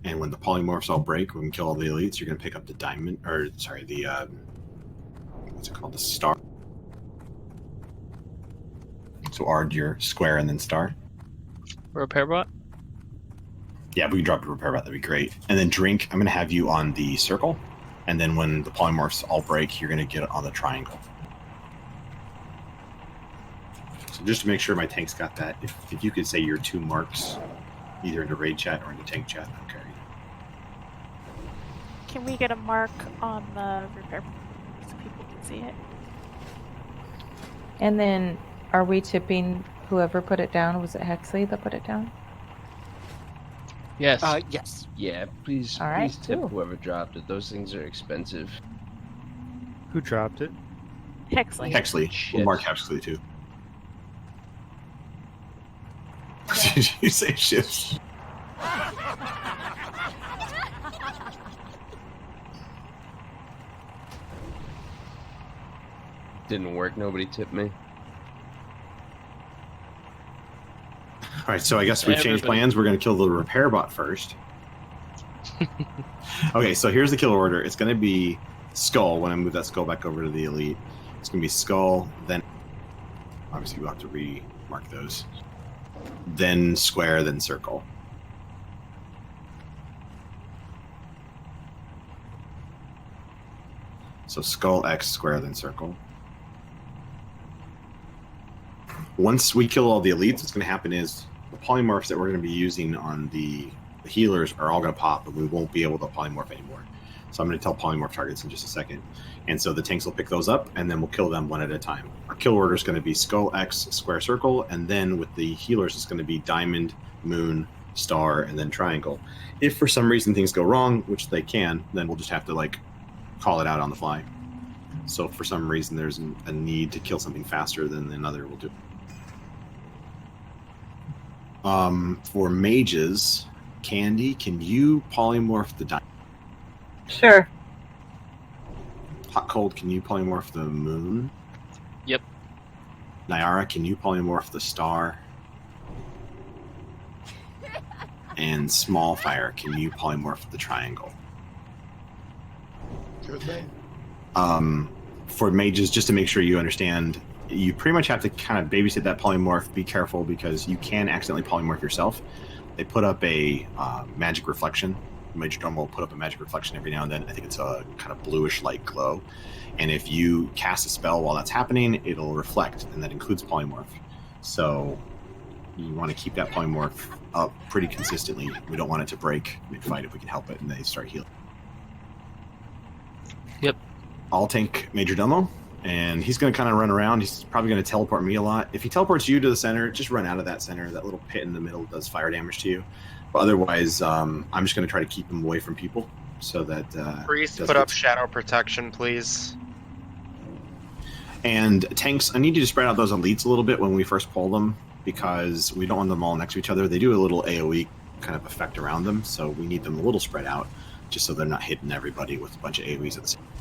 And when the polymorphs all break, when we kill all the elites, you're going to pick up the diamond, or sorry, the, what's it called? The star. So Ard, your square and then star. Repair bot? Yeah, if we can drop a repair bot, that'd be great. And then Drink, I'm going to have you on the circle. And then when the polymorphs all break, you're going to get it on the triangle. So just to make sure my tank's got that, if you could say your 2 marks, either in the raid chat or in the tank chat, okay. Can we get a mark on the repair so people can see it? And then, are we tipping whoever put it down? Was it Hexley that put it down? Yes. Yes. Yeah, please, All right, please tip cool. whoever dropped it. Those things are expensive. Who dropped it? Hexley. Hexley. Shit. We'll mark Hexley too. Did you say shifts? Didn't work. Nobody tipped me. All right, so I guess we've changed plans. We're going to kill the repair bot first. Okay, so here's the kill order. It's going to be Skull when I move that Skull back over to the Elite. It's going to be Skull, then obviously we'll have to re-mark those. Then Square, then Circle. So Skull, X, Square, then Circle. Once we kill all the elites, what's going to happen is the polymorphs that we're going to be using on the healers are all going to pop, but we won't be able to polymorph anymore. So I'm going to tell polymorph targets in just a second. And so the tanks will pick those up, and then we'll kill them one at a time. Our kill order is going to be Skull, X, Square, Circle, and then with the healers, it's going to be Diamond, Moon, Star, and then Triangle. If for some reason things go wrong, which they can, then we'll just have to like call it out on the fly. So if for some reason there's a need to kill something faster than another, we'll do it. For mages, Candy, can you polymorph the diamond? Sure. Hot Cold, can you polymorph the moon? Yep. Nyara, can you polymorph the star? And Small Fire, can you polymorph the triangle? Sure thing. For mages, just to make sure you understand, you pretty much have to kind of babysit that polymorph. Be careful because you can accidentally polymorph yourself. They put up a magic reflection. Major Dome will put up a magic reflection every now and then. I think it's a kind of bluish light glow. And if you cast a spell while that's happening, it'll reflect, and that includes polymorph. So you want to keep that polymorph up pretty consistently. We don't want it to break mid-fight if we can help it, and they start healing. Yep. I'll tank Major Domo, and he's going to kind of run around. He's probably going to teleport me a lot. If he teleports you to the center, just run out of that center. That little pit in the middle does fire damage to you. But otherwise, I'm just going to try to keep him away from people so that... Priest, put up Shadow Protection, please. And tanks, I need you to spread out those elites a little bit when we first pull them, because we don't want them all next to each other. They do a little AoE kind of effect around them, so we need them a little spread out, just so they're not hitting everybody with a bunch of AoEs at the same time.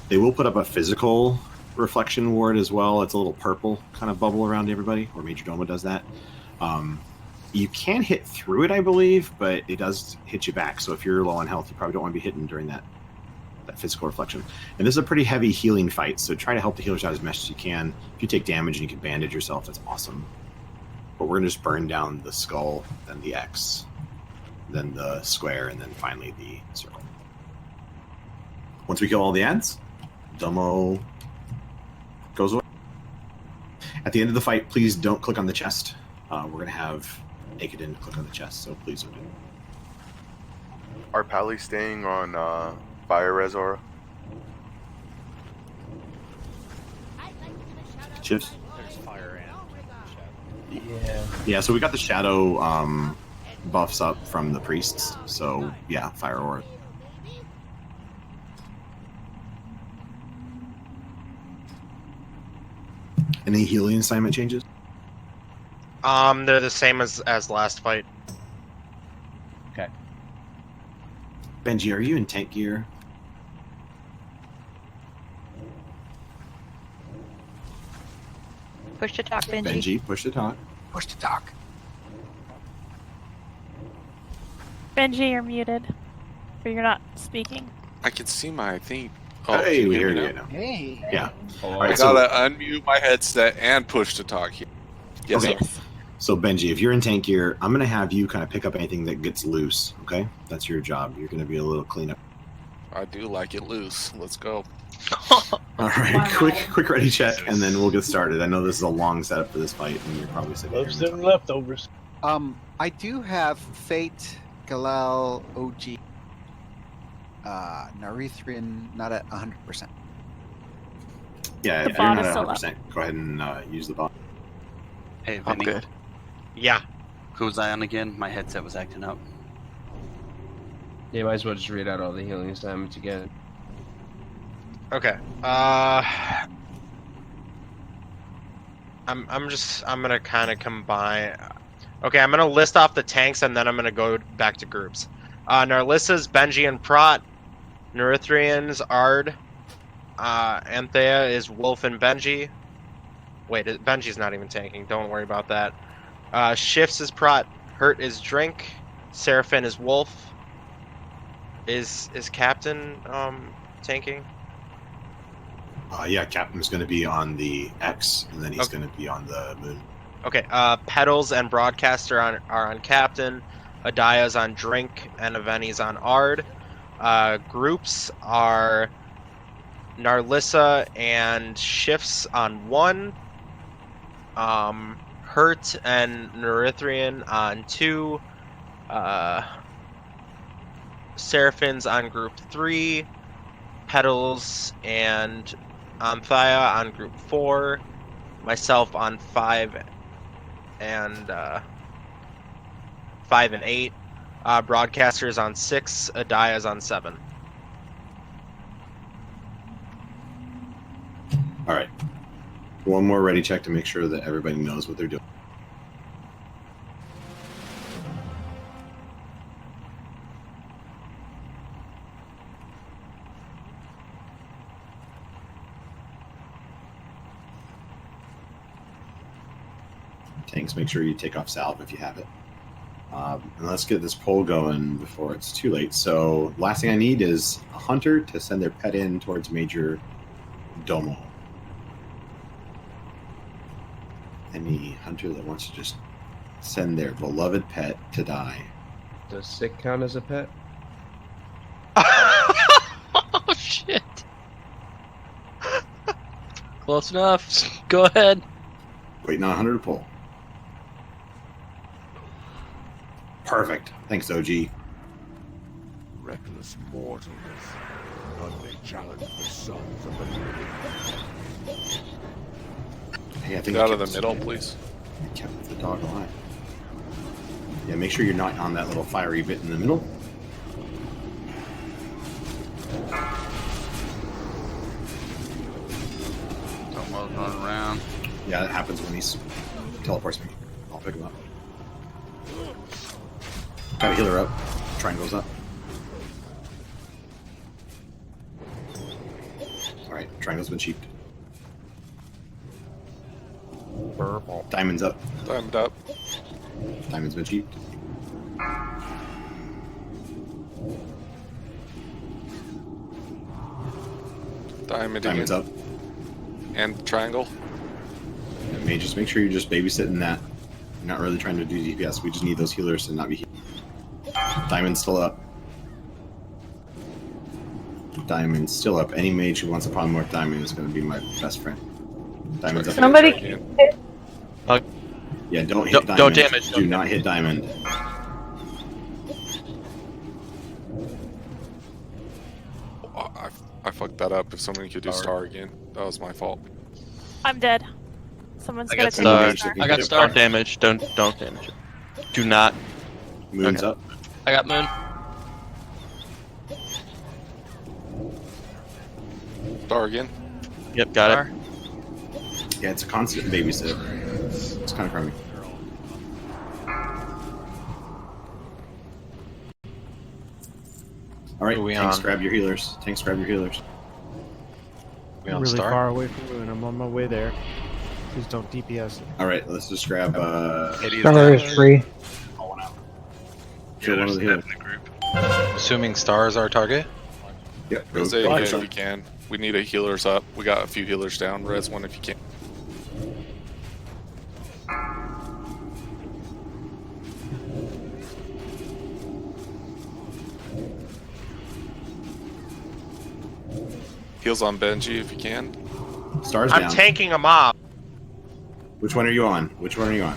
They will put up a physical reflection ward as well. It's a little purple kind of bubble around everybody, or Major Domo does that. You can hit through it, I believe, but it does hit you back. So if you're low on health, you probably don't want to be hitting during that physical reflection. And this is a pretty heavy healing fight, so try to help the healers out as much as you can. If you take damage and you can bandage yourself, that's awesome. But we're going to just burn down the skull, then the X, then the square, and then finally the circle. Once we kill all the ads, Domo goes away. At the end of the fight, please don't click on the chest. We're going to have Aakadin click on the chest, so please don't do it. Are Pally staying on Fire Resora? Chips? There's fire and shadow. Yeah, so we got the shadow buffs up from the priests, so yeah, fire aura. Any healing assignment changes? They're the same as last fight. Okay. Benji, are you in tank gear? Push to talk, Benji. Benji, push to talk. Push to talk. Benji, you're muted. Or you're not speaking. I can see my thing. Hey, we hear you now. Hey. Yeah. I gotta unmute my headset and push to talk here. Yes, Okay. sir. So Benji, if you're in tank gear, I'm gonna have you kind of pick up anything that gets loose. Okay, that's your job. You're gonna be a little cleanup. I do like it loose. Let's go. All right, quick ready check, and then we'll get started. I know this is a long setup for this fight, and you're probably sitting Love here. some leftovers. I do have Fate, Galal, OG, Narithrian, not at 100%. Yeah, The if you're bot not is at still up. 100%, go ahead and use the bot. Hey, I'm Vinny. good. Yeah. Who was I on again? My headset was acting up. You might as well just read out all the healing assignments again. Okay. I'm gonna kind of combine. Okay, I'm gonna list off the tanks and then I'm gonna go back to groups. Narlissa's Benji and Prot. Nerithrian's Ard. Anthea is Wolf and Benji. Wait, Benji's not even tanking. Don't worry about that. Shifts is Prot. Hurt is Drink. Seraphin is Wolf. Is Captain tanking? Yeah, Captain's going to be on the X, and then he's going to be on the Moon. Okay. Petals and Broadcaster are on Captain. Adaya's on Drink, and Aveni's on Ard. Groups are Narlissa and Shifts on 1. Hurt and Nerithrian on 2. Seraphin's on group 3. Petals and Anthea on group 4. Myself on 5 and 8. Broadcaster's on 6. Adaya's on 7. All right. One more ready check to make sure that everybody knows what they're doing. Tanks, make sure you take off salve if you have it. And let's get this poll going before it's too late. So last thing I need is a hunter to send their pet in towards Major Domo. Any hunter that wants to just send their beloved pet to die. Does sick count as a pet? Oh shit! Close enough. Go ahead. Waiting on a hunter to pull. Perfect. Thanks, OG. Reckless mortals, one may challenge the sons of the living. Hey, I think Get out of the middle, please. Kept the dog alive. Yeah, make sure you're not on that little fiery bit in the middle. Almost run around. Yeah, that happens when he teleports me. I'll pick him up. Gotta heal her up. Triangle's up. Alright, triangle's been cheaped. Purple. Diamond's up. Diamond up. Diamond's been cheaped. Diamond's up. And triangle. And may just make sure you're just babysitting that. You're not really trying to do DPS. We just need those healers to not be healed. Diamond's still up. Diamond's still up. Any mage who wants a polymorph diamond is going to be my best friend. Diamond's up. Somebody. Yeah, don't hit Don't diamond. damage. Do not hit diamond. I fucked that up. If somebody could do star again, that was my fault. I'm dead. Someone's I gonna got take star. the star. I got star damage. Don't damage it. Do not. Moon's up. I got moon. Star again. Yep, got it. Yeah, it's a constant babysit. It's kind of crummy. All right, tanks, grab your healers. Tanks, grab your healers. I'm really far away from Moon. I'm on my way there. Please don't DPS it. All right, let's just grab. Star is free. Kill one of the healers. Assuming star is our target? Yep. Res A if you can. We need a healers up. We got a few healers down. Res one if you can. Heals on Benji if you can. Stars I'm down. tanking a mob. Which one are you on? Which one are you on?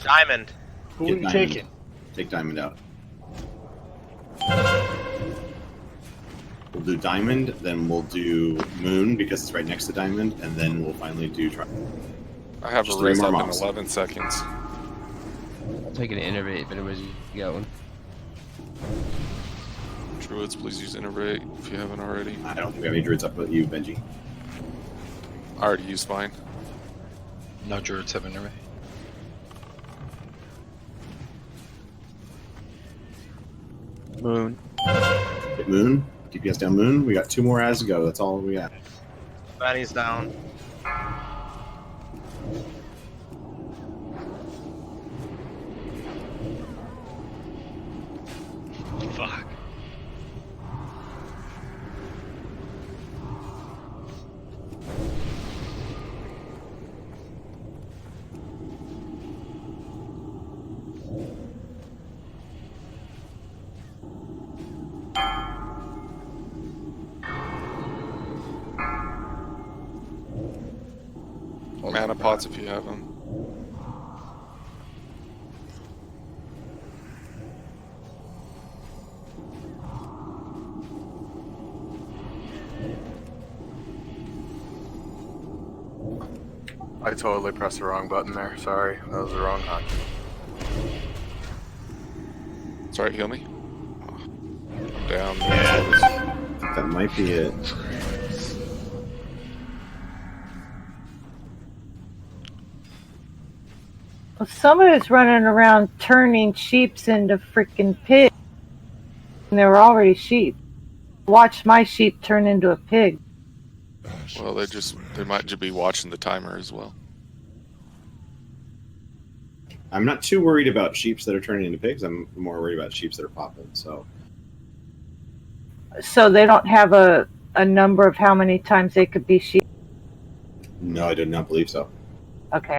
Diamond. Who Get are you Diamond. taking? Take Diamond out. do diamond, then we'll do moon because it's right next to diamond, and then we'll finally do I have Just a 3 res more up in mobs. 11 seconds. I'll take an innervate if anybody's got one. Druids, please use Innervate if you haven't already. I don't think we have any druids up but you, Benji. I already used mine. No druids have Innervate. Moon. Hit moon. DPS down moon. We got 2 more as to go. That's all we got. Benny's down. Fuck. Mana pots if you have them. I totally pressed the wrong button there. Sorry, that was the wrong hunt. Sorry, heal me. I'm down. Yeah, I think that might be it. Well, somebody's running around turning sheeps into freaking pigs. And they were already sheep. Watch my sheep turn into a pig. Well, they might just be watching the timer as well. I'm not too worried about sheeps that are turning into pigs. I'm more worried about sheeps that are popping. So So they don't have a number of how many times they could be sheep? no, I did not believe so. Okay.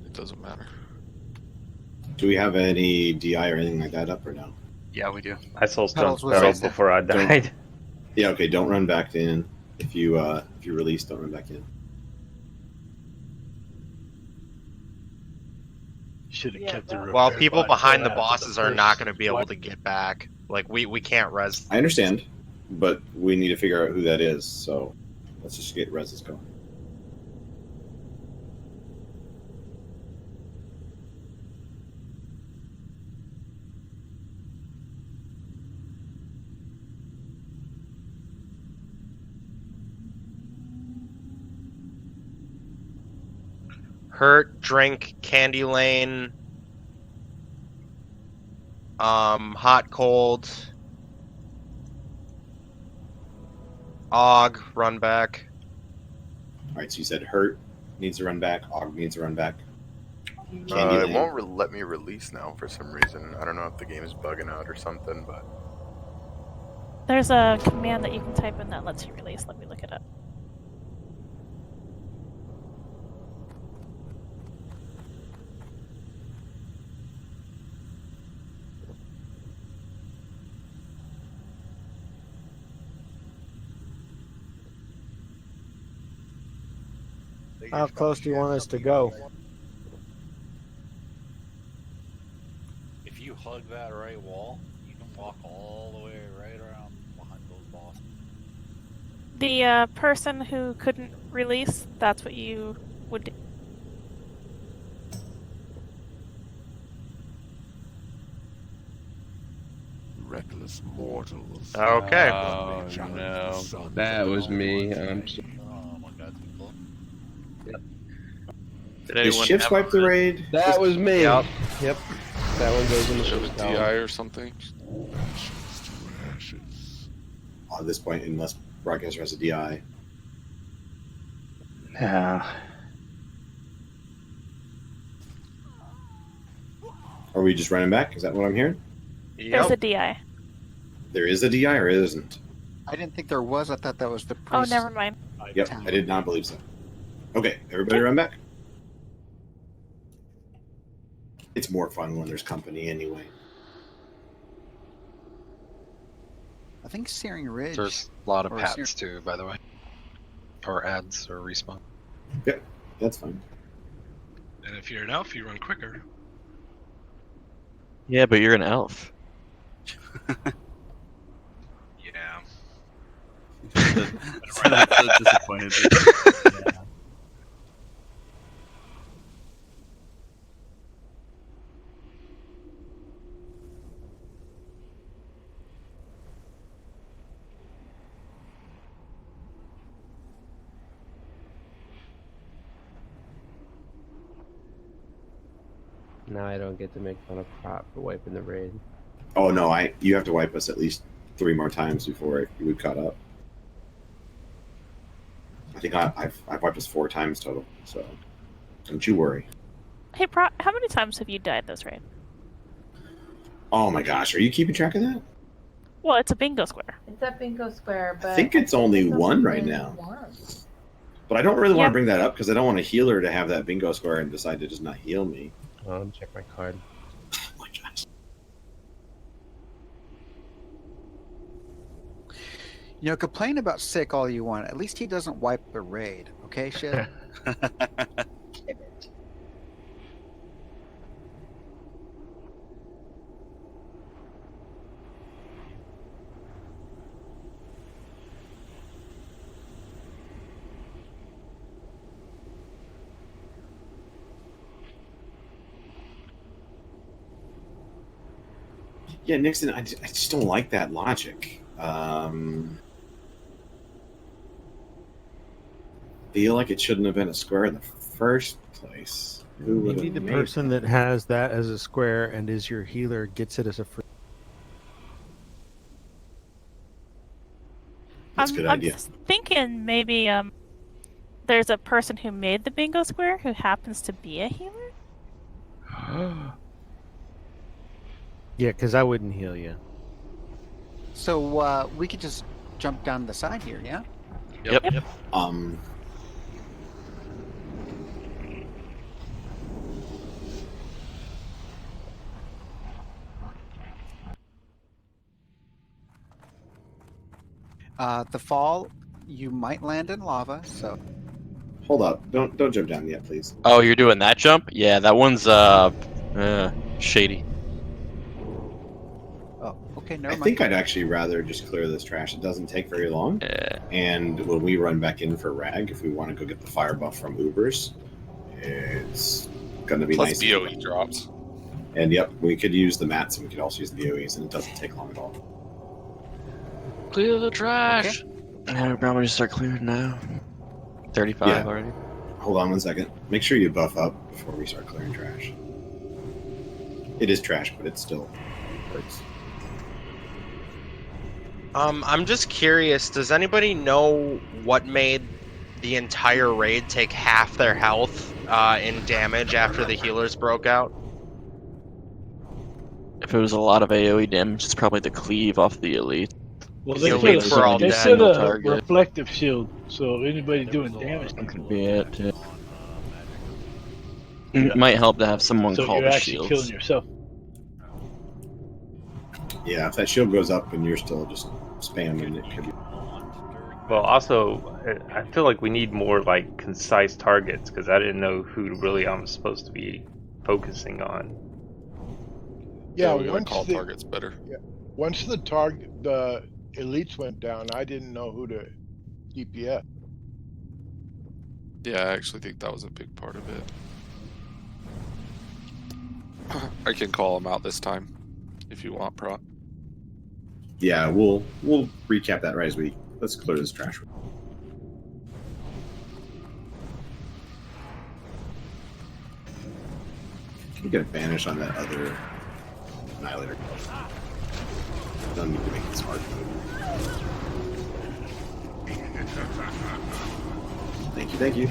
It doesn't matter. Do we have any DI or anything like that up or no? Yeah, we do. I soul Petals stone was pedal right. before I died. Yeah, okay. Don't run back in. If you release, don't run back in. Should have kept the Well, repair people bot behind till the after bosses the are not first going to be able one. to get back. Like, we can't res. I understand, but we need to figure out who that is. So let's just get reses going. Hurt, drink, candy lane. Hot, cold. Og, run back. All right. So you said hurt needs to run back. Og needs to run back. It Lane. won't let me release now for some reason. I don't know if the game is bugging out or something, but There's a command that you can type in that lets you release. Let me look it up. How close do you want us to go? If you hug that right wall, you can walk all the way right around behind those bosses. The person who couldn't release, that's what you would do. Reckless mortals. Okay. Oh no, that was me. I'm so... Did Did anyone Shiv have swipe the raid? That was me. Yep. Yep. That one goes in the Show first the column. DI or something. At this point, unless broadcaster has a DI. Yeah. Are we just running back? Is that what I'm hearing? There's a DI. There is a DI or isn't? I didn't think there was. I thought that was the Oh, priest. never mind. Yep, I did not believe so. Okay, everybody run back. It's more fun when there's company anyway. I think Searing Ridge. There's a lot of or pats too, by the way. Or ads or respawn. Yep, that's fine. And if you're an elf, you run quicker. Yeah, but you're an elf. Yeah. so disappointed. Yeah. Now I don't get to make fun of Prop for wiping the raid. Oh no, you have to wipe us at least 3 more times before we've caught up. I think I've wiped us 4 times total, so don't you worry. Hey, Pro, how many times have you died this raid? Oh my gosh, are you keeping track of that? Well, it's a bingo square. It's a bingo square, but I think it's only 1 right now. But I don't really want to bring that up because I don't want a healer to have that bingo square and decide to just not heal me. Oh, let me check my card. Oh my gosh. You know, complain about sick all you want. At least he doesn't wipe the raid. Okay, shit. Yeah, Nixon, I just don't like that logic. Feel like it shouldn't have been a square in the first place. Who would Maybe have the made person that has that as a square and is your healer gets it as a free. That's a good idea. I'm thinking maybe there's a person who made the bingo square who happens to be a healer. Yeah, because I wouldn't heal you. So we could just jump down the side here, yeah? Yep. The fall, you might land in lava, so... Hold up. Don't jump down yet, please. Oh, you're doing that jump? Yeah, that one's shady. Oh, okay, never I mind. think I'd actually rather just clear this trash. It doesn't take very long. Yeah. And when we run back in for Rag, if we want to go get the fire buff from Ubers, it's going to be Plus nice. BOE drops. And yep, we could use the mats and we could also use the BOEs, and it doesn't take long at all. Clear the trash. Yeah, we probably just start clearing now. 35 Yeah. already. Hold on 1 second. Make sure you buff up before we start clearing trash. It is trash, but it still hurts. I'm just curious, does anybody know what made the entire raid take half their health in damage after the healers broke out? If it was a lot of AoE damage, it's probably the cleave off the elite. Well, The they elite said, were all they dead. said a Target. reflective shield, so anybody doing damage That could be it. Yeah. It might help to have someone so call you're the actually shields. killing yourself. Yeah, if that shield goes up and you're still just spamming, it could be. Well, also, I feel like we need more like concise targets because I didn't know who really I'm supposed to be focusing on. Yeah, we gotta once call the, targets better. Yeah, once the elites went down, I didn't know who to DPS. Yeah, I actually think that was a big part of it. I can call them out this time, if you want, Pro. Yeah, we'll recap that right as we let's clear this trash. Can you get a banish on that other annihilator? Don't need to make it smart. Thank you.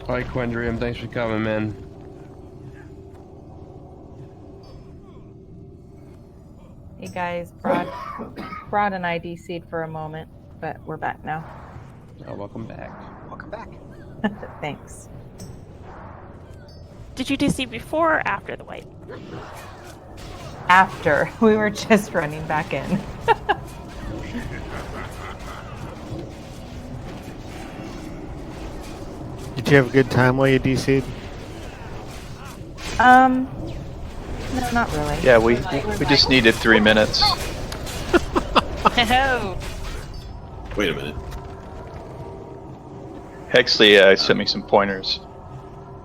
Hi, Quendrium. Thanks for coming, man. Hey guys, Broad and I DC'd for a moment, but we're back now. Oh, welcome back. Welcome back. Thanks. Did you DC before or after the wipe? after. We were just running back in. Did you have a good time while you DC'd? No, not really. Yeah, we just needed 3 minutes. Wait a minute. Hexley sent me some pointers.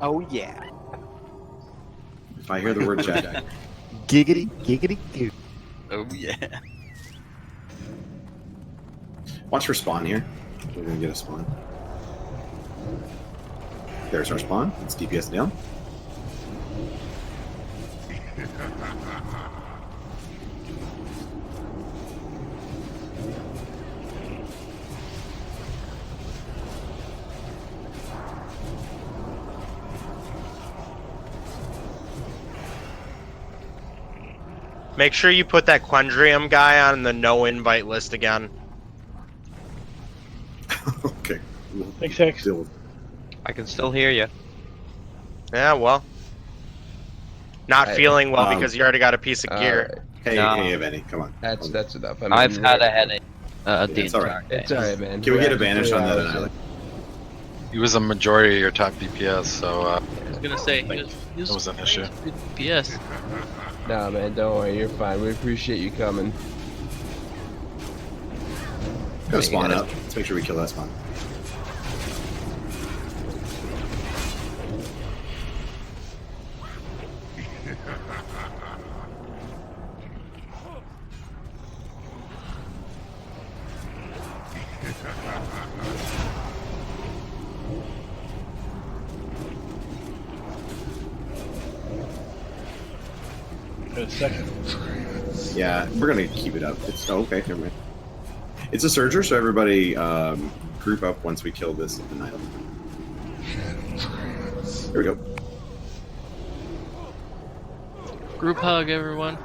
Oh yeah. If I hear the word Jack, Giggity, giggity, goo. Oh yeah. watch for spawn here. We're gonna get a spawn. There's our spawn. Let's DPS down. Make sure you put that Quandrium guy on the no invite list again. Okay. Thanks, Hex. I can still hear you. Yeah, well. Not I- feeling well because you already got a piece of gear. Hey, No. hey, Benny, come on. That's enough. I mean, I've had a headache. The it's all right. entire day. It's alright, man. Can we get We're advantage actually on that 3 hours island? He was a majority of your top DPS, so I was gonna say, he was an issue. good PS. in. Nah, man, don't worry. You're fine. We appreciate you coming. Go spawn up. Let's make sure we kill that spawn. A second. Yeah, we're gonna keep it up. It's okay. Never mind. It's a surger, so everybody group up once we kill this night. Here we go. Group hug, everyone.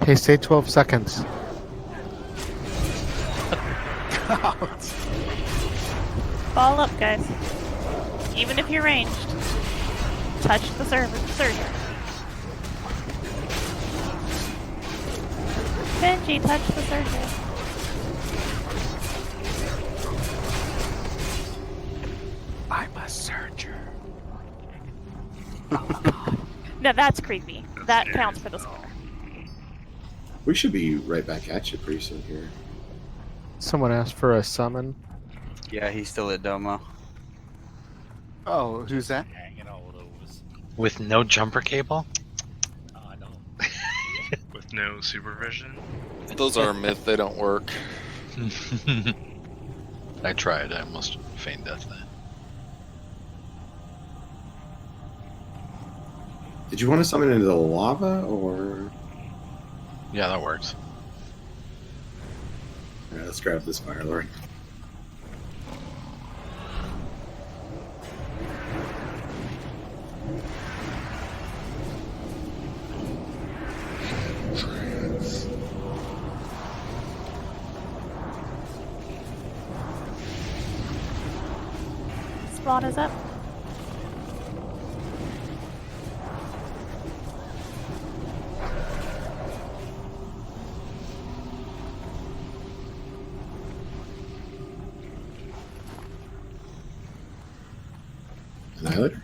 Hey, stay 12 seconds. Ball up, guys. Even if you're ranged, touch the surgeon. Benji, touch the surgeon. I'm a surger. No, that's creepy. That counts for the score. We should be right back at you pretty soon here. Someone asked for a summon. Yeah, he's still at Domo. Oh, who's that? Hanging out with those. with no jumper cable. I know. With no supervision. Those are a myth. They don't work. I tried. I almost feigned death there. Did you want to summon into the lava or? Yeah, that works. All right, let's grab this Fire Lord. Spawn is up. Annihilator.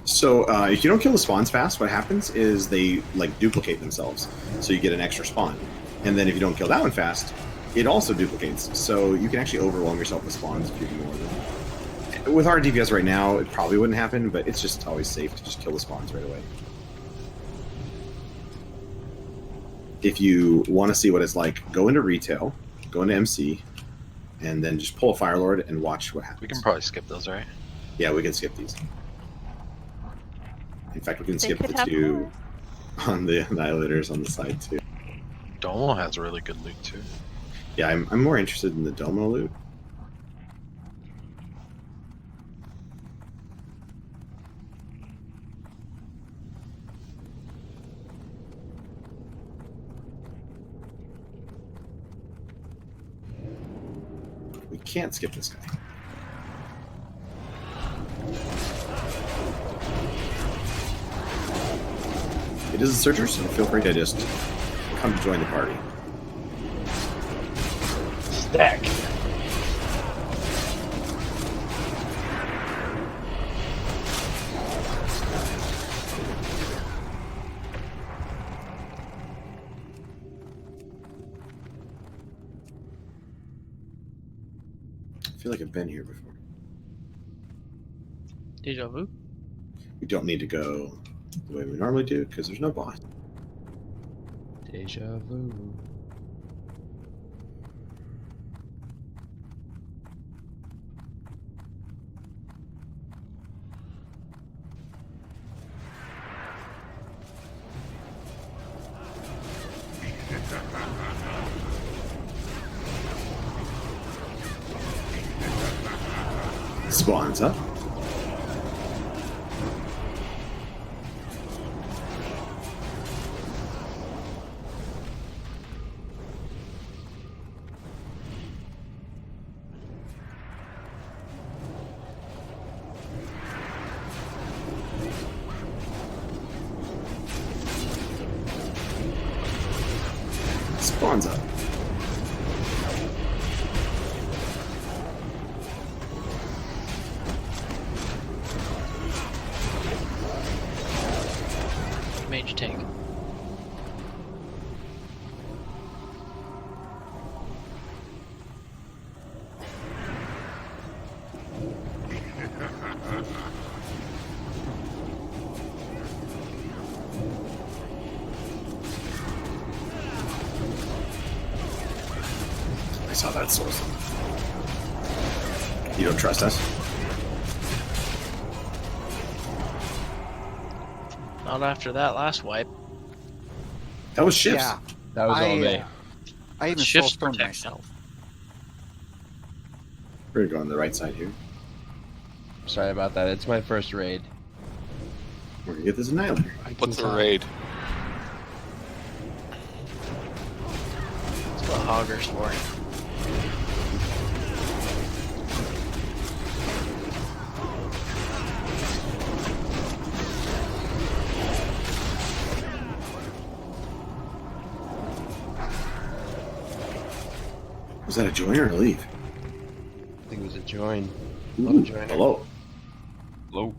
So if you don't kill the spawns fast, what happens is they like duplicate themselves. So you get an extra spawn. And then if you don't kill that one fast, it also duplicates. So you can actually overwhelm yourself with spawns if you ignore them. With our DPS right now, it probably wouldn't happen, but it's just always safe to just kill the spawns right away. If you want to see what it's like, go into retail, go into MC, and then just pull a Fire Lord and watch what happens. We can probably skip those, right? Yeah, we can skip these. In fact, we can They skip could the have two more. on the Annihilators on the side too. Domo has really good loot too. Yeah, I'm more interested in the Domo loot. We can't skip this guy. It is a searcher, so feel free to just come join the party. Stack. I feel like I've been here before. Deja vu. We don't need to go the way we normally do because there's no boss. Deja vu. Spawns up. Spawns up. Mage tank. I saw that source. You don't trust us? Not after that last wipe. That was shifts. Yeah. That was all me. I even Shifts soulstormed protect myself. We're gonna go on the right side here. Sorry about that. It's my first raid. We're gonna get this annihilator. What's the raid? That's what Hogger's for. Was that a join or a leave? I think it was a join. Ooh, hello. Hello.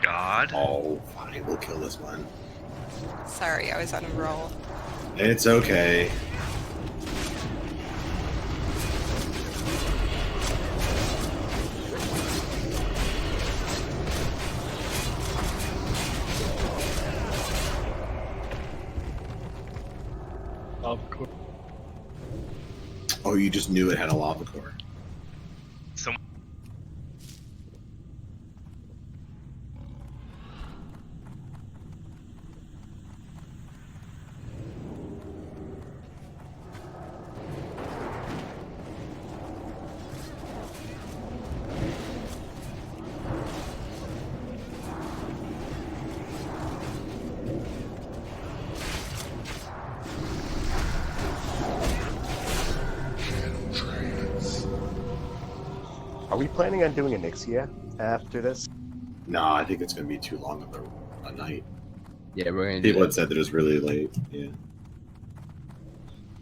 God. Oh, fine. We'll kill this one. Sorry, I was on a roll. It's okay. Lava core. Oh, you just knew it had a lava core. Are we planning on doing a Nixia after this? No, I think it's going to be too long of a night. Yeah, we're going to People had said that it was really late. Yeah.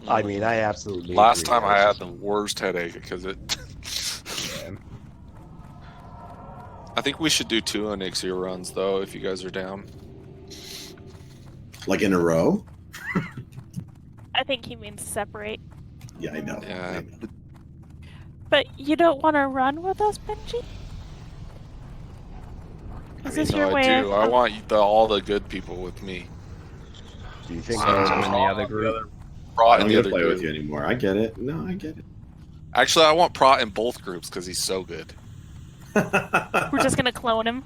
I mean, I absolutely. Last agree. time I had the worst headache because it. I think we should do 2 Onyxia runs though, if you guys are down. Like in a row? I think he means separate. Yeah, I know. Yeah. But you don't want to run with us, Benji? Is this your way? I do. I want all the good people with me. Do you think in the other group? I don't need to play with you anymore. I get it. No, I get it. Actually, I want Prot in both groups because he's so good. We're just gonna clone him.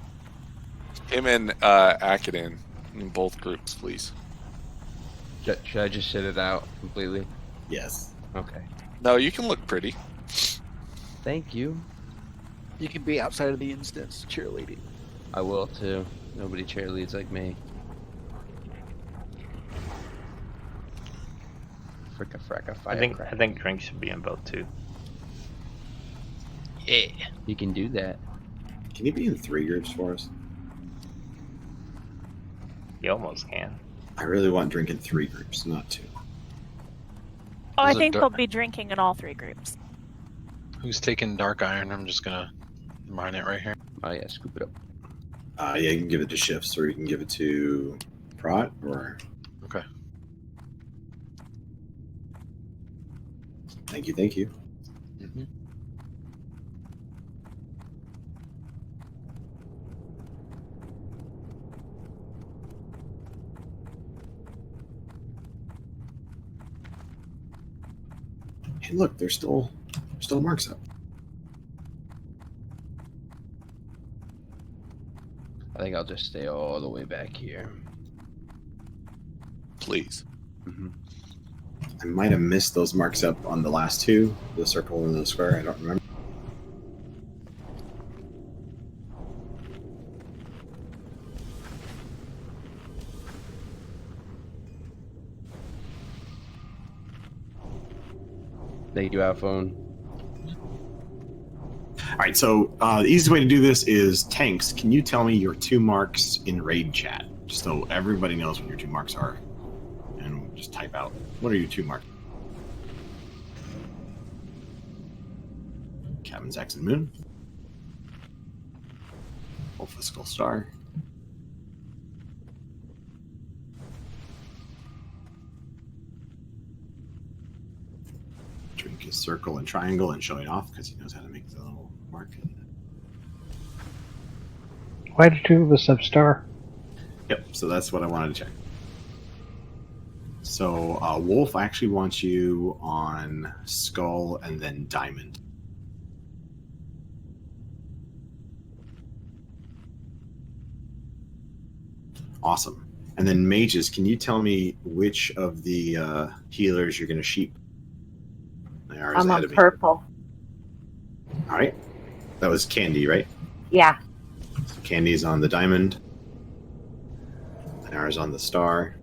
Him and Aakadin in both groups, please. Should I just shit it out completely? Yes. Okay. No, you can look pretty. Thank you. You can be outside of the instance cheerleading. I will too. Nobody cheerleads like me. Fricka fracka I think Drink should be in both too. Yeah. You can do that. Can you be in 3 groups for us? You almost can. I really want drink in 3 groups, not 2. Oh, I Is it think dar- they'll be drinking in all 3 groups. Who's taking Dark Iron? I'm just gonna mine it right here. Oh yeah, scoop it up. Yeah, you can give it to Shifts, or you can give it to Prot, or... Okay. Thank you, thank you. Mm-hmm. Hey, look, there's still marks up. I think I'll just stay all the way back here. Please. I might have missed those marks up on the last 2, the circle and the square. I don't remember. Thank you, iPhone. All right, so the easiest way to do this is Tanks. Can you tell me your 2 marks in raid chat, just so everybody knows what your 2 marks are, and just type out what are your 2 marks. Captain's X and Moon. Full Fiscal Star. Drink is circle and triangle and showing off because he knows how to make the little mark. Why did you have a sub-star? Yep, so that's what I wanted to check. So Wolf actually wants you on Skull and then Diamond. Awesome. And then Mages, can you tell me which of the healers you're going to sheep? I'm on purple. All right. That was Candy, right? Yeah. So Candy's on the Diamond. Nara's on the Star.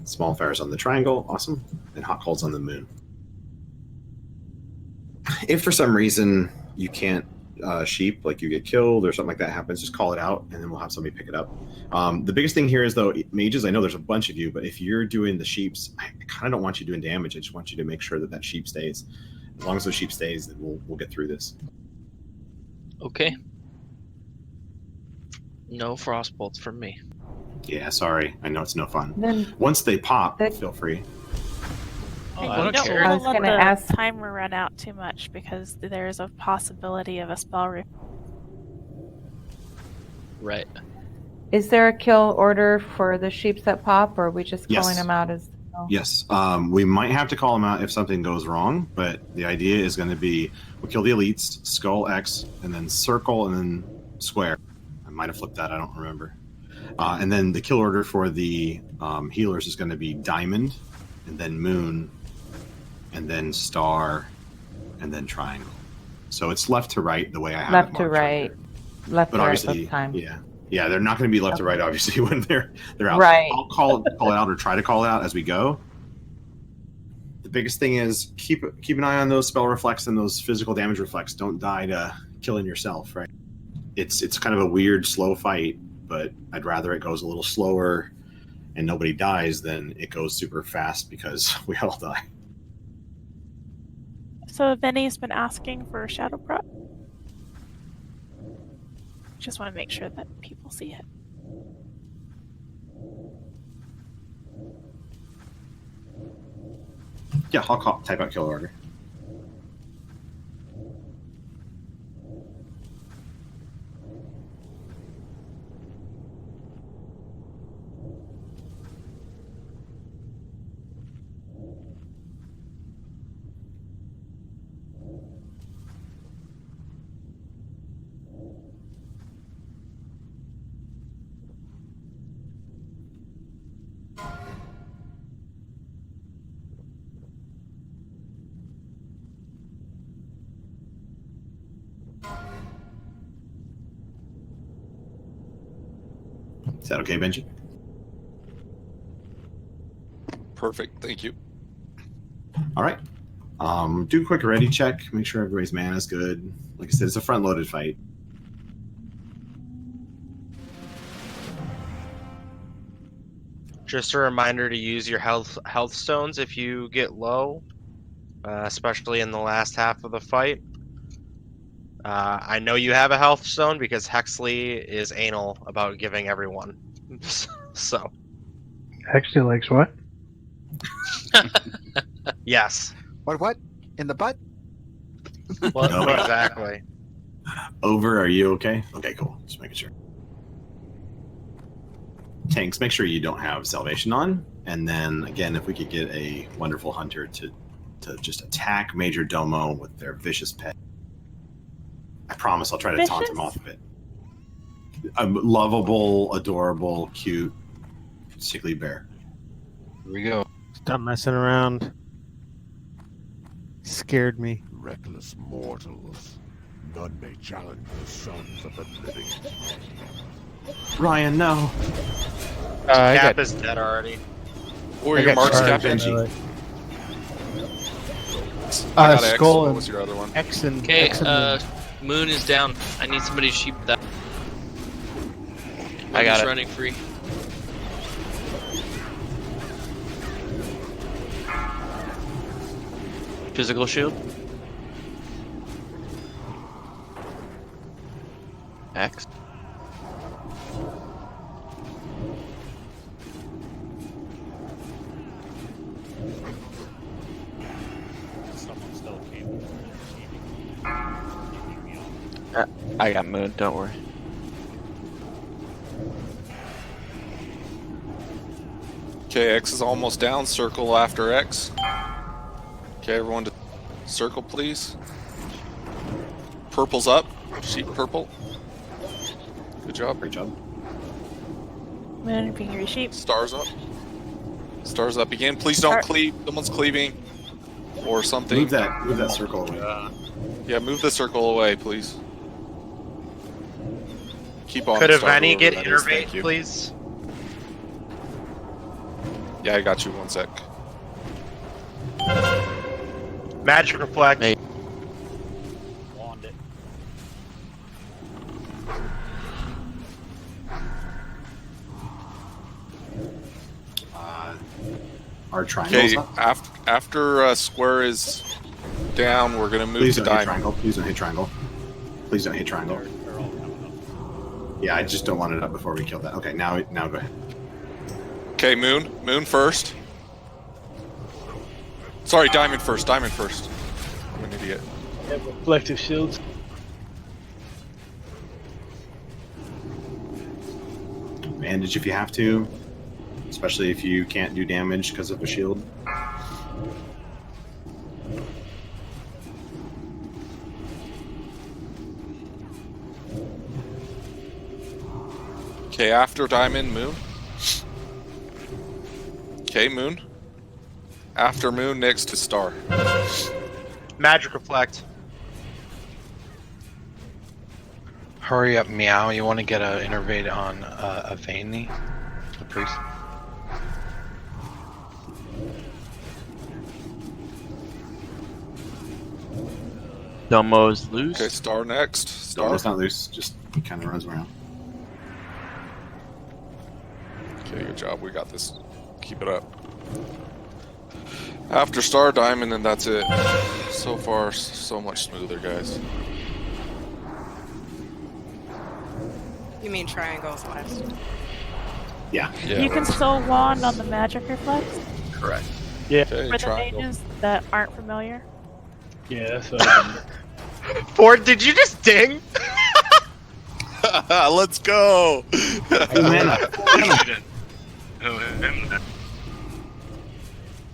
Small Fire's on the Triangle. Awesome. And Hot Cold's on the Moon. If for some reason you can't sheep, like you get killed or something like that happens, just call it out and then we'll have somebody pick it up. The biggest thing here is, though, Mages, I know there's a bunch of you, but if you're doing the sheeps, I kind of don't want you doing damage. I just want you to make sure that that sheep stays. As long as the sheep stays, then we'll get through this. Okay. No frost bolts from me. Yeah, sorry. I know it's no fun. Then Once they pop, feel free. Oh, And I you don't don't care. want I to was let gonna the ask- timer run out too much because there's a possibility of a spell Right. Is there a kill order for the sheeps that pop, or are we just calling Yes. them out as? Yes, we might have to call them out if something goes wrong, but the idea is going to be we kill the elites, Skull X, and then Circle, and then Square. I might have flipped that, I don't remember. And then the kill order for the healers is going to be Diamond, and then Moon, and then Star, and then Triangle. So it's left to right the way I have Left it to marked right. Left But to right obviously, this time. yeah, they're not going to be left to right, obviously, when they're out. Right. I'll call it out or try to call it out as we go. The biggest thing is keep an eye on those spell reflects and those physical damage reflects. Don't die to killing yourself, right? It's kind of a weird, slow fight, but I'd rather it goes a little slower and nobody dies than it goes super fast because we all die. So Benny's been asking for Shadow Prot. Just want to make sure that people see it. Yeah, I'll type out kill order. Is that okay, Benji? Perfect. Thank you. All right. Do a quick ready check. Make sure everybody's mana is good. Like I said, it's a front-loaded fight. Just a reminder to use your health stones if you get low, especially in the last half of the fight. I know you have a health stone because Hexley is anal about giving everyone. So. Hexley likes what? Yes. What? In the butt? What? No. Exactly. Over, are you okay? Okay, cool. Just making sure. Tanks, make sure you don't have salvation on. And then, again, if we could get a wonderful hunter to just attack Major Domo with their vicious pet. I promise I'll try to taunt him off of it. A lovable, adorable, cute, sickly bear. Here we go. Stop messing around. Scared me. Reckless mortals. None may challenge the sons of the living. Ryan, no. Cap is dead already. Who are your marks, Cap? Benji. I got X. Skull What and was your other one? X and Okay, X and Moon is down. I need somebody to sheep that. I got Moon's it. running free. Physical shield. X. Someone still came. I got Moon, don't worry. Okay, X is almost down. Circle after X. Okay, everyone to circle, please. Purple's up. Sheep purple. Good job. Great job. Moon finger sheep. Stars up. Stars up again. Please don't cleave. Someone's cleaving. Or something. Move that circle away. Yeah, move the circle away, please. Keep on. Could Star, Aveni whoever get that is, intervened, thank you. please? Yeah, I got you. 1 sec. Magic reflect. Hey. Wand it. Our triangles Okay, up. after square is down, we're gonna move Please to don't hit diamond. triangle. Please don't hit triangle. Please don't hit triangle. They're all coming up. Yeah, I just don't want it up before we kill that. Okay, now go ahead. Okay, moon first. Sorry, diamond first. I'm an idiot. Have reflective shields. Bandage if you have to, especially if you can't do damage because of a shield. Okay, after diamond, moon. Okay, moon. After moon, next to star. Magic reflect. Hurry up, Meow. You want to get a innervate on Aveni, the priest? Domo's loose. Okay, star next. Star. It's not loose, just kind of runs around. Okay, good job. We got this. Keep it up. After star, diamond, and that's it. So far, so much smoother, guys. You mean triangles last? Yeah. You can still wand on the magic reflex Correct. Yeah. Okay, for the triangle. mages that aren't familiar. Yeah, that's what I Ford, did you just ding? Let's go.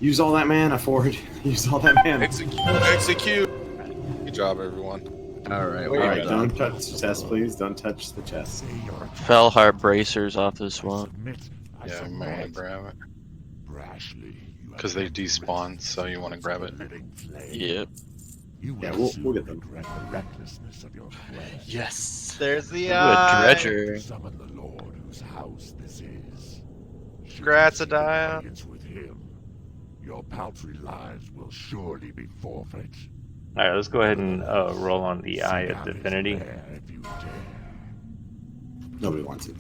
Use all that mana, Ford. Use all that mana. Execute. Good job, everyone. All right. All right, don't touch the chest, please. Don't touch the chest. Fellheart bracers off the swamp. Yeah, I might want to grab it. Because they despawn, so you want to grab it. Yep. Yeah, we'll get them. Yes. There's the Ooh, a dredger. Summon the Lord whose house this is. Congrats, Adiah. With him, your paltry lives will surely be forfeit. Alright, let's go ahead and roll on the Eye of Divinity. Nobody wants it.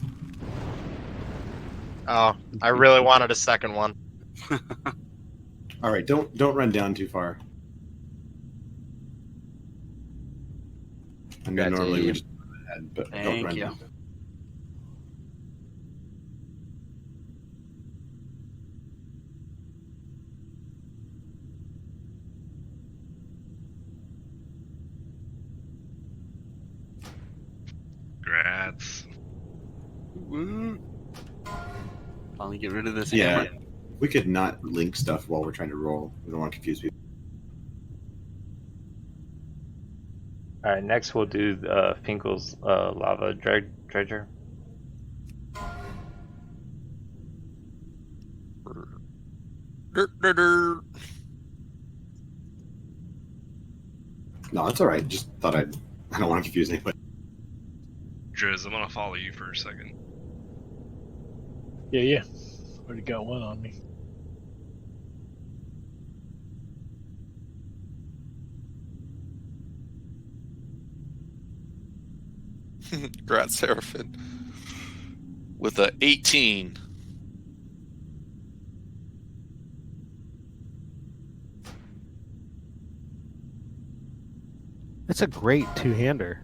Oh, I really wanted a second one. All right, don't run down too far. I mean, normally we just run ahead, but don't run down. Grats. Woo. Finally get rid of this Yeah, hammer. we could not link stuff while we're trying to roll. We don't want to confuse people. All right, next we'll do Finkel's lava dredger. No, that's all right. Just thought I don't want to confuse anybody. Driz, I'm gonna follow you for a second. Yeah. Already got one on me. Grat Seraphim with a 18. It's a great two-hander.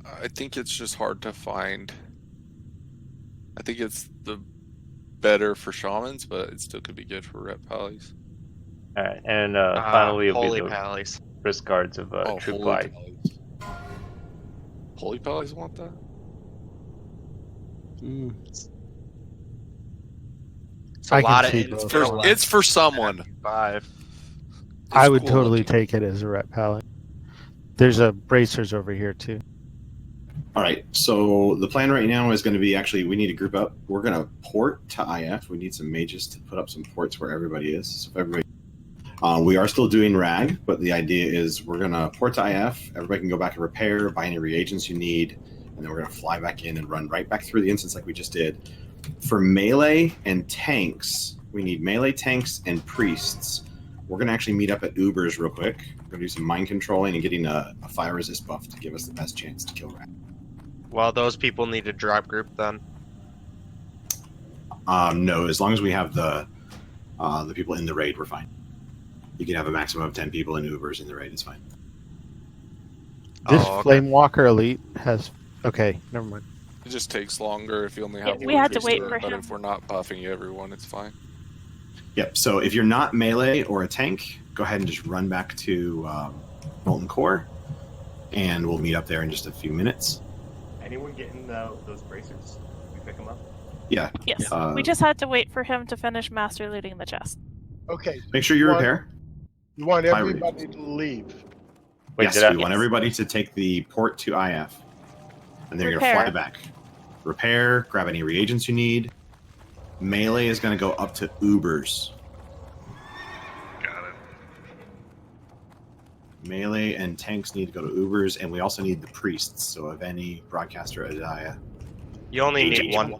I think it's just hard to find. I think it's the better for shamans, but it still could be good for rep pallies. All right, and finally it'll Holy be the pallies. wrist guards of Troop Holy Light. pallies. Holy pallies want that? It's a lot of It's for someone. 5. I would totally take it as a rep pallet. There's a bracers over here too. All right, so the plan right now is going to be we need to group up. We're going to port to IF. We need some mages to put up some ports where everybody is. So if everybody, we are still doing RAG, but the idea is we're going to port to IF. Everybody can go back and repair, buy any reagents you need, and then we're going to fly back in and run right back through the instance like we just did. For melee and tanks, we need melee tanks and priests. We're going to actually meet up at Ubers real quick. We're going to do some mind controlling and getting a fire resist buff to give us the best chance to kill RAG. Well, those people need to drop group then. No, as long as we have the people in the raid, we're fine. You can have a maximum of 10 people in Ubers in the raid, it's fine. This Flamewalker Elite has... Okay, never mind. It just takes longer if you only have we had to wait priest, for but him. if we're not buffing everyone, it's fine. Yep, so if you're not melee or a tank, go ahead and just run back to Molten Core, and we'll meet up there in just a few minutes. Anyone getting those bracers? We pick them up? Yeah. Yes. We just had to wait for him to finish master looting the chest. Okay. Make sure you repair. You want Fire everybody to leave. Yes, we want everybody to take the port to IF. And then you're going to fly back. Repair, grab any reagents you need. Melee is going to go up to Ubers. Got it. Melee and tanks need to go to Ubers, and we also need the priests. So if any broadcaster Adiah. You only need one.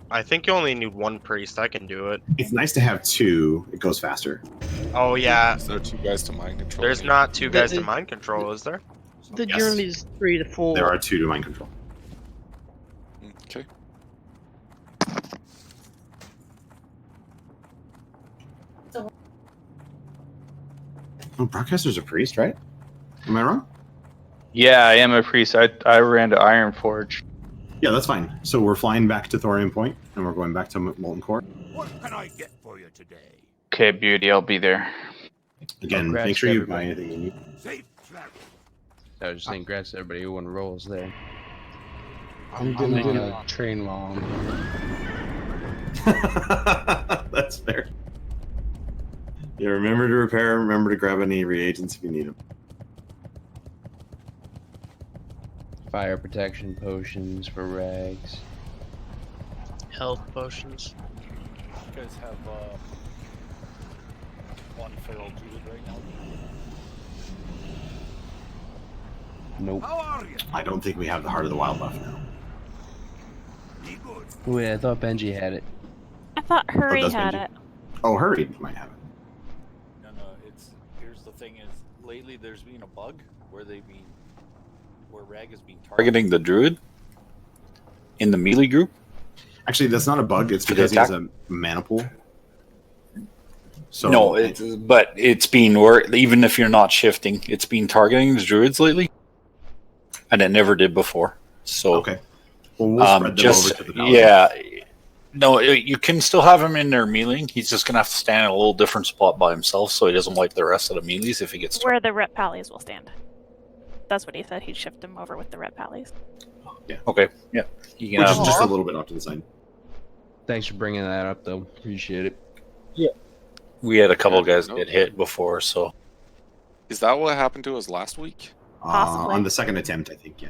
I think you only need one priest. I can do it. It's nice to have two. It goes faster. Oh yeah. Is there 2 guys to mind control? There's not 2 guys to mind control, is there? The journey is 3 to 4. There are 2 to mind control. Okay. Oh, broadcaster's a priest, right? Am I wrong? Yeah, I am a priest. I ran to Ironforge. Yeah, that's fine. So we're flying back to Thorium Point, and we're going back to Molten Core. What can I get for you today? Okay, beauty, I'll be there. Again, Congrats make sure to you everybody. buy anything you need. Safe travel. I was just saying, congrats to everybody who won rolls there. I'm gonna train while I'm here. That's fair. Yeah, remember to repair. Remember to grab any reagents if you need them. Fire protection potions for rags. Health potions. You guys have one feral druid right now? Nope. How are you? I don't think we have the Heart of the Wild buff now. Be good. Wait, I thought Benji had it. I thought Hurry does had Benji? it. Oh, Hurry might have it. No, here's the thing is, lately there's been a bug where Rag has been targeting the druid? in the melee group? Actually, that's not a bug. It's because he has a mana pool. So No, but it's been even if you're not shifting, it's been targeting the druids lately, and it never did before. So okay, well, we'll spread them over to the paladins. Yeah, no, you can still have him in there meleeing. He's just gonna have to stand in a little different spot by himself, so he doesn't wipe the rest of the melees if he gets. Where the rep pallies will stand. That's what he said. He'd shift him over with the rep pallies. Yeah. Okay. Yeah. Which is just a little bit off to the side. Thanks for bringing that up, though. Appreciate it. Yeah. We had a couple guys get hit before, so. Is that what happened to us last week? On the second attempt, I think. Yeah.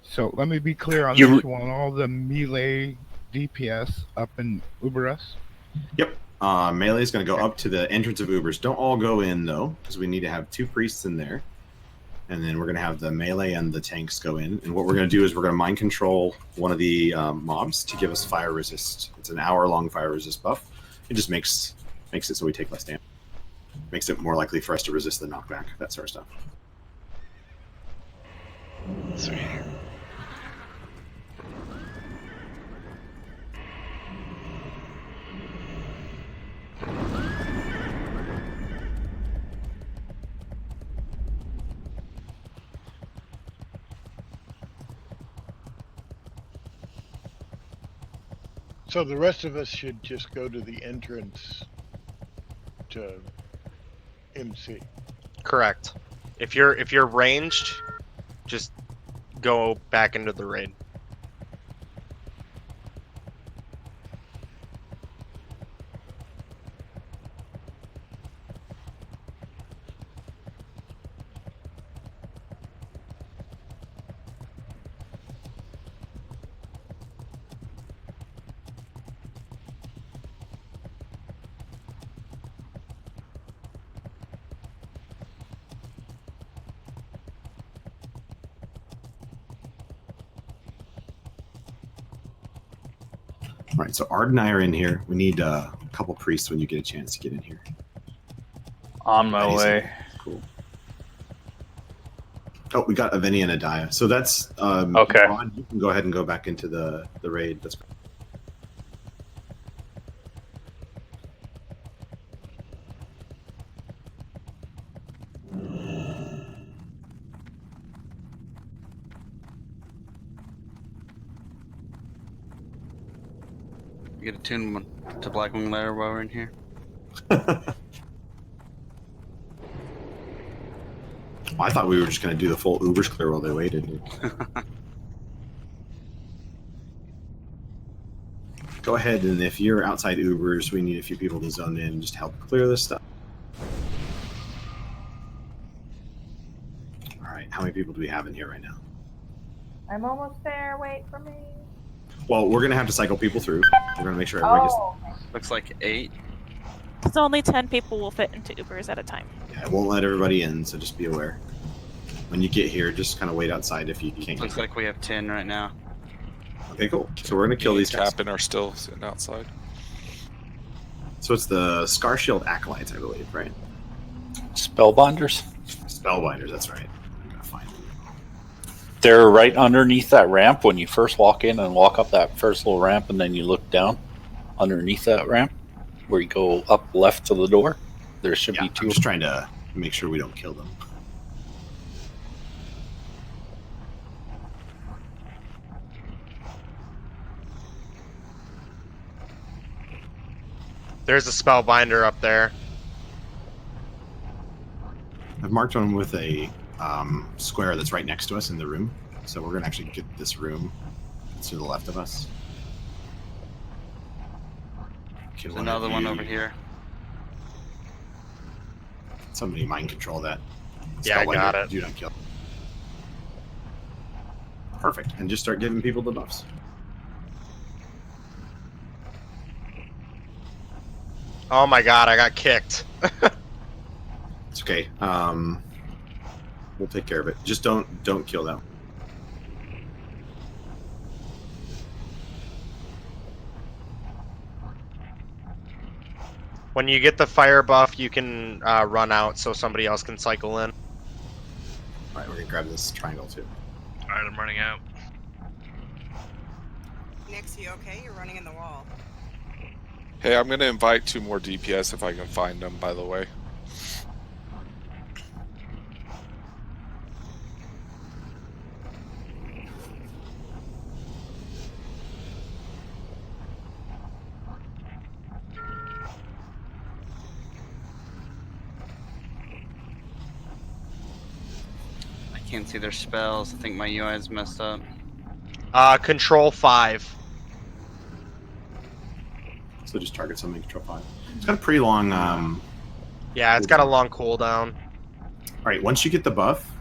So let me be clear on You- this. You want all the melee DPS up in Uberus? Yep. Melee is going to go up to the entrance of Ubers. Don't all go in though, because we need to have 2 priests in there. And then we're going to have the melee and the tanks go in. And what we're going to do is we're going to mind control one of the mobs to give us fire resist. It's an hour-long fire resist buff. It just makes it so we take less damage. Makes it more likely for us to resist the knockback, that sort of stuff. Sweet. So the rest of us should just go to the entrance to MC. Correct. If you're ranged, just go back into the raid. All right, so Ard and I are in here. We need a couple priests when you get a chance to get in here. On my way. Cool. Oh, we got Aveni and Adaya. So that's Okay. Ron, you can go ahead and go back into the raid. That's great. You get a tune to Blackwing Lair while we're in here. I thought we were just going to do the full Ubers clear while they waited. Go ahead, and if you're outside Ubers, we need a few people to zone in and just help clear this stuff. All right, how many people do we have in here right now? I'm almost there. Wait for me. Well, we're going to have to cycle people through. We're going to make sure everybody gets... Oh, okay. Looks like 8. So only 10 people will fit into Ubers at a time. Yeah, I won't let everybody in, so just be aware. When you get here, just kind of wait outside if you can't. Looks like we have 10 right now. Okay, cool. So we're going to kill these guys. Captain are still sitting outside. So it's the Scar Shield Acolytes, I believe, right? Spellbinders? Spellbinders, that's right. I'm going to find them. They're right underneath that ramp when you first walk in and walk up that first little ramp, and then you look down underneath that ramp where you go up left to the door. There should be 2. I'm just trying to make sure we don't kill them. There's a spellbinder up there. I've marked one with a square that's right next to us in the room. So we're going to actually get this room to the left of us. There's another one over here. Somebody mind control that. Yeah, I got it. Do not kill. Perfect. And just start giving people the buffs. Oh my god, I got kicked. It's okay. We'll take care of it. Just don't kill them. When you get the fire buff, you can run out so somebody else can cycle in. Alright, we're going to grab this triangle too. Alright, I'm running out. Nix, you okay? You're running in the wall. Hey, I'm gonna invite 2 more DPS if I can find them, by the way. I can't see their spells. I think my UI is messed up. Control 5. So just target something, control 5. It's got a pretty long. Yeah, it's got a long cooldown. All right, once you get the buff,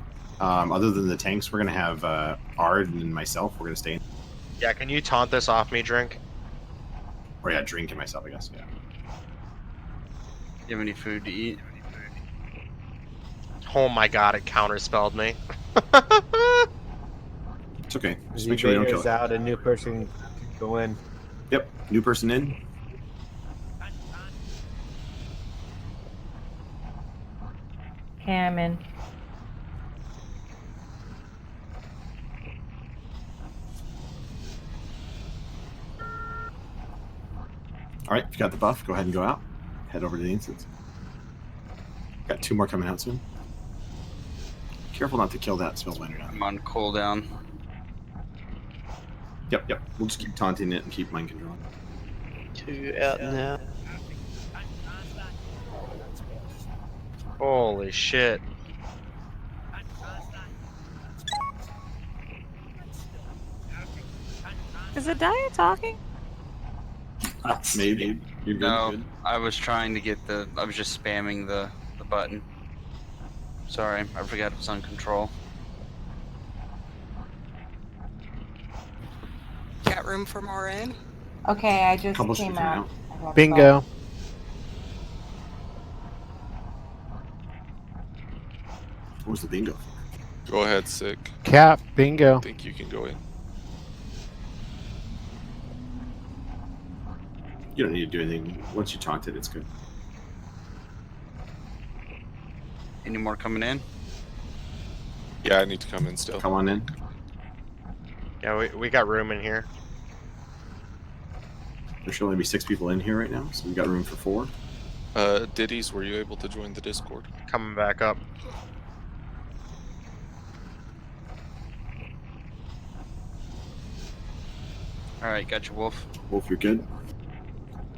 other than the tanks, we're gonna have Ard and myself. We're gonna stay in. Yeah, can you taunt this off me, Drink? Or yeah, Drink and myself, I guess. Yeah. Do you have any food to eat? Oh my god, it counterspelled me. It's okay. Just make sure we don't kill it. Out, a new person can go in. Yep, new person in. Okay, I'm in. All right, if you got the buff, go ahead and go out. Head over to the instance. Got 2 more coming out soon. Careful not to kill that spellbinder down. I'm on cooldown. Yep. We'll just keep taunting it and keep mind control. 2 out now. Holy shit. Is it Dia talking? Maybe. You're good. No, Good. I was trying to get the. I was just spamming the button. Sorry, I forgot it was on control. Got room for more in? Okay, I just Couple came should out. come out. Bingo. What was the bingo? Go ahead, Sick. Cap. Bingo. I think you can go in. You don't need to do anything. Once you taunt it, it's good. Any more coming in? Yeah, I need to come in still. Come on in. Yeah, we got room in here. There should only be 6 people in here right now, so we got room for 4. Diddy's, were you able to join the Discord? Coming back up. Alright, got you, Wolf. Wolf, you're good.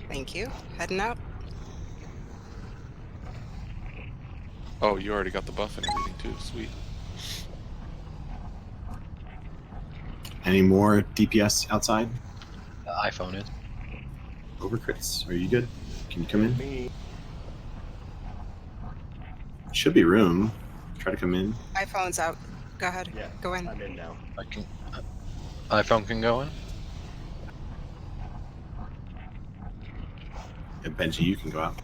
Thank you. Heading out. Oh, you already got the buff and everything too. Sweet. Any more DPS outside? iPhone is. Over crits. Are you good? Can you come in? Should be room. Try to come in. iPhone's out. Go ahead. Yeah, Go in. I'm in now. I can. iPhone can go in. Yeah, Benji, you can go out.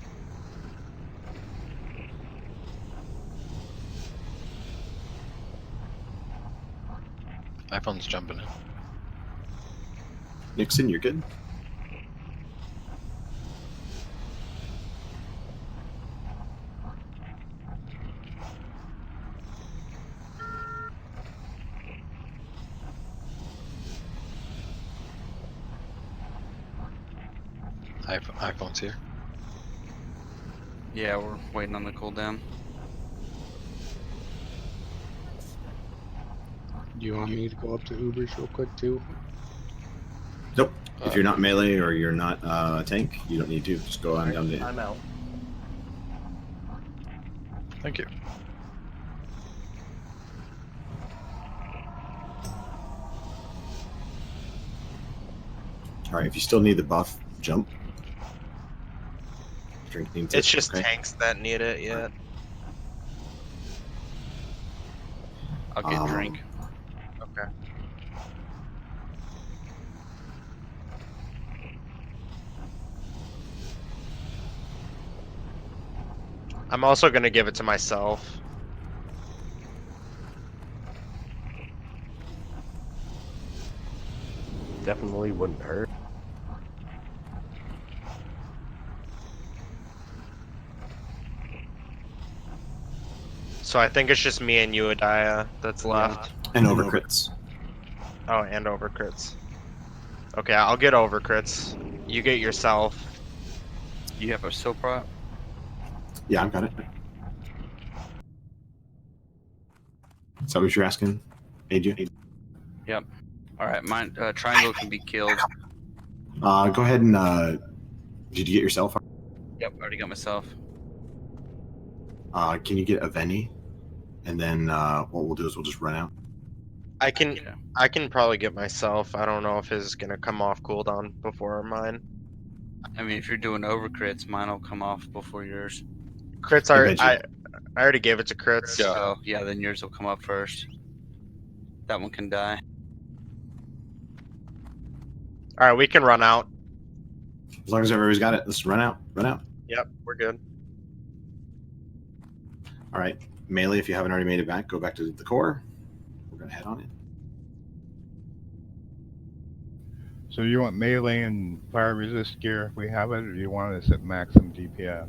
iPhone's jumping in. Nixon, you're good. iPhone's here. Yeah, we're waiting on the cooldown. Do you want me to go up to Ubers real quick too? Nope. If you're not melee or you're not a tank, you don't need to. Just go on down to. I'm out. Thank you. All right. If you still need the buff, jump. Drink needs It's it, just okay? tanks that need it yet. I'll get drink. Okay. I'm also gonna give it to myself. Definitely wouldn't hurt. So I think it's just me and you, Adia, that's left. And over crits. Oh, and over crits. Okay, I'll get over crits. You get yourself. You have a soap prop? Yeah, I've got it. Is that what you're asking, AJ? Yep. All right, mine. Triangle can be killed. Go ahead and. Did you get yourself? Yep, already got myself. Can you get a Veni? And then what we'll do is we'll just run out. I can probably get myself. I don't know if his is gonna come off cooldown before mine. I mean, if you're doing over crits, mine will come off before yours. Crits are. I already gave it to crits. Yeah. Oh, yeah, then yours will come up first. That one can die. All right, we can run out. As long as everybody's got it, let's run out. Run out. Yep, we're good. All right, melee. If you haven't already made it back, go back to the core. We're gonna head on it. So you want melee and fire resist gear if we have it, or do you want us at maximum DPS?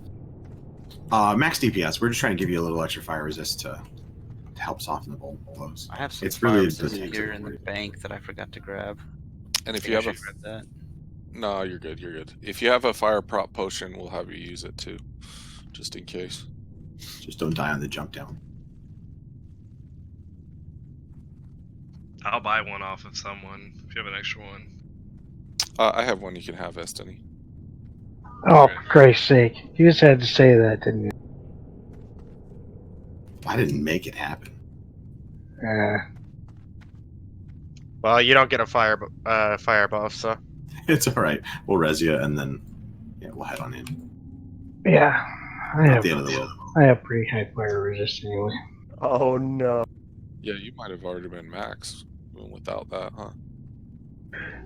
Max DPS. We're just trying to give you a little extra fire resist to help soften the blows. I have some it's fire really resist here in the bank that I forgot to grab. And if Maybe you I have a should grab that. No, you're good. You're good. If you have a fire prop potion, we'll have you use it too, just in case. Just don't die on the jump down. I'll buy one off of someone if you have an extra one. I have one you can have, Estony. Oh, for Christ's sake. You just had to say that, didn't you? I didn't make it happen. Well, you don't get a fire buff, so. It's all right. We'll res you, and then we'll head on in. Yeah. At the end of the world. I have pretty high fire resist anyway. Oh no. Yeah, you might have already been max without that, huh?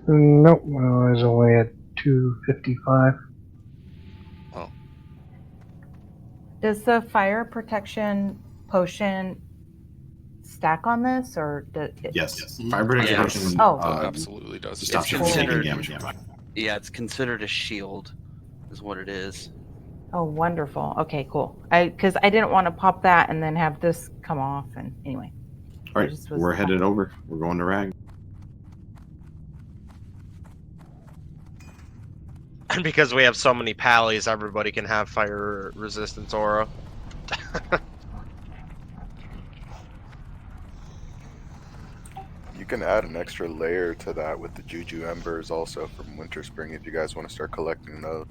Nope, I was only at 255. Oh. Does the fire protection potion stack on this, or does it? Yes. Fire protection potion. Absolutely does. Stops you from taking damage. Yeah, it's considered a shield, is what it is. Oh, wonderful. Okay, cool. Because I didn't want to pop that and then have this come off, and anyway. All right, we're headed over. We're going to Rag. And because we have so many pallies, everybody can have fire resistance aura. You can add an extra layer to that with the Juju Embers also from Winter Spring if you guys want to start collecting those.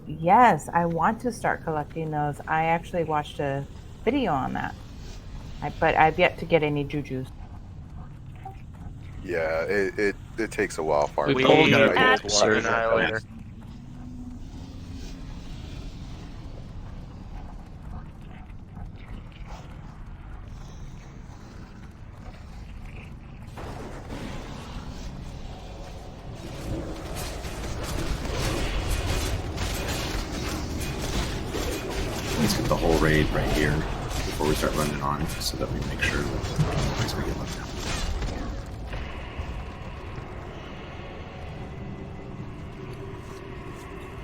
Yes, I want to start collecting those. I actually watched a video on that. But I've yet to get any Jujus. Yeah, it takes a while farming. We add Water Annihilator. Let's get the whole raid right here before we start running on, so that we make sure that we get left out.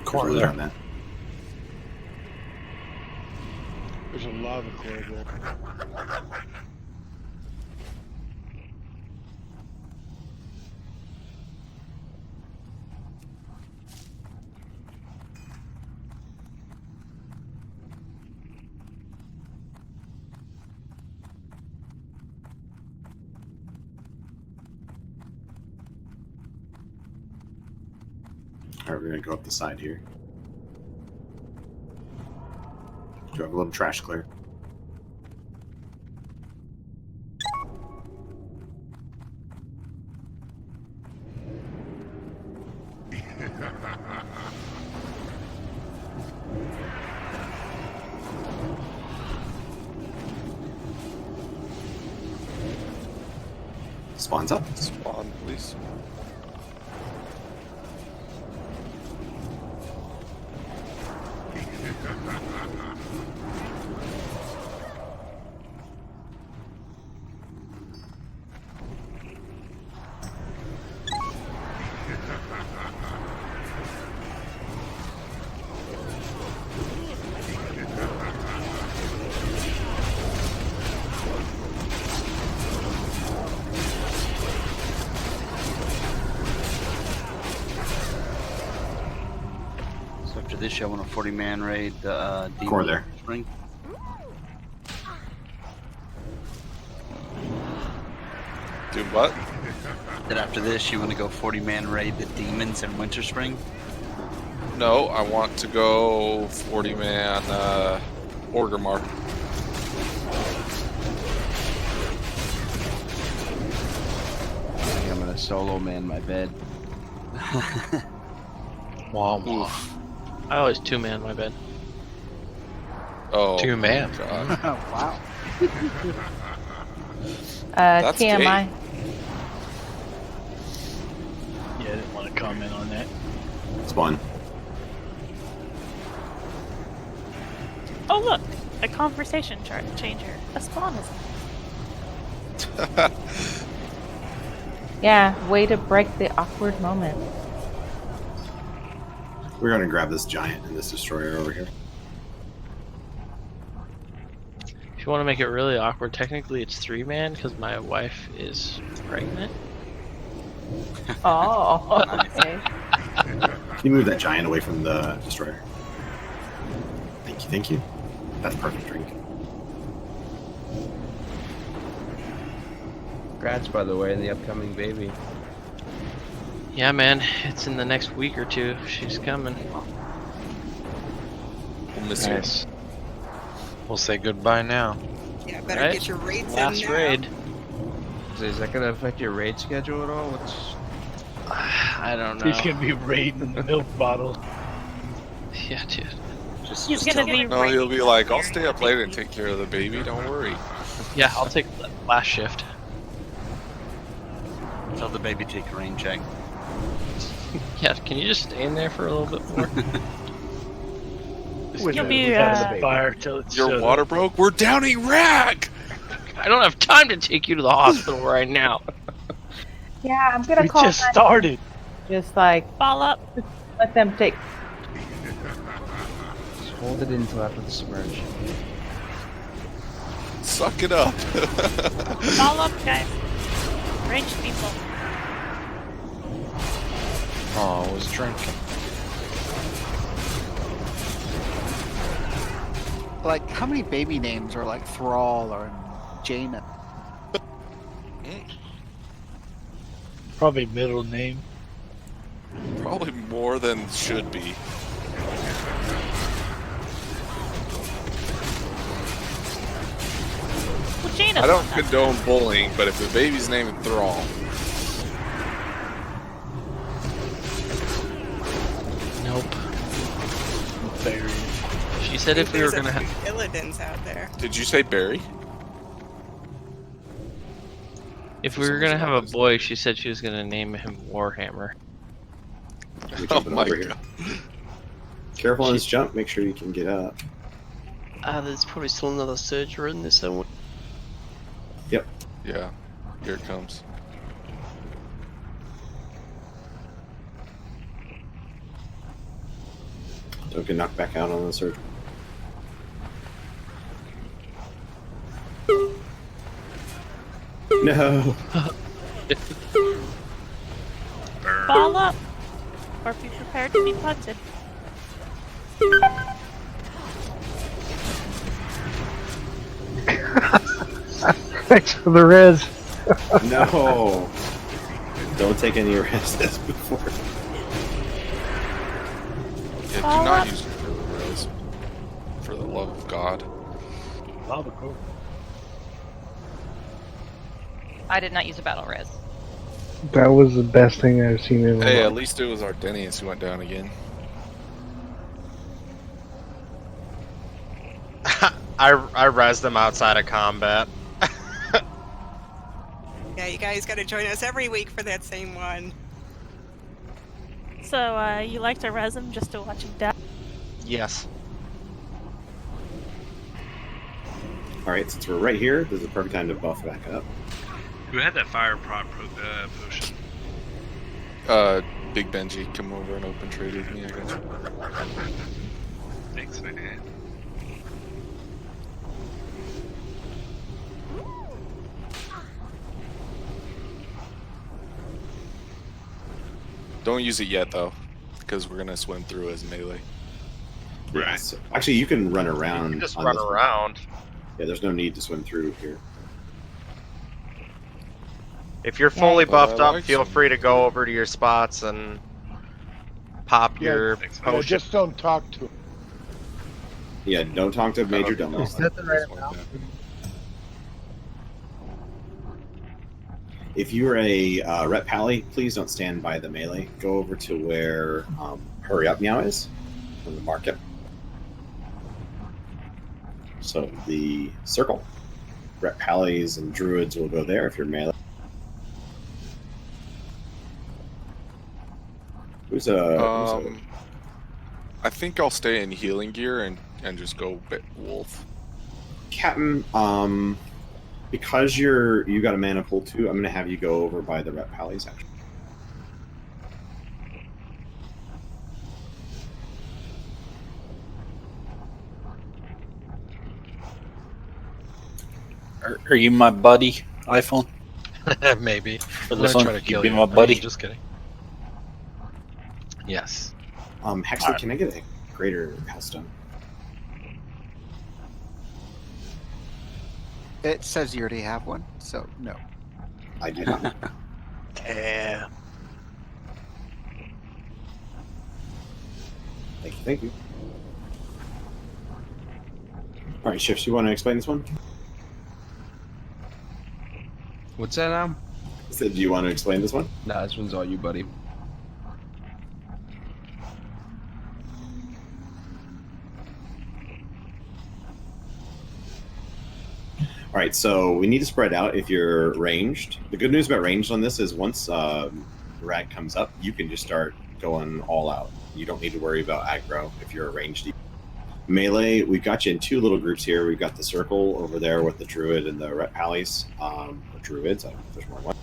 Core there. On that. There's a lava core there. Alright, we're gonna go up the side here. Do have a little trash clear. Spawns up. Spawn, please. after this, you want a 40-man raid the Core demon there. spring. Do what? Then after this, you want to go 40-man raid the demons in Winter Spring. No, I want to go 40-man Orgrimmar. I think I'm gonna solo man my bed. Wah, wah. I always two-man my bed. Oh, 2 man. God. Wow. That's TMI. gay. Yeah, I didn't want to comment on that. Spawn. Oh look, a conversation chart changer. A spawn is. Yeah, way to break the awkward moment. We're gonna grab this giant and this destroyer over here. If you want to make it really awkward, technically it's 3-man because my wife is pregnant. Oh, okay. Can you move that giant away from the destroyer? Thank you, thank you. That's perfect drink. Congrats, by the way, the upcoming baby. Yeah, man, it's in the next week or two. She's coming. We'll miss you. Nice. We'll say goodbye now. Yeah, better Right? get your raids Last in now. raid. Is that gonna affect your raid schedule at all? I don't know. He's gonna be raiding the milk bottle. Yeah, dude. He's gonna be. No, he'll be like, I'll stay up late and take care of the baby. Don't worry. Yeah, I'll take the last shift. Tell the baby to take a rain check. Yeah, can you just stay in there for a little bit more? You'll be. Fire till it's Your water broke? We're downing Rag! I don't have time to take you to the hospital right now. Yeah, I'm gonna We call. just started. Just like Ball up. let them take. Just hold it until after the submerge. Suck it up. Ball up, guys. Ranged people. Oh, I was drinking. Like, how many baby names are like Thrall or Jaina? Probably middle name. Probably more than should be. Well, Jaina's I don't not that condone bullying, but if the baby's name is Thrall, Nope. Barry. She said if we were gonna have. Illidan's out there. did you say Barry? If we were gonna have a boy, she said she was gonna name him Warhammer. Oh my God. Careful on this jump. Make sure you can get up. There's probably still another surgery in this somewhere. Yep. Yeah, here it comes. Don't get knocked back out on the surge. No. Ball up. Or be prepared to be punted. Thanks for the res. No. Don't take any risks before. Yeah, do Fall not up. use it for the res. For the love of God. Lava cool. I did not use a battle res. That was the best thing I've seen in a Hey, while. at least it was Ardenius who went down again. I rezzed them outside of combat. Yeah, you guys got to join us every week for that same one. So, you like to res him just to watch him die? Yes. Alright, since we're right here, this is the perfect time to buff back up. Who had that fire prop potion? Big Benji, come over and open trade with me, I got you. Thanks, man. Don't use it yet, though, because we're gonna swim through as melee. Yeah, so, actually, you can run around. You can just on run this one. around. Yeah, there's no need to swim through here. If you're fully But buffed I up, like feel some- free to go over to your spots and pop your Yeah, potion. just don't talk to him. Yeah, don't talk to Major Domo. Is that the right amount? If you're a rep pally, please don't stand by the melee. Go over to where Hurry Up Meow is in the market. So the circle. Rep pallies and druids will go there if you're melee. Who's a I think I'll stay in healing gear and just go wolf. Captain? Because you got a mana pool too, I'm gonna have you go over by the rep pallies actually. Are you my buddy, iPhone? Maybe. For I'm this gonna one, try to kill be you. my buddy. Just kidding. Yes. Hexley, can I get a greater hellstone? It says you already have one, so no. I do not. Damn. Thank you. All right, Shifts, you want to explain this one? What's that now? I said, do you want to explain this one? Nah, this one's all you, buddy. All right, so we need to spread out if you're ranged. The good news about ranged on this is once Rag comes up, you can just start going all out. You don't need to worry about aggro if you're a ranged. Melee, we've got you in two little groups here. We've got the circle over there with the druid and the rep pallies, or druids, I don't know if there's more than one.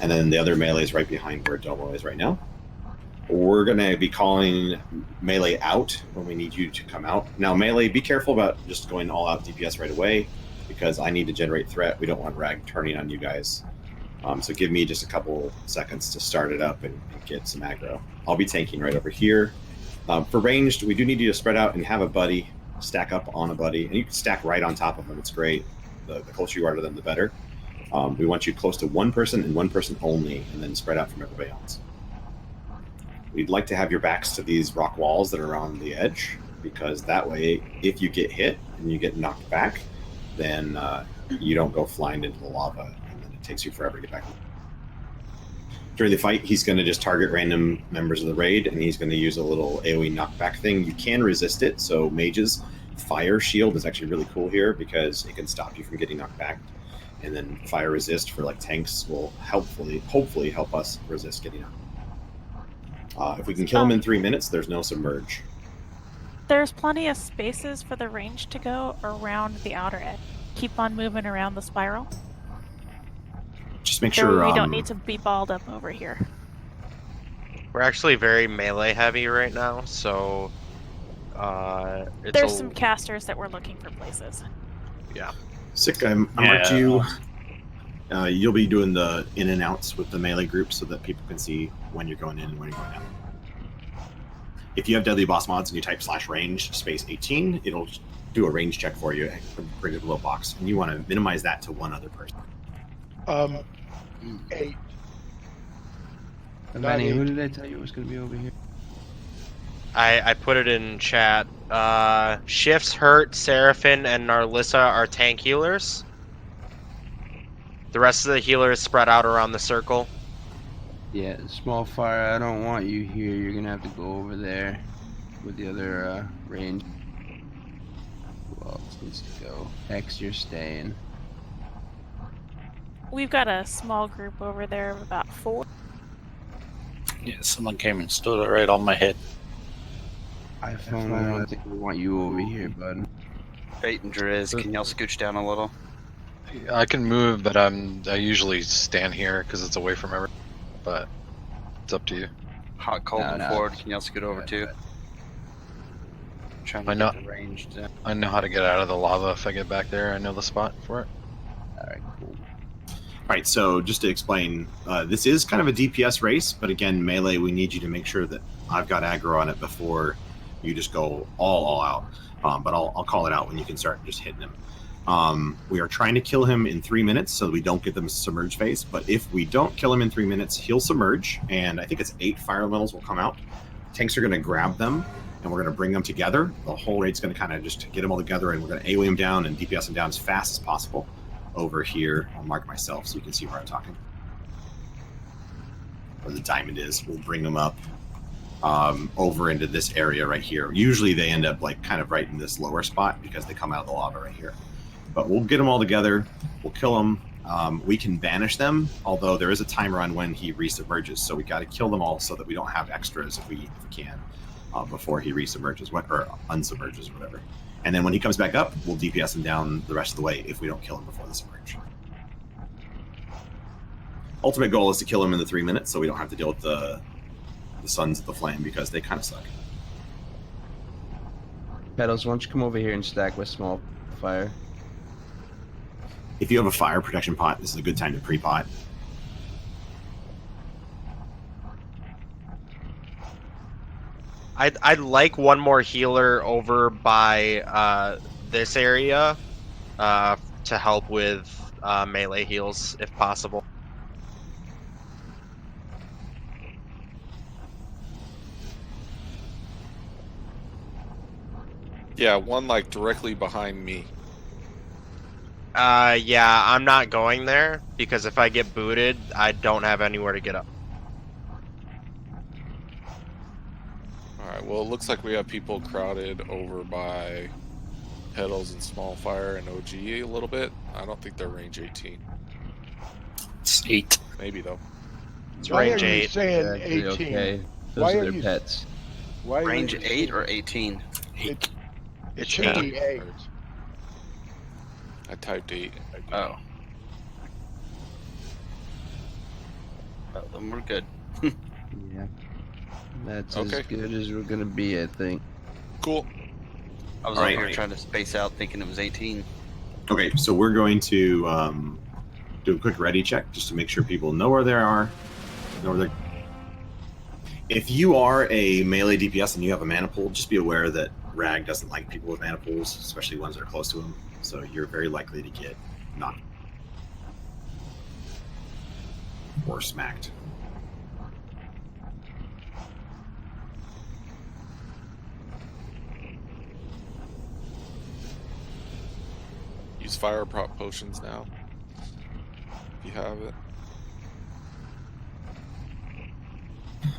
And then the other melee is right behind where Domo is right now. We're going to be calling melee out when we need you to come out. Now, melee, be careful about just going all out DPS right away, because I need to generate threat. We don't want Rag turning on you guys. So give me just a couple seconds to start it up and get some aggro. I'll be tanking right over here. For ranged, we do need you to spread out and have a buddy, stack up on a buddy, and you can stack right on top of them. It's great. The closer you are to them, the better. We want you close to one person and one person only, and then spread out from everybody else. We'd like to have your backs to these rock walls that are on the edge, because that way, if you get hit and you get knocked back, then you don't go flying into the lava, and then it takes you forever to get back. During the fight, he's going to just target random members of the raid, and he's going to use a little AoE knockback thing. You can resist it, so mages, fire shield is actually really cool here because it can stop you from getting knocked back. And then fire resist for like tanks will hopefully help us resist getting knocked. If we can kill him in 3 minutes, there's no submerge. There's plenty of spaces for the range to go around the outer edge. Keep on moving around the spiral. Just make So sure we don't need to be balled up over here. We're actually very melee heavy right now, so There's some casters that we're looking for places. Yeah. Sick, I marked you. You'll be doing the in and outs with the melee group so that people can see when you're going in and when you're going out. If you have deadly boss mods and you type /range space 18, it'll do a range check for you, bring up a little box, and you want to minimize that to one other person. 8. Vanny, who did I tell you was going to be over here? I put it in chat. Shifts, Hurt, Seraphin, and Narlissa are tank healers. The rest of the healers spread out around the circle. Yeah, small fire, I don't want you here. You're going to have to go over there with the other range. Who else needs to go? Hex, you're staying. We've got a small group over there of about 4. Yeah, someone came and stood right on my head. iPhone, I don't think we want you over here, bud. Bait and Driz, can y'all scooch down a little? I can move, but I usually stand here because it's away from everyone. But it's up to you. Hot, cold, and forward, can y'all scoot over too? Trying to I know. get the range down. I know how to get out of the lava if I get back there. I know the spot for it. Alright, cool. Alright, so just to explain, this is kind of a DPS race, but again, melee, we need you to make sure that I've got aggro on it before you just go all out. But I'll call it out when you can start just hitting him. We are trying to kill him in 3 minutes so we don't get them submerged phase. But if we don't kill him in 3 minutes, he'll submerge, and I think it's 8 fire elementals will come out. Tanks are going to grab them, and we're going to bring them together. The whole raid's going to kind of just get them all together, and we're going to AoE them down and DPS them down as fast as possible. Over here, I'll mark myself so you can see where I'm talking. Where the diamond is, we'll bring them up over into this area right here. Usually they end up like kind of right in this lower spot because they come out of the lava right here. But we'll get them all together. We'll kill them. We can banish them, although there is a timer on when he resubmerges. So we got to kill them all so that we don't have extras if we can before he resubmerges or unsubmerges or whatever. And then when he comes back up, we'll DPS him down the rest of the way if we don't kill him before the submerge. Ultimate goal is to kill him in the 3 minutes so we don't have to deal with the Sons of the Flame because they kind of suck. Petals, why don't you come over here and stack with small fire? If you have a fire protection pot, this is a good time to pre-pot. I'd like one more healer over by this area to help with melee heals if possible. Yeah, one like directly behind me. Yeah, I'm not going there because if I get booted, I don't have anywhere to get up. Alright, well it looks like we have people crowded over by Petals and Small Fire and OG a little bit. I don't think they're range 18. It's 8. Maybe though. It's Why range are you 8. saying Actually, 18? okay. Those Why are are their you- pets. Why Range are you 8 or 18? It should be 8. I typed 8. Oh. Well, then we're good. Yeah. That's Okay. as good as we're gonna be, I think. Cool. I was All over right. here trying to space out thinking it was 18. Okay, so we're going to do a quick ready check just to make sure people know where they are. Know where they're... If you are a melee DPS and you have a mana pool, just be aware that Rag doesn't like people with mana pools, especially ones that are close to him. So you're very likely to get knocked or smacked. Use fire prop potions now. If you have it.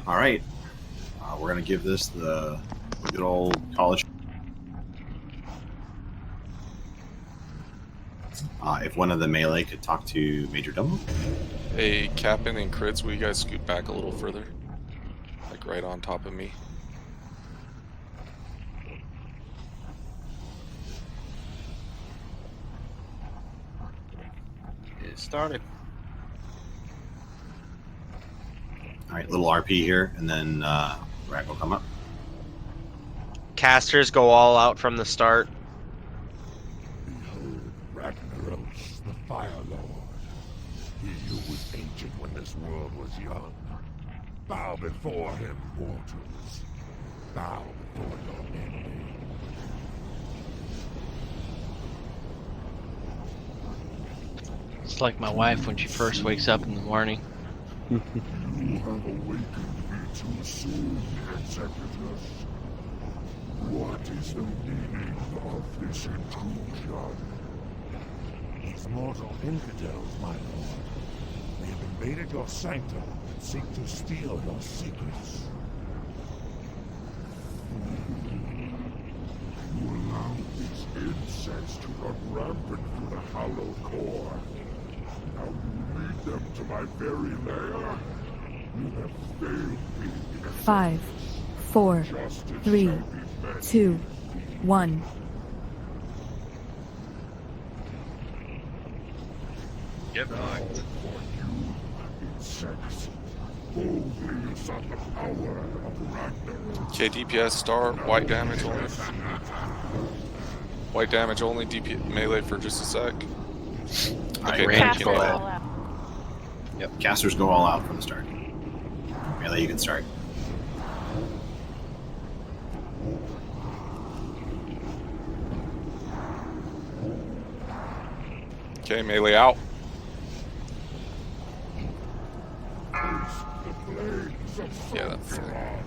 All right, we're gonna give this the good old college. If one of the melee could talk to Major Domo. Hey, Captain and Crits, will you guys scoot back a little further? Like right on top of me. It started. All right, little RP here, and then Rag will come up. Casters go all out from the start. Behold Ragnaros, the Fire Lord. He who was ancient when this world was young. Bow before him, mortals. Bow before your ending. It's like my wife when she first wakes up in the morning. You have awakened me too soon, Executus. What is the meaning of this intrusion? These mortal infidels, my lord. They have invaded your sanctum and seek to steal your secrets. You allowed these insects to run rampant through the hallowed core. Now you lead them to my very lair. You have failed me. 5, 4, 3, 2, 1. Get knocked. Insects. Boldly usurp the power of Ragnaros. Okay, DPS star, white damage only. White damage only, DP melee for just a sec. Okay, Range melee. go all out. Yep, casters go all out from the start. Melee, you can start. Okay, melee out. Yeah, that's fine.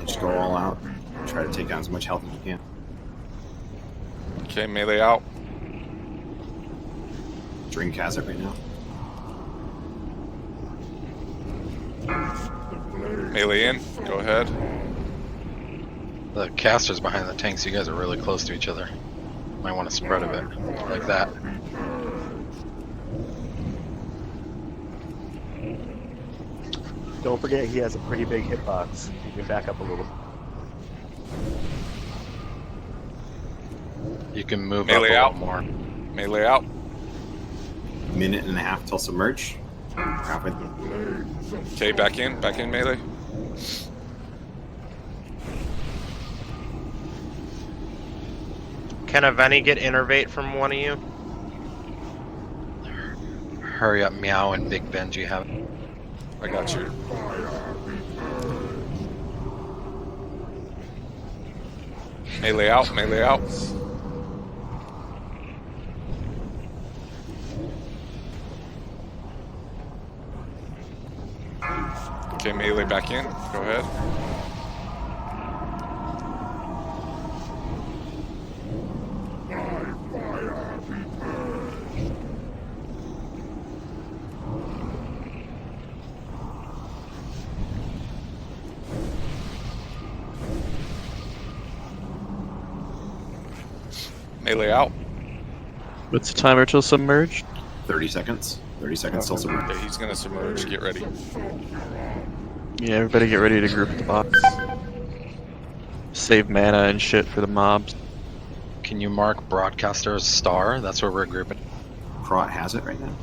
Just go all out. Try to take down as much health as you can. Okay, melee out. Drink has it right now. Melee in. Go ahead. The caster's behind the tanks. You guys are really close to each other. Might want to spread a bit like that. Don't forget he has a pretty big hitbox. You can back up a little. You can move melee up a out. little more. Melee out. Minute and a half till submerge. Halfway through. Okay, back in melee. Can a Venny get innervate from one of you? Hurry up, Meow and Big Benji have it. I got you. Melee out, melee out. Okay, melee back in. Go ahead. Melee out. What's the timer till submerged? 30 seconds. 30 seconds till submerge. Okay, he's gonna submerge. Get ready. Yeah, everybody get ready to group at the box. Save mana and shit for the mobs. Can you mark Broadcaster as star? That's where we're grouping. Krot has it right now.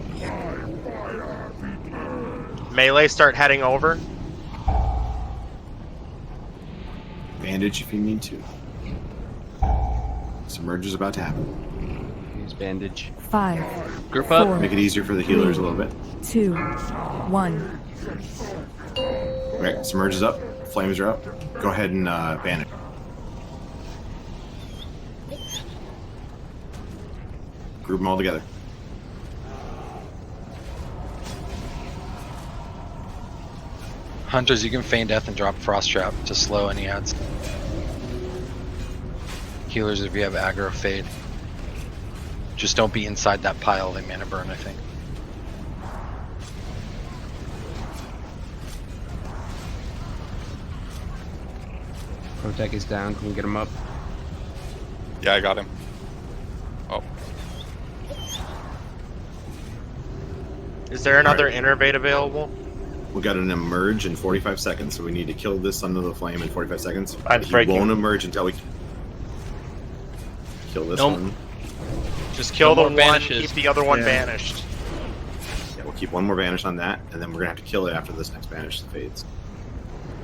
Melee start heading over. Bandage if you need to. Submerge is about to happen. Use bandage. 5. Group up. 4, Make it easier for the healers a little bit. 2, 1. Alright, submerge is up. Flames are up. Go ahead and bandage. Group them all together. Hunters, you can feign death and drop Frost Trap to slow any ads. Healers, if you have aggro, fade. Just don't be inside that pile. They mana burn, I think. Protec is down. Can we get him up? Yeah, I got him. Oh. Is there another innervate available? We got an emerge in 45 seconds, so we need to kill this under the flame in 45 seconds. I'm He breaking. won't emerge until we kill this Nope. one. Just kill No the more one, banishes. keep the other one Yeah. banished. Yeah, we'll keep one more banish on that, and then we're gonna have to kill it after this next banish fades.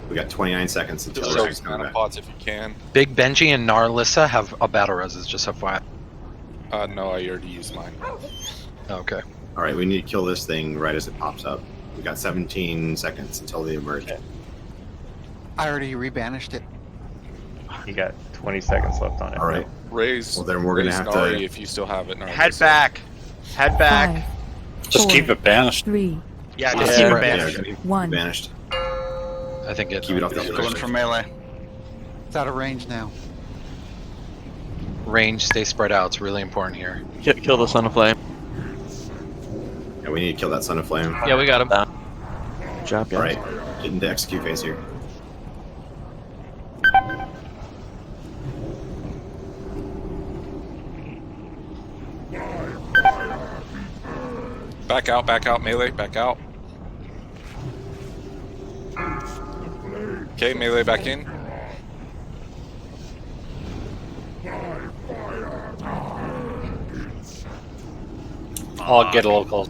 We got 29 seconds until Just everything's use coming mana back. pots if you can. Big Benji and Narlissa have a battle reses, just FYI. No, I already used mine. Okay. All right, we need to kill this thing right as it pops up. We got 17 seconds until they emerge. I already rebanished it. You got 20 seconds left on it. All right. Raise. Well, then we're gonna raise have Nari to if you still have it. Nari. Head back. Head back. 5, Just 4, keep it banished. 3, Yeah, Yeah, just keep it right. banished. Yeah, One. banished. I think it. Keep it off the Going other for melee. It's out of range now. Range, stay spread out. It's really important here. Kill the Son of Flame. Yeah, we need to kill that son of flame. Yeah, we got him. Good job, guys. All right, get into execute phase here. Back out, melee, back out. Okay, melee back in. I'll get a little close.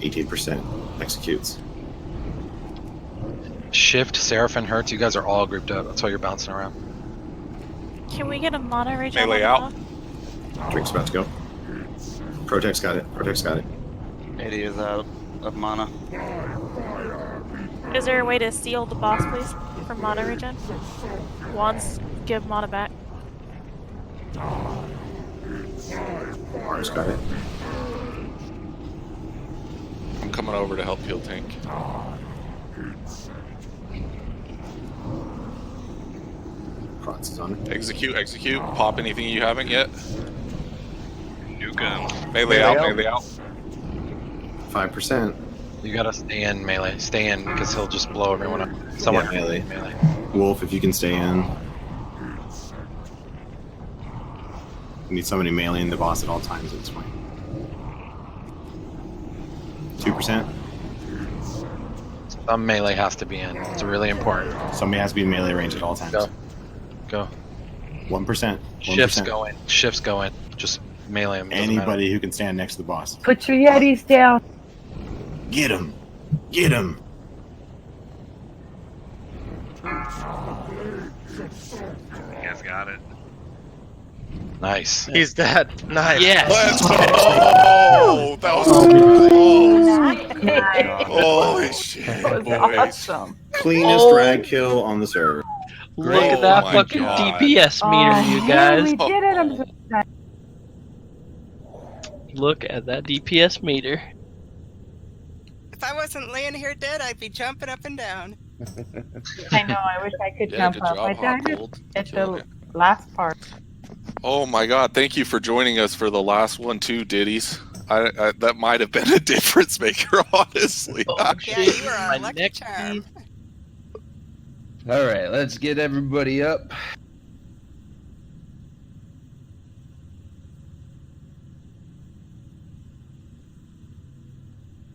18% executes. Shift, Seraphin, Hertz, you guys are all grouped up. That's why you're bouncing around. Can we get a mana rage Melee on out. Drink's about to go. Protect's got it. Protect's got it. 80 is out of mana. Is there a way to seal the boss, please, for mana regen? Wands give mana back. Mars got it. I'm coming over to help heal tank. Cross is on it. Execute. Pop anything you haven't yet. Nuke him. Melee out. 5%. You gotta stay in melee. Stay in because he'll just blow everyone up. Someone Yeah, melee. Wolf, if you can stay in. You need somebody meleeing the boss at all times at this point. 2%. Some melee has to be in. It's really important. Somebody has to be in melee range at all times. Go. 1%. Shifts going. Shifts going. Just melee him. Anybody who can stand next to the boss. Put your Yetis down. Get him! Get him! You guys got it. Nice. He's dead. Nice. Yes. Let's go! That was close. Holy shit, boys. Awesome. Cleanest drag kill on the server. Look at that my fucking God. DPS meter, you guys. We did it. I'm so excited. Look at that DPS meter. If I wasn't laying here dead, I'd be jumping up and down. I know. I wish I could Yeah, jump good up. job, I died Hot at Gold. the last part. Oh my God! Thank you for joining us for the last one too, Diddies. I that might have been a difference maker, honestly. Yeah, you were a lucky charm. All right, let's get everybody up.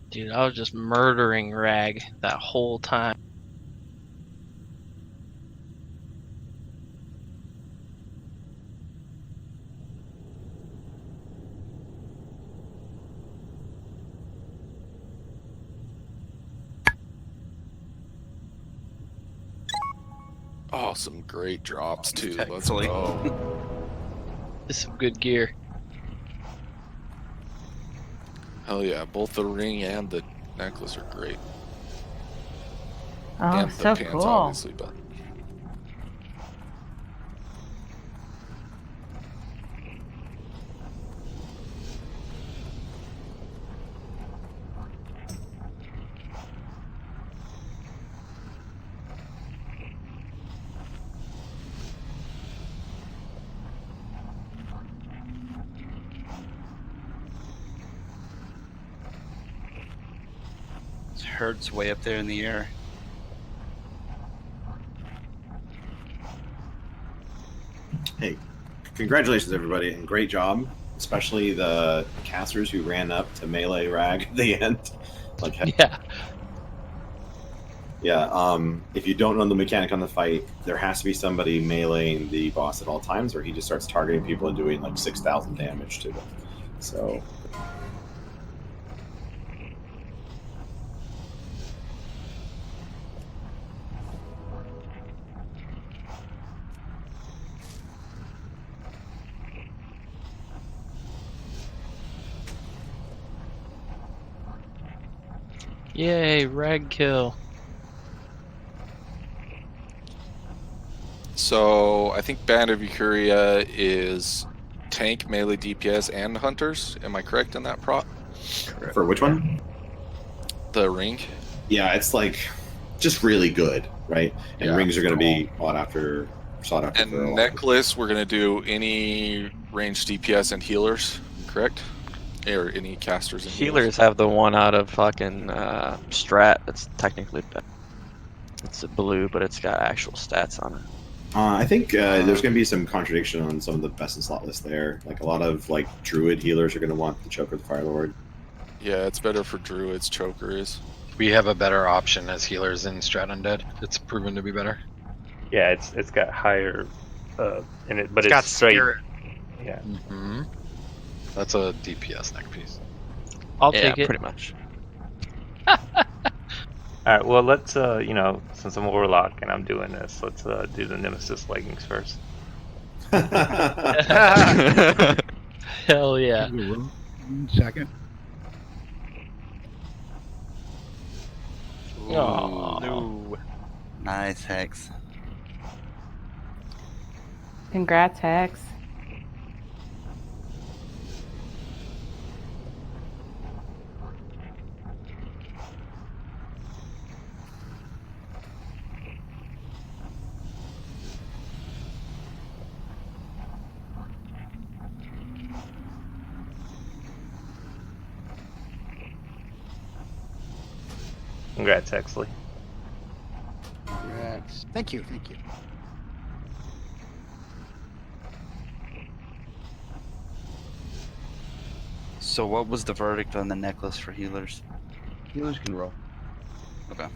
Dude, I was just murdering Rag that whole time. Oh, some great drops too. Let's Thankfully. go. This is some good gear. Hell yeah! Both the ring and the necklace are great. Oh, And the so pants, cool. obviously, but It hurts way up there in the air. Hey, congratulations, everybody, and great job. Especially the casters who ran up to melee Rag at the end. Like, Yeah. yeah. If you don't know the mechanic on the fight, there has to be somebody meleeing the boss at all times, or he just starts targeting people and doing like 6,000 damage to them. So. Yay, Rag kill. so I think Band of Eucuria is tank, melee, DPS, and hunters. Am I correct in that prop? For which one? The ring. Yeah, it's like just really good, right? And Yeah, rings are going to be sought after for a And while. necklace, we're gonna do any ranged DPS and healers, correct? Or any casters and Healers have the one out of fucking strat that's technically better. It's a blue, but it's got actual stats on it. I think there's going to be some contradiction on some of the best in slot lists there. Like a lot of like druid healers are going to want the Choker the Fire Lord. Yeah, it's better for druids. Choker is. We have a better option as healers in Strat Undead. It's proven to be better. Yeah, it's got higher, in it, but It's it's got straight. spirit. Yeah. Mm-hmm. That's a DPS neck piece. I'll take it. Pretty much. All right. Well, let's since I'm a warlock and I'm doing this, let's do the Nemesis leggings first. Hell yeah. Second. Oh, no. Nice, Hex. Congrats, Hex. Congrats, Hexley. Congrats. Thank you. Thank you. So what was the verdict on the necklace for healers? Healers can roll. Okay.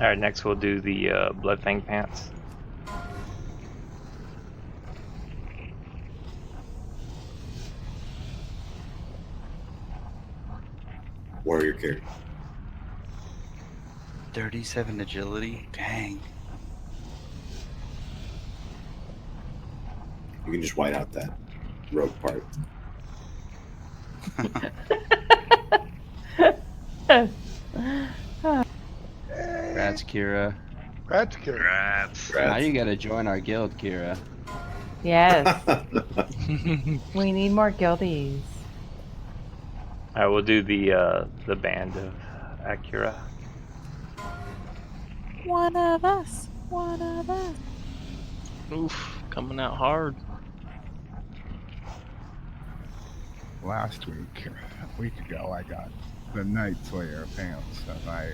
Alright, next we'll do the Bloodfang pants. Warrior carry. 37 agility? Dang. You can just white out that rogue part. Congrats, Kira. Congrats, Kira. Congrats. Now you gotta join our guild, Kira. Yes. We need more guildies. Alright, we'll do the band of Acura. One of us. One of us. Oof, coming out hard. Last week, a week ago, I got the Night Slayer pants, and I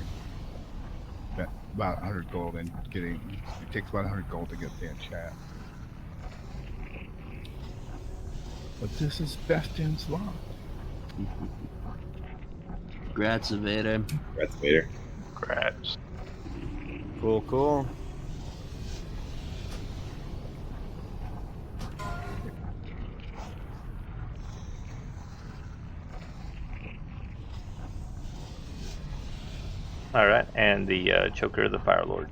spent about 100 gold in getting. It takes about 100 gold to get the enchant. But this is best in slot. Congrats, Vader. Congrats, Vader. Congrats. Cool, cool. Alright, and the Choker of the Fire Lord.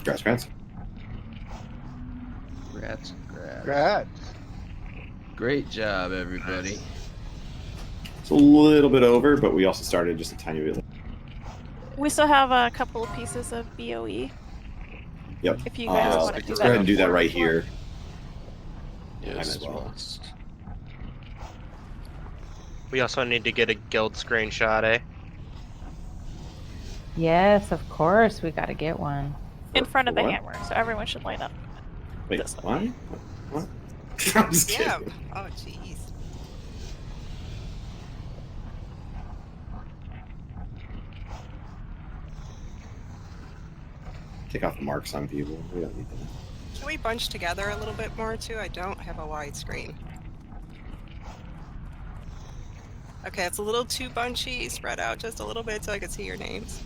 Congrats. Congrats, congrats. Congrats. Great job, everybody. It's a little bit over, but we also started just a tiny bit late. We still have a couple of pieces of BOE. Yep. If you guys want to do Let's that. go ahead and do that before- right here. Yes, Might as well. We also need to get a guild screenshot, eh? Yes, of course. We gotta get one. In front of the What? hammer, so everyone should line up. Wait, This what? What? I'm just Yeah. kidding. Oh, jeez. Take off marks on people. We don't need that. Can we bunch together a little bit more, too? I don't have a wide screen. Okay, it's a little too bunchy. Spread out just a little bit so I can see your names.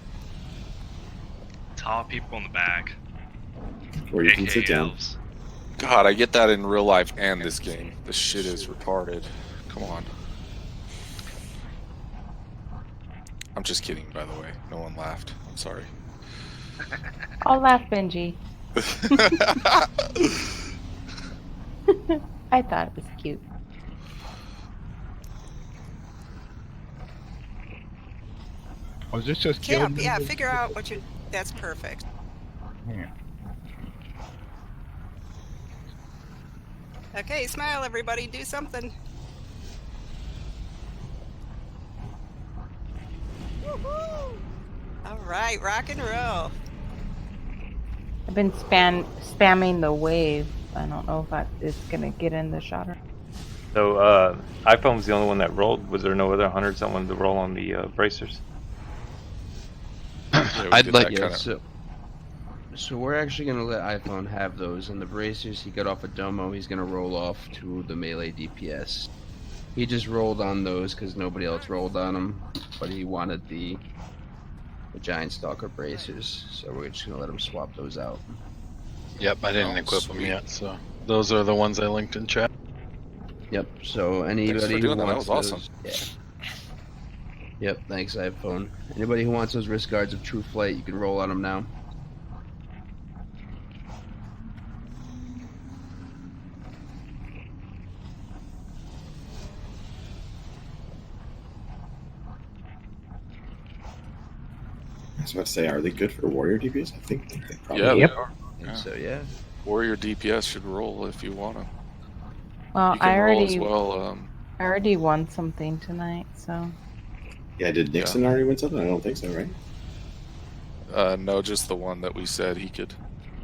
Tall people in the back. Or you can sit down. elves. God, I get that in real life and this game. This shit is retarded. Come on. I'm just kidding, by the way. No one laughed. I'm sorry. I'll laugh, Benji. I thought it was cute. Was this just Yeah, guild yeah, members? figure out what you... That's perfect. Yeah. Okay, smile, everybody. Do something. Woohoo! All right, rock and roll. I've been spamming the wave. I don't know if it's gonna get in the shot or. So, iPhone was the only one that rolled. Was there no other hunters that wanted to roll on the bracers? Yeah, we I'd did like- that Yeah, kinda- so So we're actually gonna let iPhone have those, and the bracers he got off of Domo, he's gonna roll off to the melee DPS. He just rolled on those because nobody else rolled on them, but he wanted the Giant Stalker bracers, so we're just gonna let him swap those out. Yep, I didn't equip them yet, so those are the ones I linked in chat. Yep. So anybody Thanks for who doing that. wants That was those, awesome. yeah. Yep. Thanks, iPhone. Anybody who wants those wrist guards of True Flight, you can roll on them now. I was about to say, are they good for warrior DPS? I think they probably Yeah, are. they are. Yeah. So yeah. Warrior DPS should roll if you want to. Well, You can I roll as already, well. I already won something tonight, so. Yeah, did Nixon already win something? I don't think so, right? No, just the one that we said he could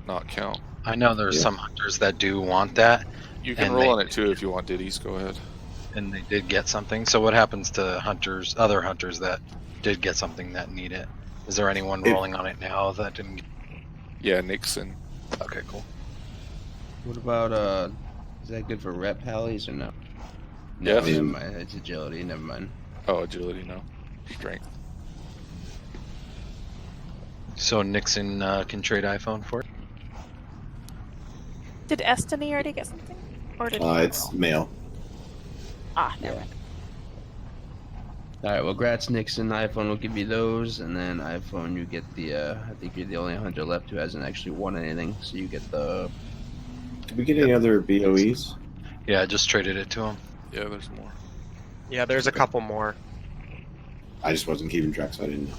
not count. I know there's some hunters that do want that. You can and roll they- on it too if you want ditties. Go ahead. And they did get something. So what happens to hunters, other hunters that did get something that need it? Is there anyone rolling on it now that didn't? Yeah, Nixon. Okay, cool. What about is that good for rep pallies or no? Yeah. No, never mind. It's agility. Never mind. Oh, agility, no. Strength. So Nixon can trade iPhone for it? Did Estony already get something? Or did he It's roll? male. Ah, never mind. All right. Well, Gratz, Nixon, iPhone will give you those, and then iPhone you get the. I think you're the only hunter left who hasn't actually won anything, so you get the. Did we get any other BOEs? Yeah, I just traded it to him. Yeah, there's more. Yeah, there's a couple more. I just wasn't keeping track, so I didn't know.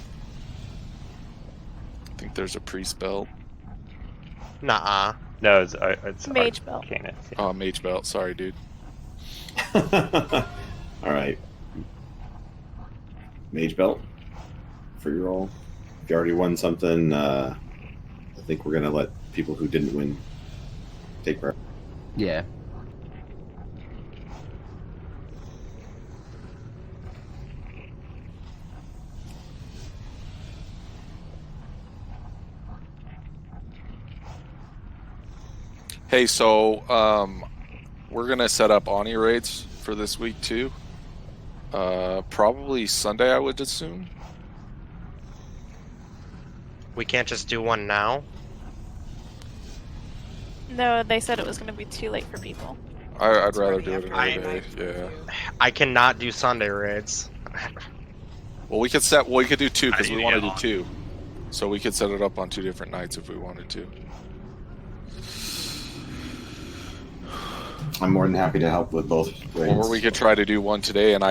I think there's a priest belt. Nuh-uh. No, it's Mage belt. Arcanist. Oh, mage belt. Sorry, dude. All right. Mage belt for your roll. If you already won something, I think we're gonna let people who didn't win take part. Yeah. Hey, so we're gonna set up Ani raids for this week too. Probably Sunday, I would assume. We can't just do one now. No, they said it was going to be too late for people. I'd rather do it another day. Yeah. I cannot do Sunday raids. Well, we could do two because we want to do two. So we could set it up on 2 different nights if we wanted to. I'm more than happy to help with both raids. Or we could try to do one today, and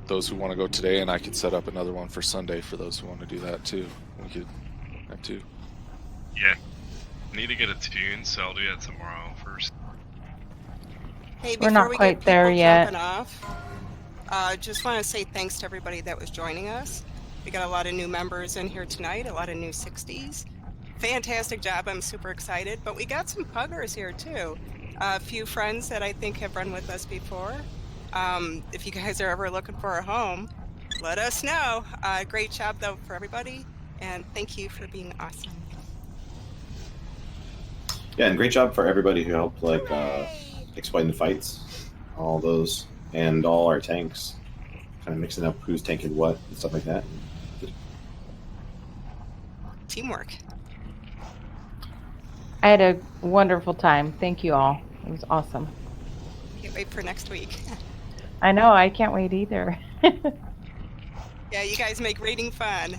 those who want to go today, and I could set up another one for Sunday for those who want to do that too. We could have two. Yeah. I need to get a tune, so I'll do that tomorrow first. Hey, We're before not we quite get there people yet. jumping off, just want to say thanks to everybody that was joining us. We got a lot of new members in here tonight, a lot of new 60s. Fantastic job, I'm super excited. But we got some puggers here too. A few friends that I think have run with us before. If you guys are ever looking for a home, let us know. Great job though for everybody, and thank you for being awesome. Yeah, and great job for everybody who helped explain the fights, all those, and all our tanks. Kind of mixing up who's tanking what and stuff like that. Teamwork. I had a wonderful time. Thank you all. It was awesome. Can't wait for next week. I know. I can't wait either. Yeah, you guys make raiding fun.